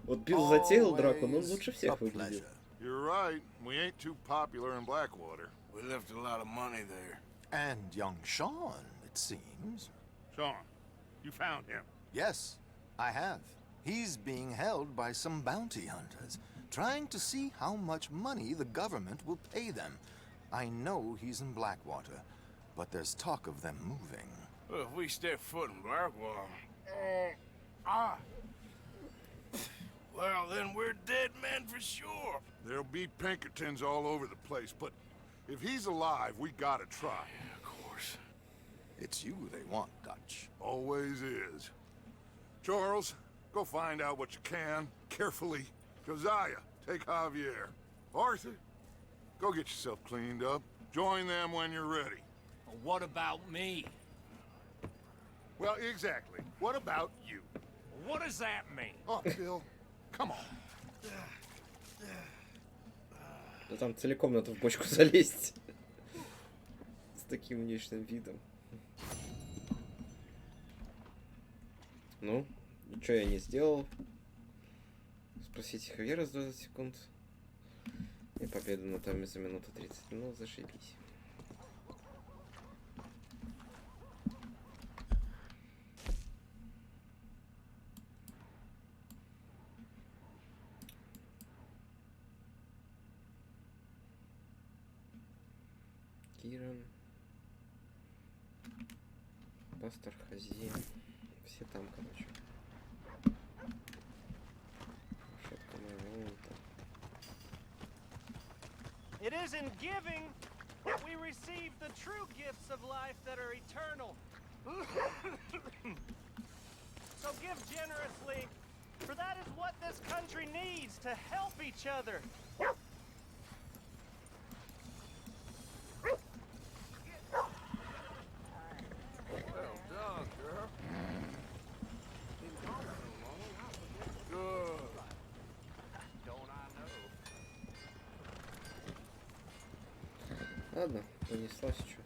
Вот Билл затеял драку, но он лучше всех выглядит. You're right. We ain't too popular in Blackwater. We left a lot of money there. And young Sean, it seems. Sean, you found him? Yes, I have. He's being held by some bounty hunters, trying to see how much money the government will pay them. I know he's in Blackwater, but there's talk of them moving. Well, if we step foot in Blackwater... Well, then we're dead men for sure. There'll be Pinkertons all over the place, but if he's alive, we gotta try. Yeah, of course. It's you they want, Dutch. Always is. Charles, go find out what you can, carefully. Josiah, take Javier. Arthur, go get yourself cleaned up. Join them when you're ready. What about me? Well, exactly. What about you? What does that mean? Oh, Bill, come on. Да там целиком надо в бочку залезть. С таким внешним видом. Ну, ничего я не сделал. Спросите Хавьера за 20 секунд. И победа на тайме за минуту 30. Ну, зашибись. Киран, пастор Хази, все там, короче. Шутка моего опыта. It is in giving that we receive the true gifts of life that are eternal. So give generously, For that is what this country needs, to help each other. Well done, girl. Been gone so long, I forget. Good. Don't I know? Ладно, понеслась что.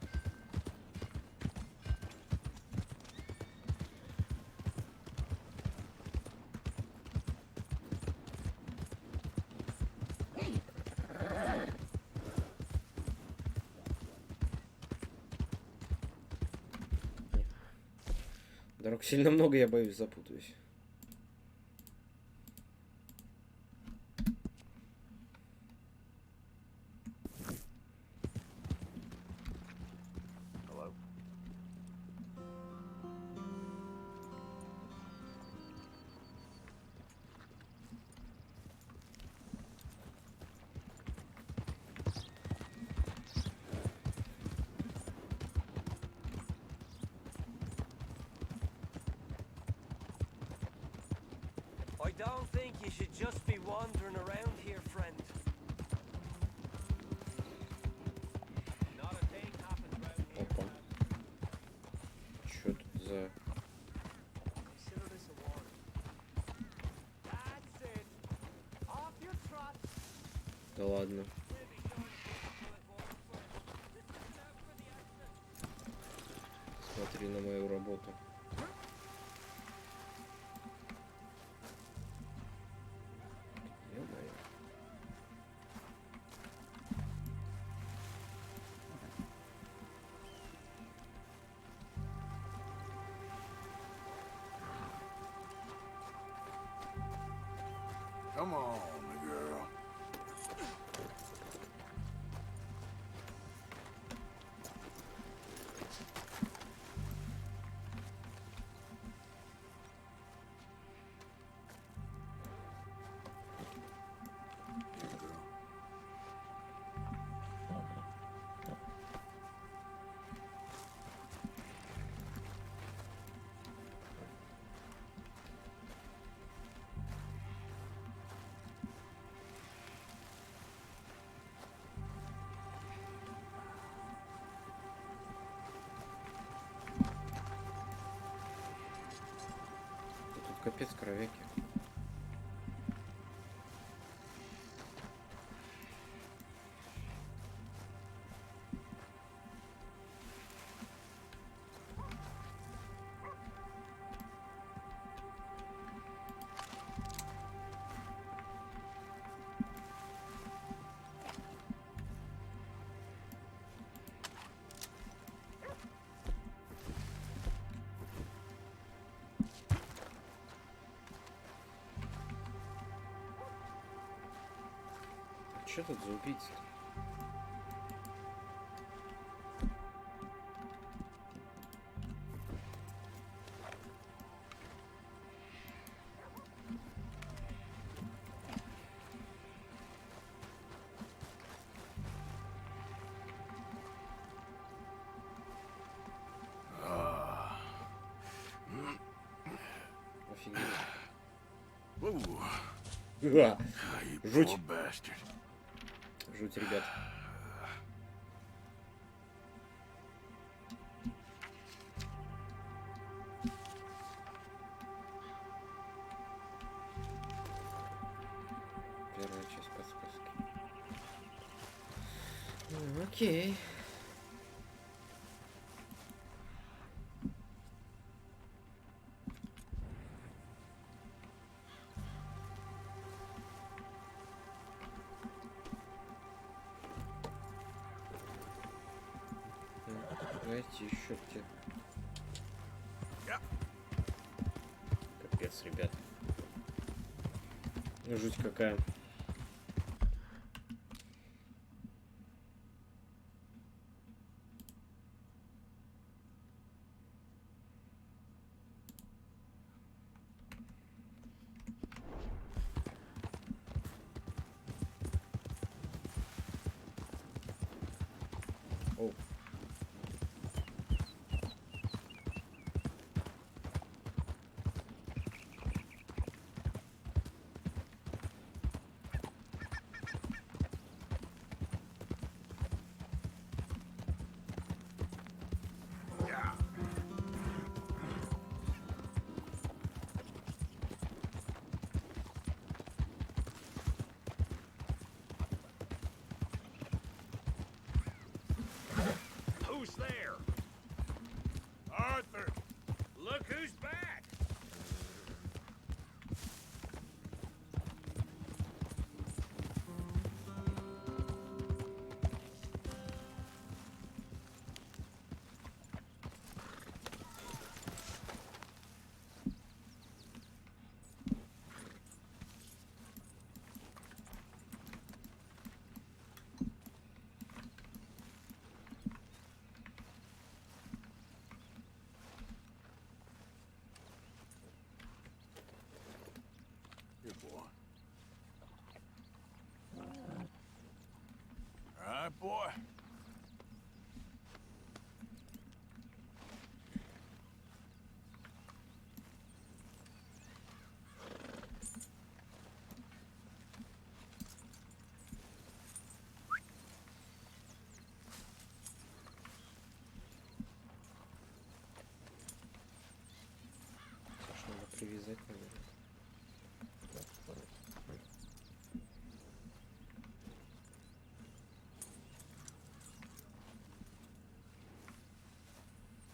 Дорог сильно много, я боюсь, запутаюсь. Hello. I don't think you should just be wandering around here, friend. Not a thing happens around here. Опа. Чё тут за... Consider this a warning. That's it. Off your trot. Да ладно. Смотри на мою работу. Ё-моё. Come on, girl. Тут капец кровяки. Что тут за убийца? Офигеть. Жуть. Жуть, ребят. Первая часть подсказки. Окей. Давайте еще где. Капец, ребят. Жуть какая. О.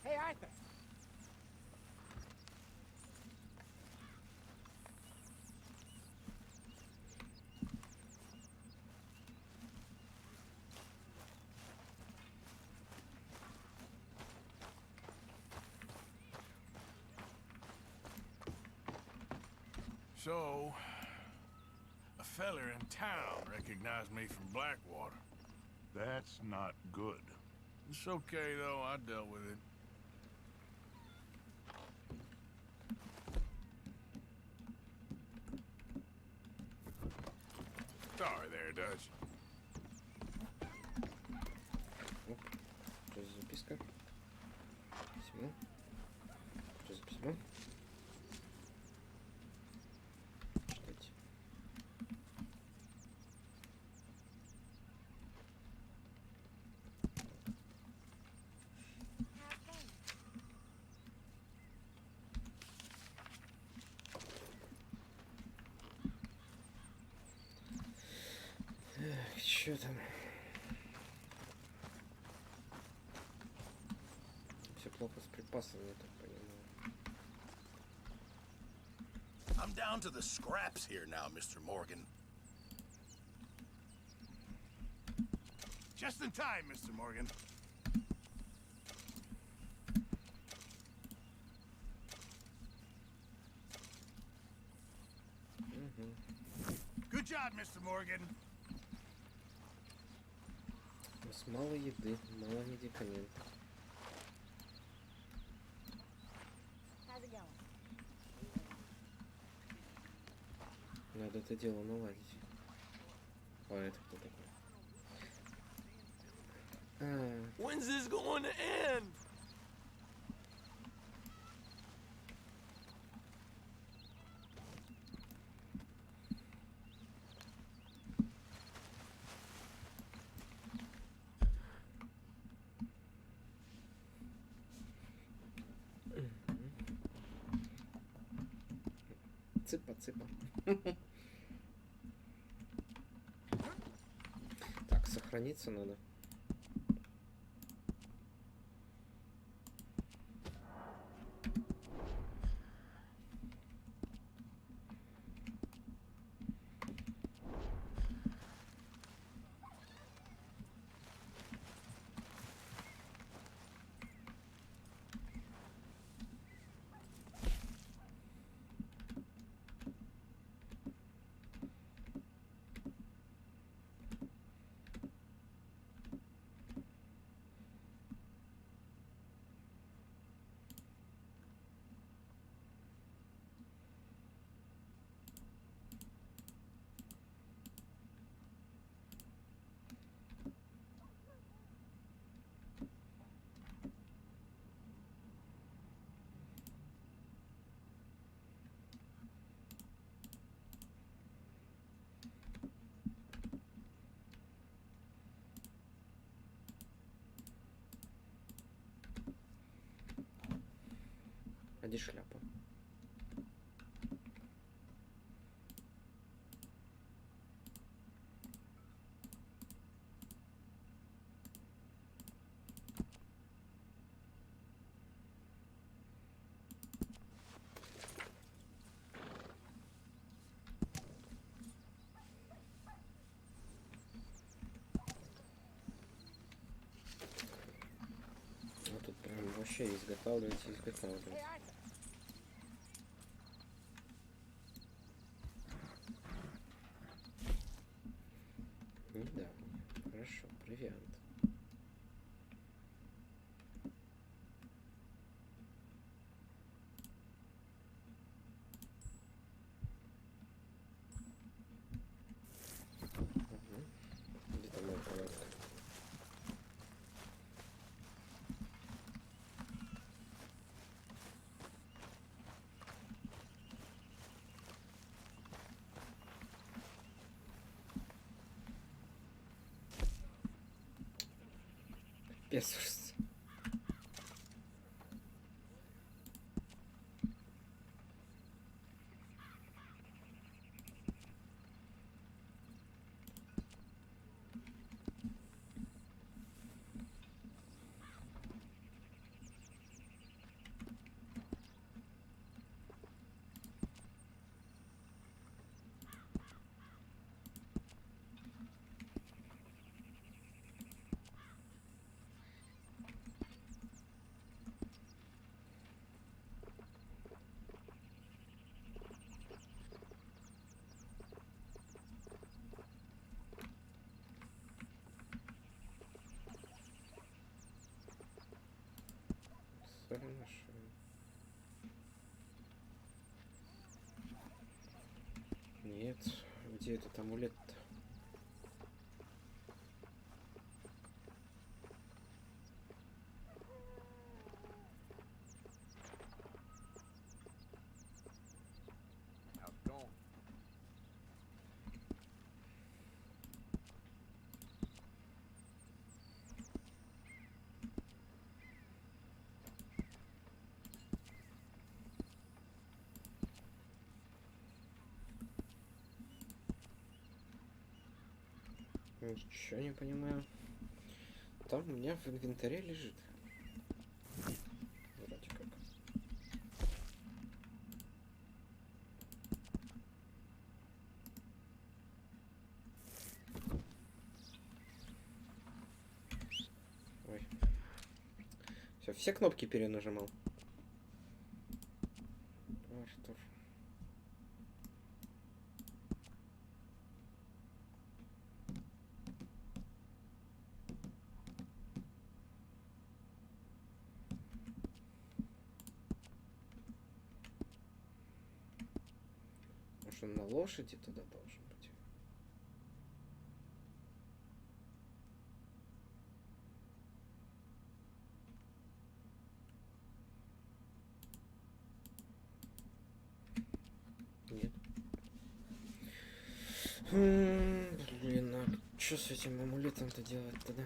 Hey, Arthur. So, a feller in town recognized me from Blackwater. That's not good. It's okay, though. I dealt with it. Sorry there, Dutch. Оп, что за записка? Письмо. Что за письмо? Читайте. Эх, чё там? Все плохо с припасами, я так понимаю. I'm down to the scraps here now, Mr. Morgan. Just in time, Mr. Morgan. Good job, Mr. Morgan. У нас мало еды, мало медикаментов. Надо это дело наладить. А это кто такой? When's this going to end? Цыпа-цыпа. Так, сохраниться надо. А где шляпа? Ну тут прям вообще изготавливать. Да, хорошо, провиант. Где там моя палатка? Песушься. нет. Где этот амулет-то? Ничего не понимаю. Там у меня в инвентаре лежит. Вроде как. Ой. Все кнопки перенажимал. Артур. Может, он на лошади туда должен быть? Нет. Блин, а что с этим амулетом-то делать тогда?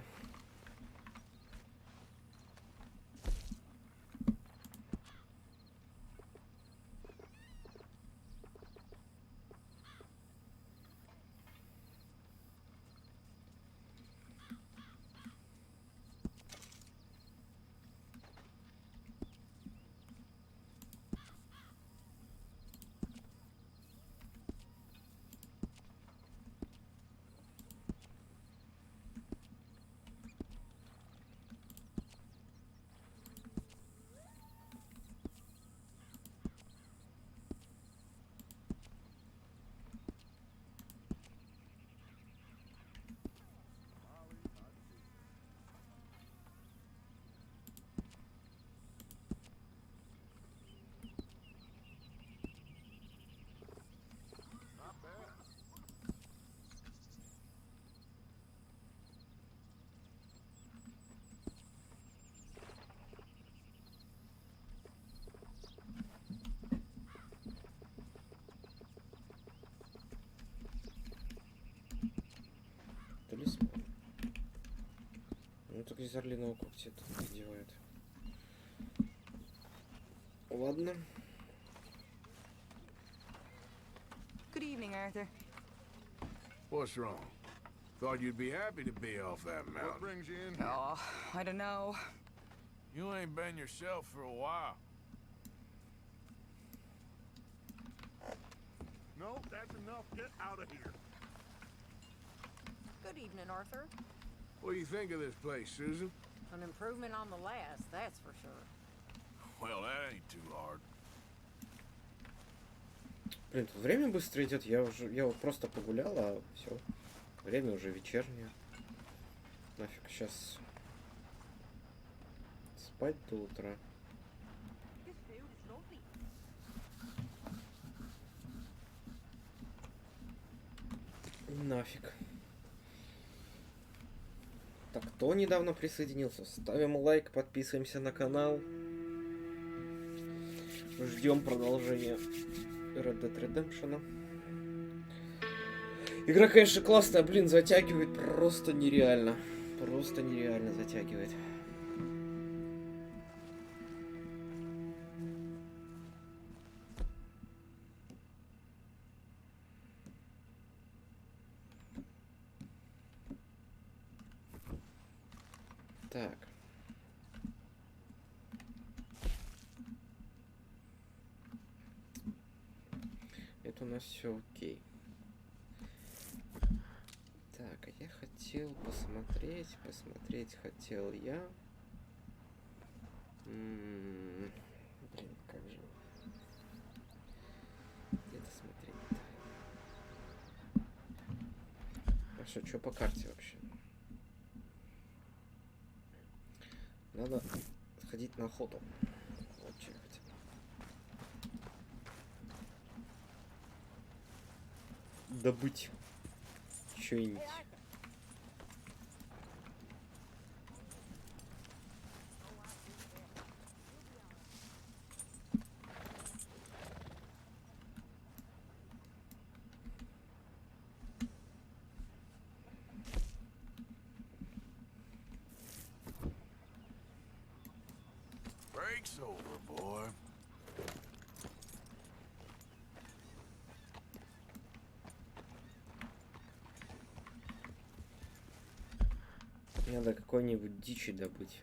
Талисман. Ну так из орлиного когтя тут делают. Ладно. Good evening, Arthur. What's wrong? Thought you'd be happy to be off that mountain. What brings you in here? Oh, I don't know. You ain't been yourself for a while. No, that's enough. Get out of here. Good evening, Arthur. What do you think of this place, Susan? An improvement on the last, that's for sure. Well, that ain't too hard. Блин, тут время быстро идет. Я вот просто погулял, а все. Время уже вечернее. Нафиг сейчас спать до утра. Нафиг. Так, кто недавно присоединился? Ставим лайк, подписываемся на канал. Ждем продолжения Red Dead Redemption. Игра, конечно, классная, блин, затягивает просто нереально. Просто нереально затягивает. Так. Это у нас все окей. Так, а я хотел посмотреть хотел я. Блин, как же. Где-то смотреть-то. Хорошо, что по карте вообще? Надо сходить на охоту. Вот что я хотел. добыть что-нибудь. Break's over, boy. Надо какой-нибудь дичи добыть.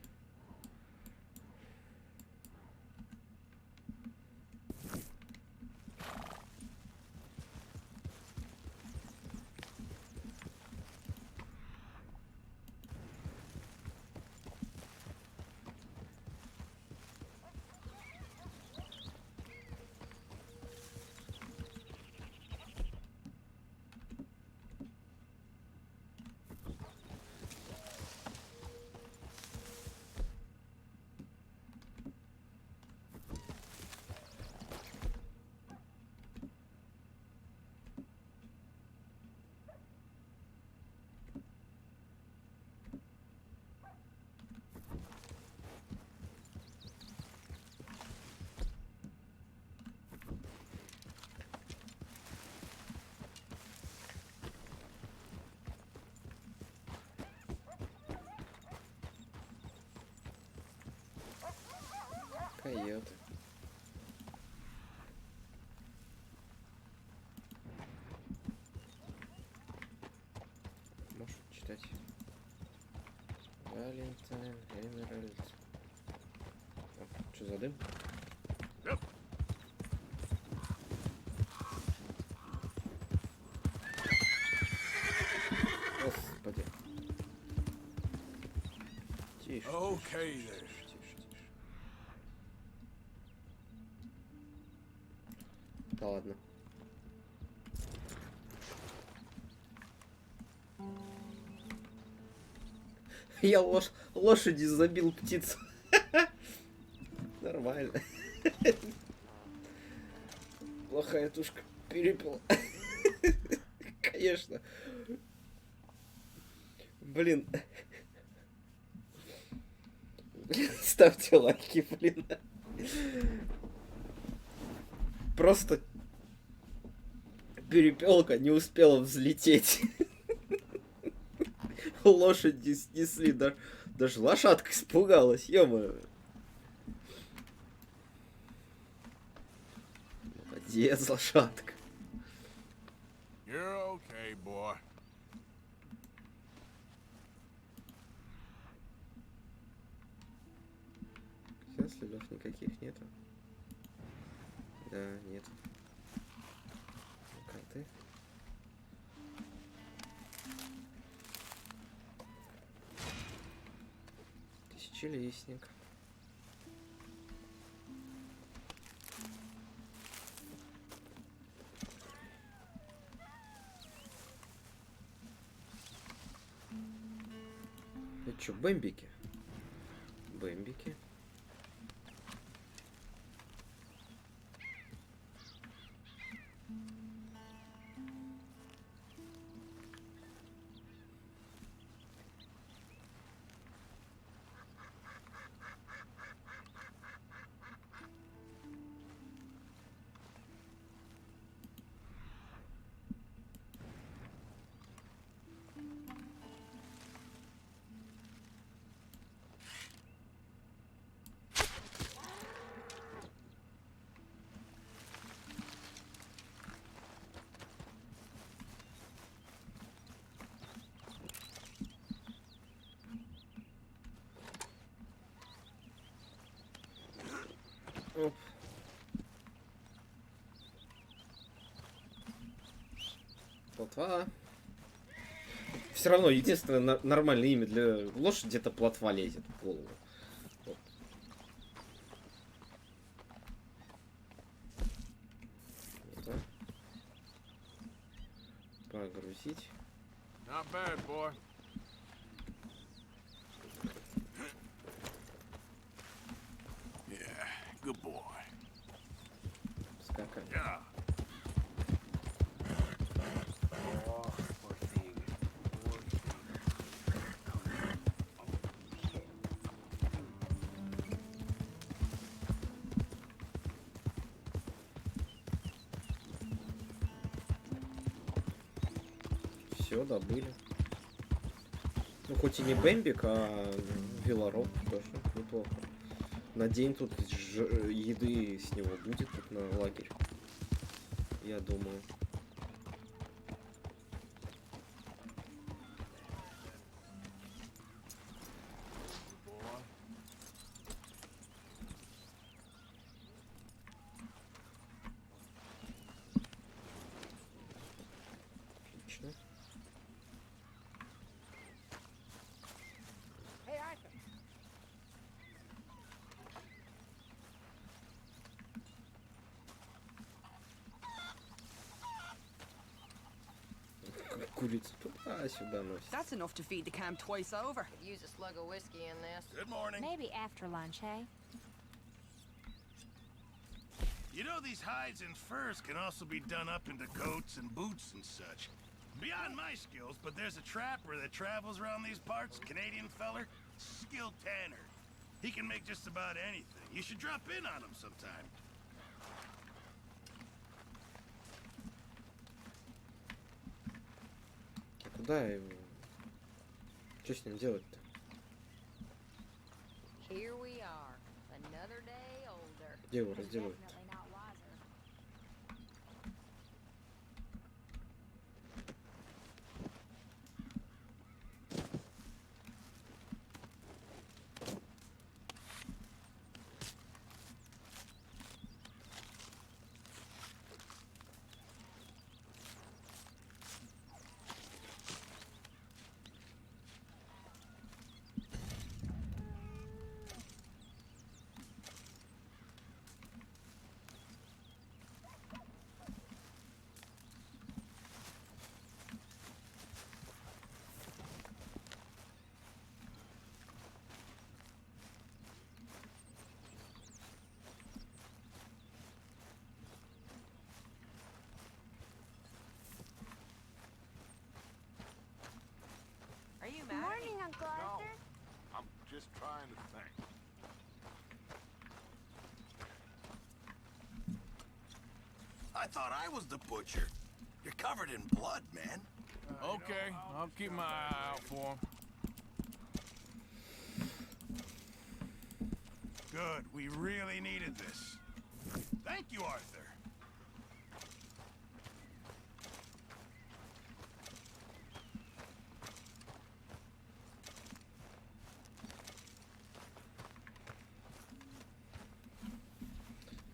Койоты. Можешь читать. Валентайн, Эмеральд. Что за дым? Господи. Тише. Okay there. Да ладно. Я лошади забил птицу. Нормально. Плохая тушка перепела. Конечно. Блин. Ставьте лайки, блин. Просто перепелка не успела взлететь. Лошади снесли, даже лошадка испугалась, ё-моё. Молодец, лошадка. You're okay, boy. Все, следов никаких нету. Да, нет. Карты. Тысячелистник. Это что, бэмбики? Бэмбики. Оп. Плотва. Все равно единственное нормальное имя для лошади — это плотва лезет в голову. Вот. Это. Погрузить. Not bad, boy. Yeah, good boy. Скакать. Yeah. Все, добыли. Ну, хоть и не бэмбик, а велороб тоже неплохо. На день тут еды с него будет, тут на лагерь. Я думаю. Отлично. Курица туда-сюда носит. That's enough to feed the camp twice over. Could use a slug of whiskey in this. Good morning. Maybe after lunch, hey? You know, these hides and furs can also be done up into coats and boots and such. Beyond my skills, but there's a trapper that travels around these parts, Canadian feller, skilled tanner. He can make just about anything. You should drop in on him sometime. Куда его? Что с ним делать-то? Here we are, another day older. Где его разделают? Definitely not wiser. Are you Good mad? morning, Uncle Arthur. I'm just trying to think. I thought I was the butcher. You're covered in blood, man. Okay, I'll keep my eye out for him. Good, we really needed this. Thank you, Arthur.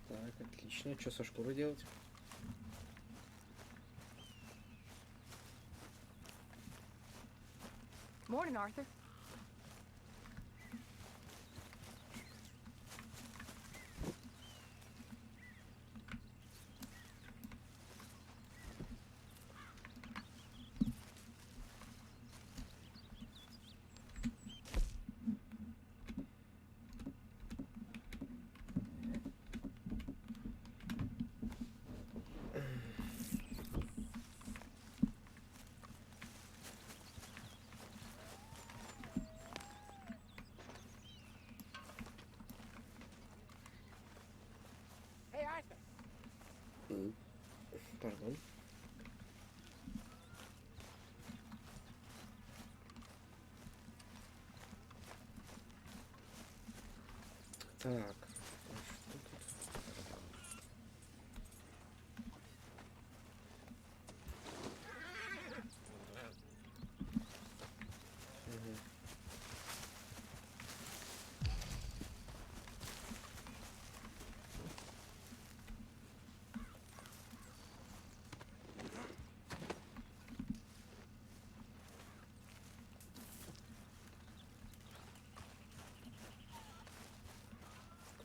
Так, отлично. Что со шкурой делать? Morning, Arthur. Hey, Arthur. Пардон. Так. Что тут? Мгм.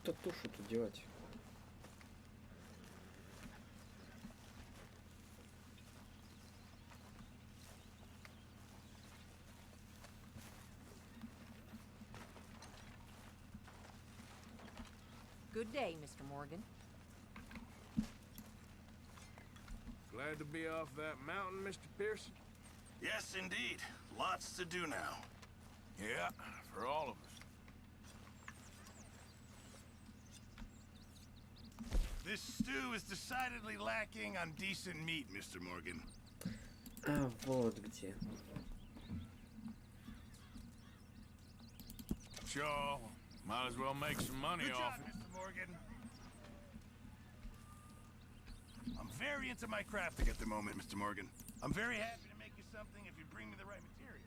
Кто тушу тут девать? Good day, Mr. Morgan. Glad to be off that mountain, Mr. Pearson? Yes, indeed. Lots to do now. Yeah, for all of us. This stew is decidedly lacking on decent meat, Mr. Morgan. А, вот где. Sure, might as well make some money off it. Mr. Morgan. I'm very into my crafting at the moment, Mr. Morgan. I'm very happy to make you something if you bring me the right materials.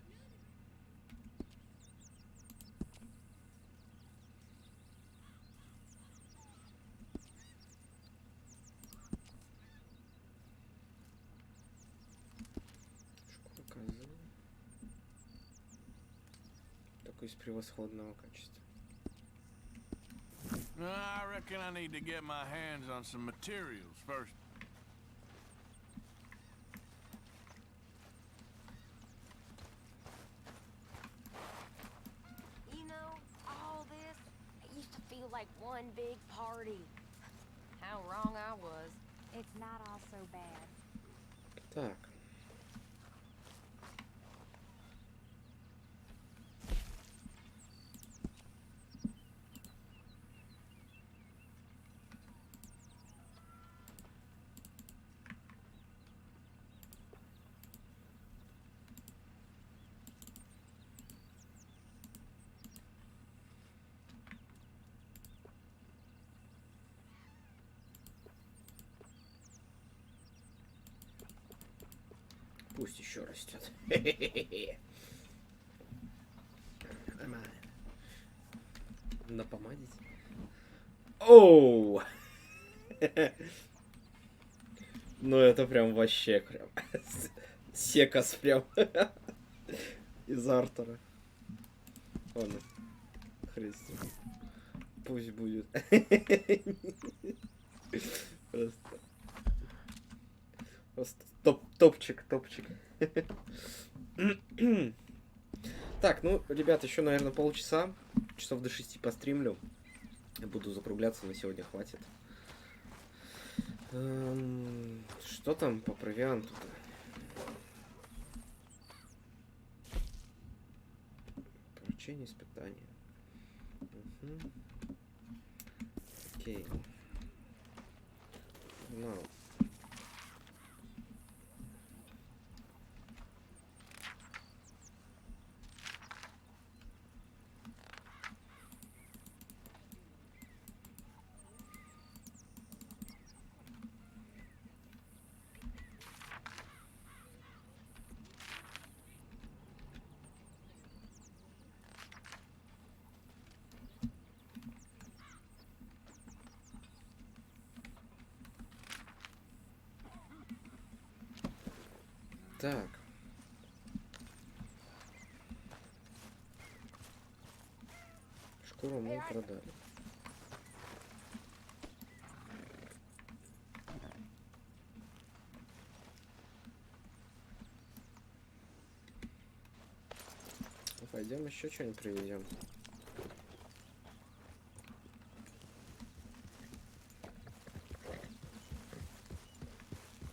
Такой из превосходного качества. I reckon I need to get my hands on some materials first. You know, all this, it used to feel like one big party. How wrong I was. It's not all so bad. Так. Пусть еще растет. Напомадить. Оу! Ну это прям вообще прям. Секас прям. Из Артера. Ладно. Христи. Пусть будет. Просто топчик. Так, ну, ребят, еще, наверное, полчаса. Часов до 6 постримлю. Я буду закругляться, на сегодня хватит. Что там по провианту-то? Поручение, испытание. Окей. Ну. Так. Шкуру мы продали. Пойдем еще что-нибудь привезем.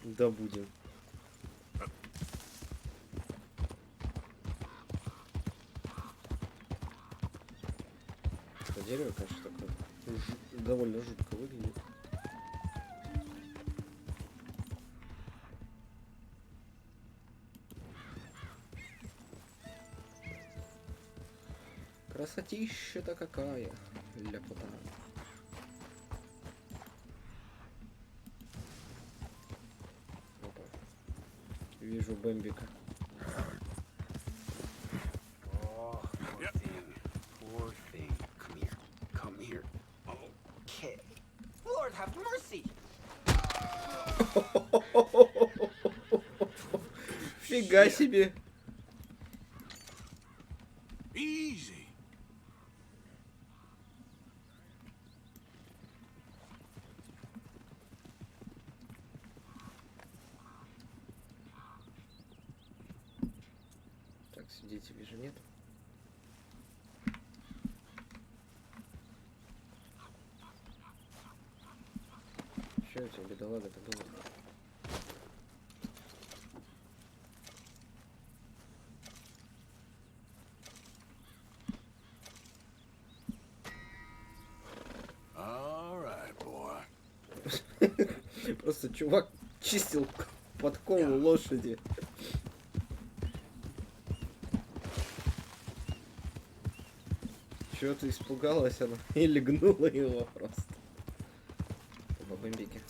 Да будем. Дерево, конечно, такое довольно жутко выглядит. Красотища-то какая, ляпота. Опа. Вижу бэмбика. Have mercy. Фига себе. Easy. Так, сидеть тебе же нет. Что у тебя, бедолага-то было? All right, boy. Просто чувак чистил подкову лошади. Чего-то испугалась она и легнула его просто. По бомбике.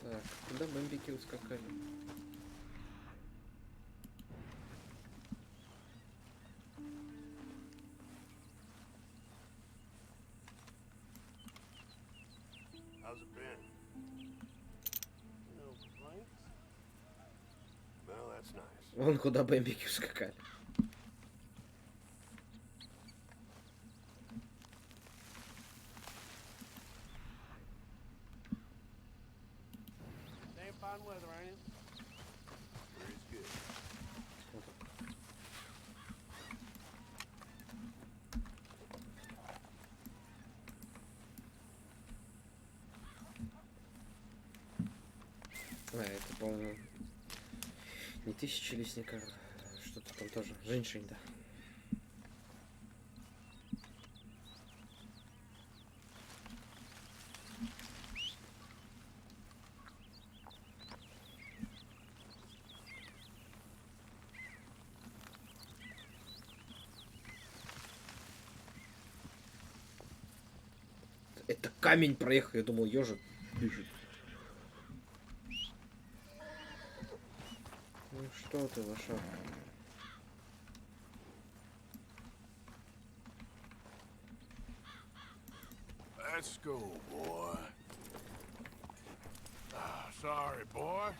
Так, куда бомбики ускакали? How's it been? No complaints? Well, that's nice. Вон куда бомбики ускакали. Damn fine weather, ain't it? Very good. А, это, по-моему, не тысяча лесников, что-то там тоже. Женьшень, да. Это камень проехал, я думал, ежик бежит. Ну что ты, лошадка? Let's go, boy. Ah, sorry, boy.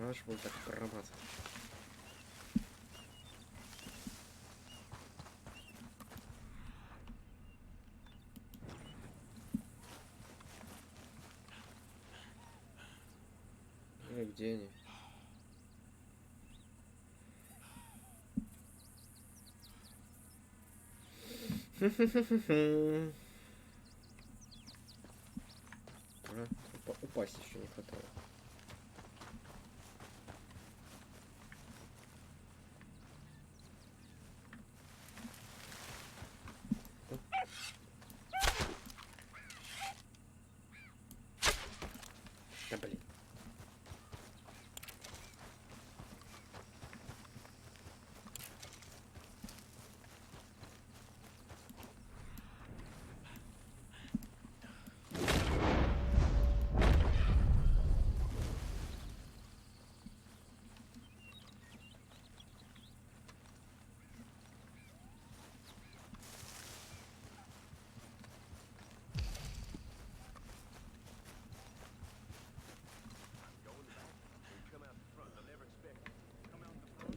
Надо же было так промазать. Ну и где они? Упасть еще не хватало. Да блин.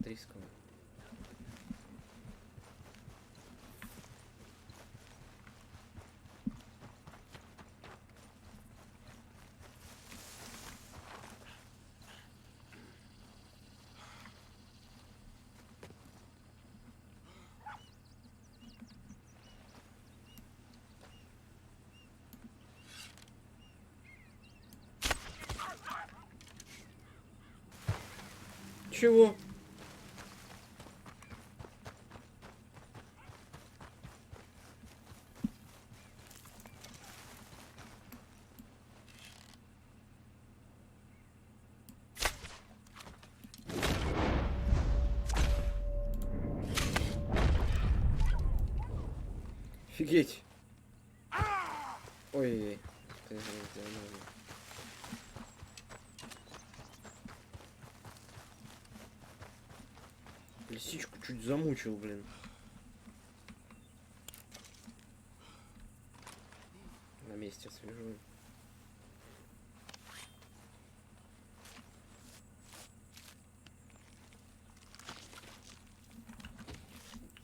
Рисково. Чего? Офигеть. Ой, ты же сделал. Лисичку чуть замучил, блин. На месте свяжу.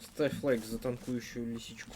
Ставь лайк за танкующую лисичку.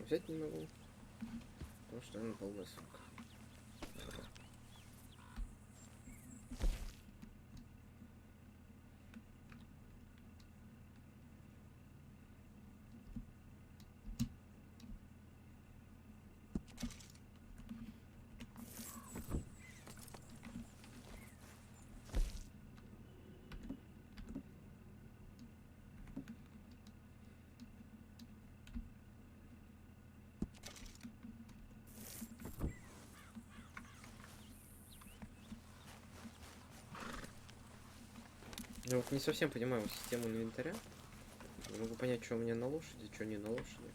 Взять не могу, потому что она полная ссылка. Я вот не совсем понимаю систему инвентаря. Не могу понять, что у меня на лошади, что не на лошади.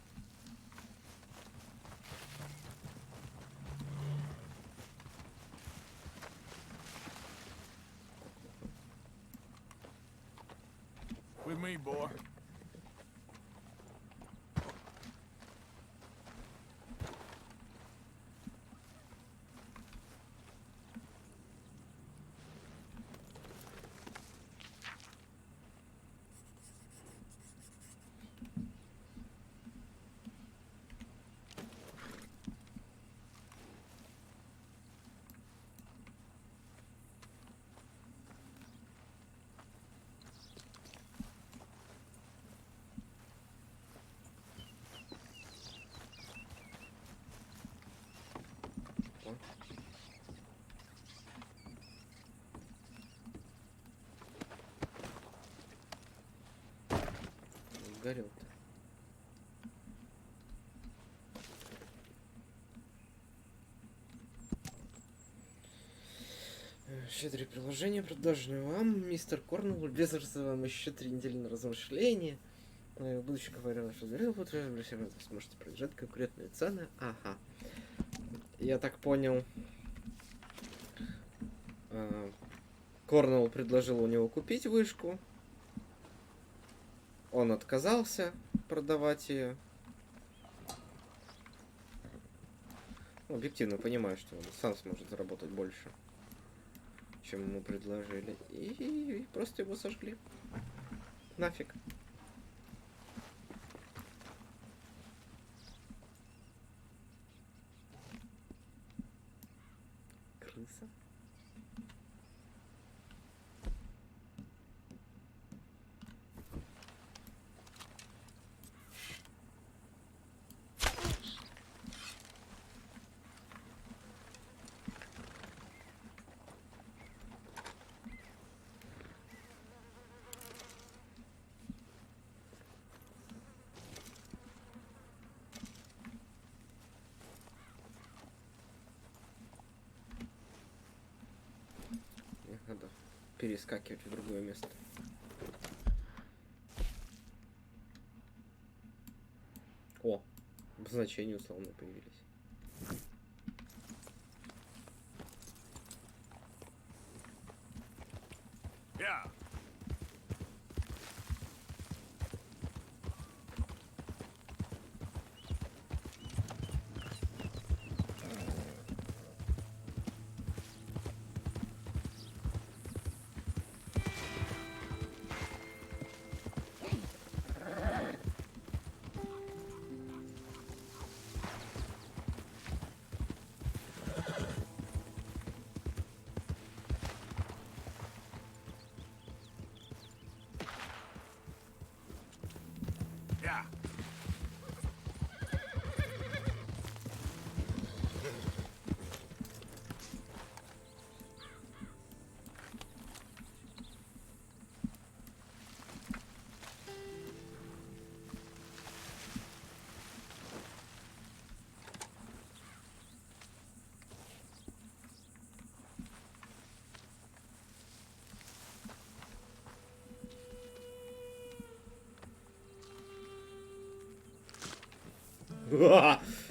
сгорел-то? Щедрые приложения, продолжение вам. Мистер Корнелл, без вам еще 3 недели на размышления. Будущее говорил, что говорил, вот вы сможете продержать конкурентные цены. Ага. Я так понял. Корнелл предложил у него купить вышку. Он отказался продавать ее. Объективно понимаю, что он сам сможет заработать больше, чем ему предложили. И просто его сожгли. Нафиг. Крыса? Надо перескакивать в другое место. О, обозначения условно появились. Yeah.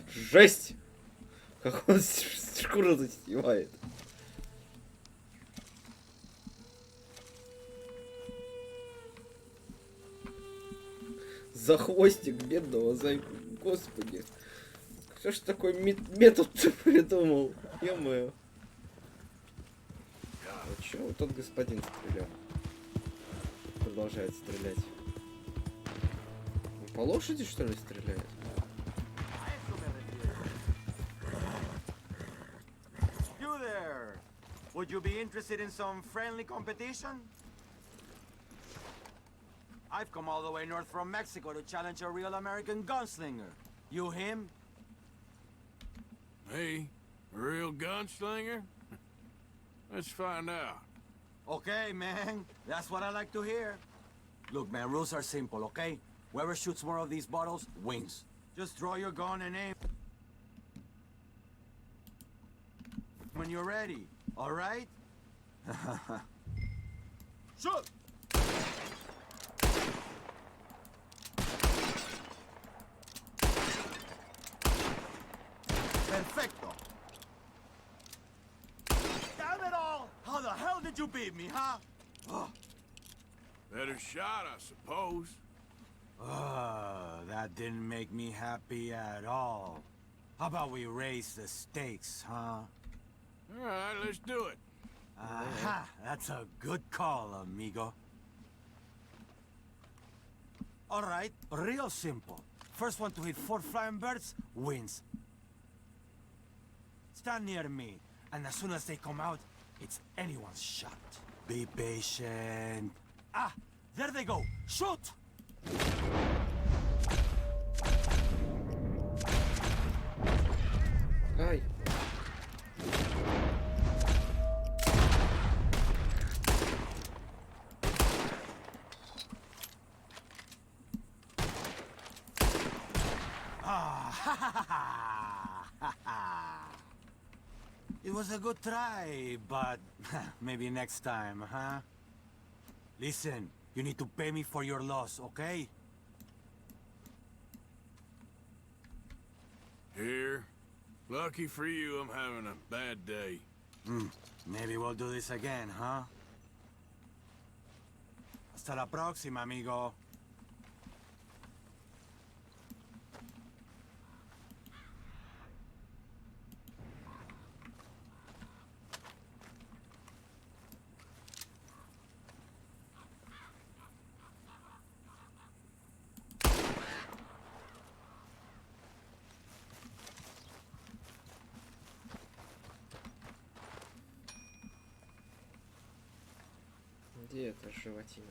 Жесть! Как он шкуру затевает. За хвостик бедного зайку. Господи. Кто ж такой метод-то придумал? Ё-моё. А чё вот тот господин стрелял? Продолжает стрелять. Он по лошади, что ли, стреляет? You there! Would you be interested in some friendly competition? I've come all the way north from Mexico to challenge a real American gunslinger. You him? Me? A real gunslinger? Let's find out. Okay, man. That's what I like to hear. Look, man, rules are simple, okay? Whoever shoots more of these bottles wins. Just draw your gun and aim when you're ready, all right? Shoot! Perfecto. Damn it all! How the hell did you beat me, huh? Oh. Better shot, I suppose. That didn't make me happy at all. How about we raise the stakes, huh? All right, let's do it. Aha, that's a good call, amigo. All right, real simple. First one to hit 4 flying birds wins. Stand near me, and as soon as they come out, it's anyone's shot. Be patient. Ah, there they go. Shoot! Ай. It was a good try, but maybe next time, huh? Listen, you need to pay me for your loss, okay? Here. Lucky for you, I'm having a bad day. Maybe we'll do this again, huh? Hasta la próxima, amigo. Где это животина?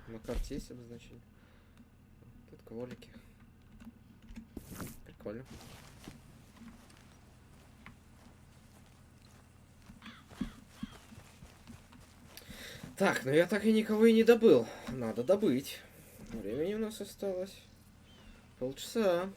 На карте есть обозначение? Тут кролики. Прикольно. Так, ну я так и никого и не добыл. Надо добыть. Времени у нас осталось полчаса.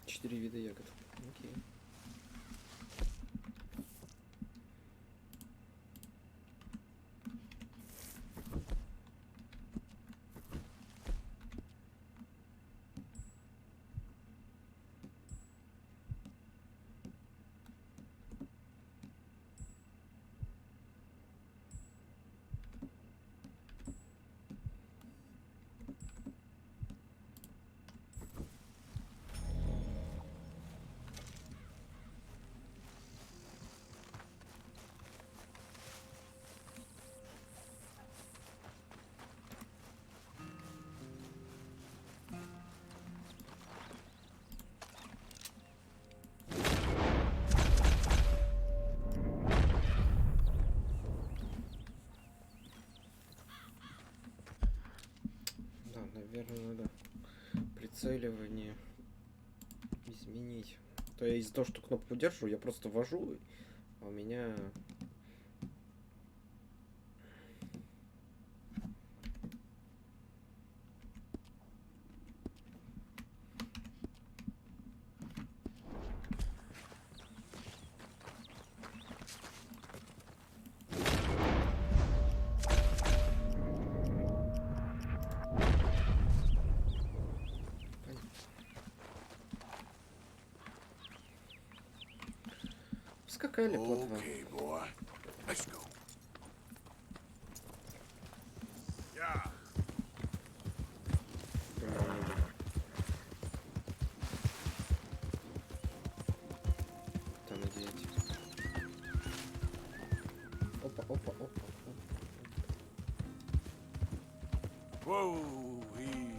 Четыре вида ягод. Окей. Наверное, надо прицеливание изменить. То я из-за того, что кнопку держу, я просто ввожу, а у меня... Скакали плотва. Okay, boy. Let's go. Yeah. Там идея. Опа, опа, опа. Whoa, easy.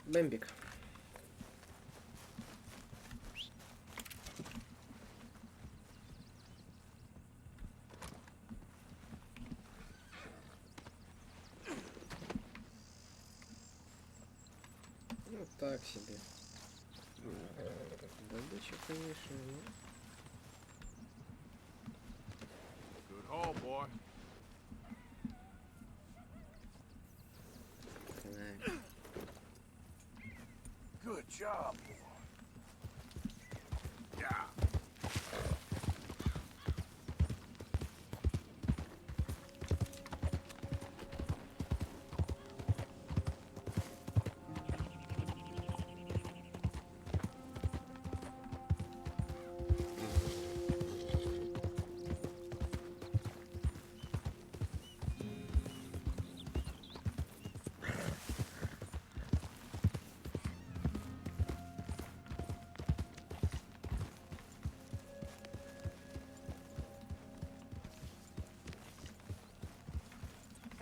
Бэмбик. так себе. Добыча, конечно, но... Good haul, boy. Good job, boy. Yeah.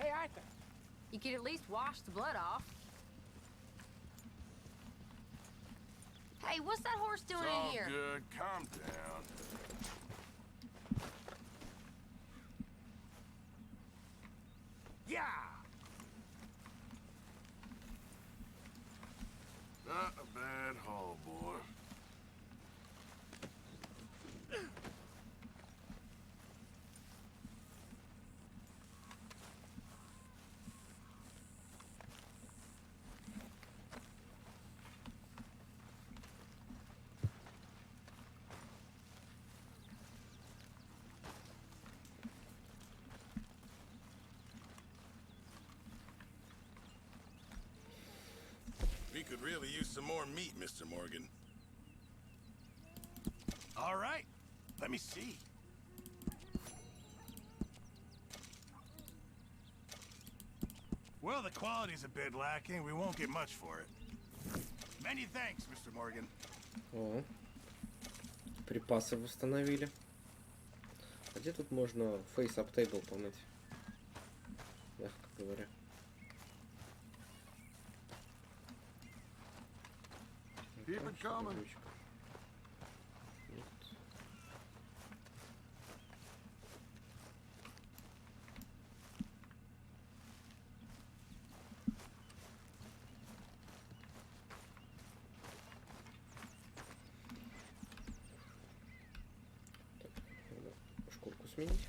Hey, Arthur. You could at least wash the blood off. Hey, what's that horse doing It's all in here? good. Calm down. Yeah. Not a bad haul, boy. We could really use some more meat, Mr. Morgan. All right, let me see. Well, the quality's a bit lacking. We won't get much for it. Many thanks, Mr. Morgan. О, припасы восстановили. А где тут можно face-up table помыть? Мягко говоря. Keep it coming. Шкурку сменить.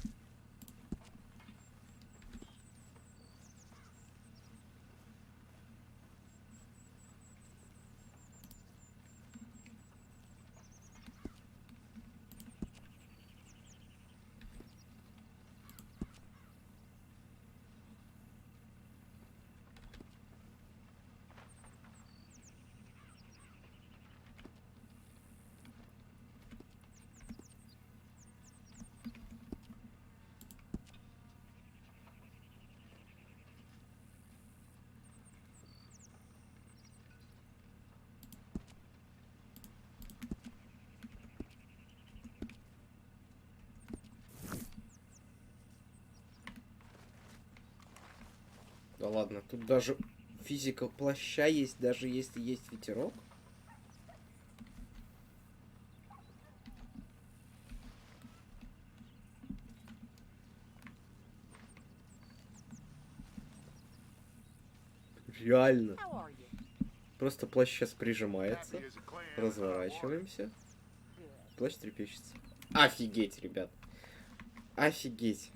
Да ладно, тут даже физика плаща есть, даже если есть ветерок. Реально. Просто плащ сейчас прижимается. Разворачиваемся. Плащ трепещется. Офигеть, ребят. Офигеть.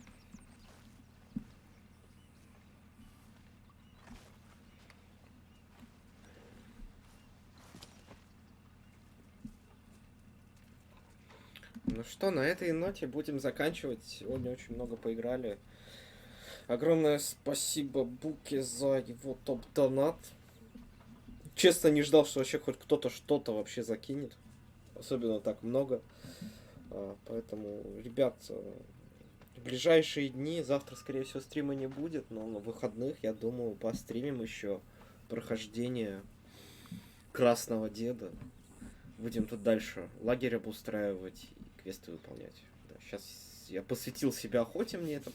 Ну что, на этой ноте будем заканчивать. Сегодня очень много поиграли. Огромное спасибо Буке за его топ-донат. Честно, не ждал, что вообще хоть кто-то что-то вообще закинет. Особенно так много. Поэтому, ребят, в ближайшие дни, завтра, скорее всего, стрима не будет, но на выходных, я думаю, постримим еще прохождение Красного Деда. Будем тут дальше лагерь обустраивать и квесты выполнять. Да, сейчас я посвятил себя охоте, мне это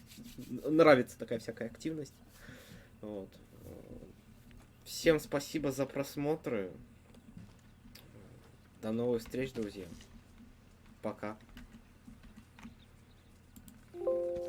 нравится, такая всякая активность. Вот. Всем спасибо за просмотры. До новых встреч, друзья. Пока.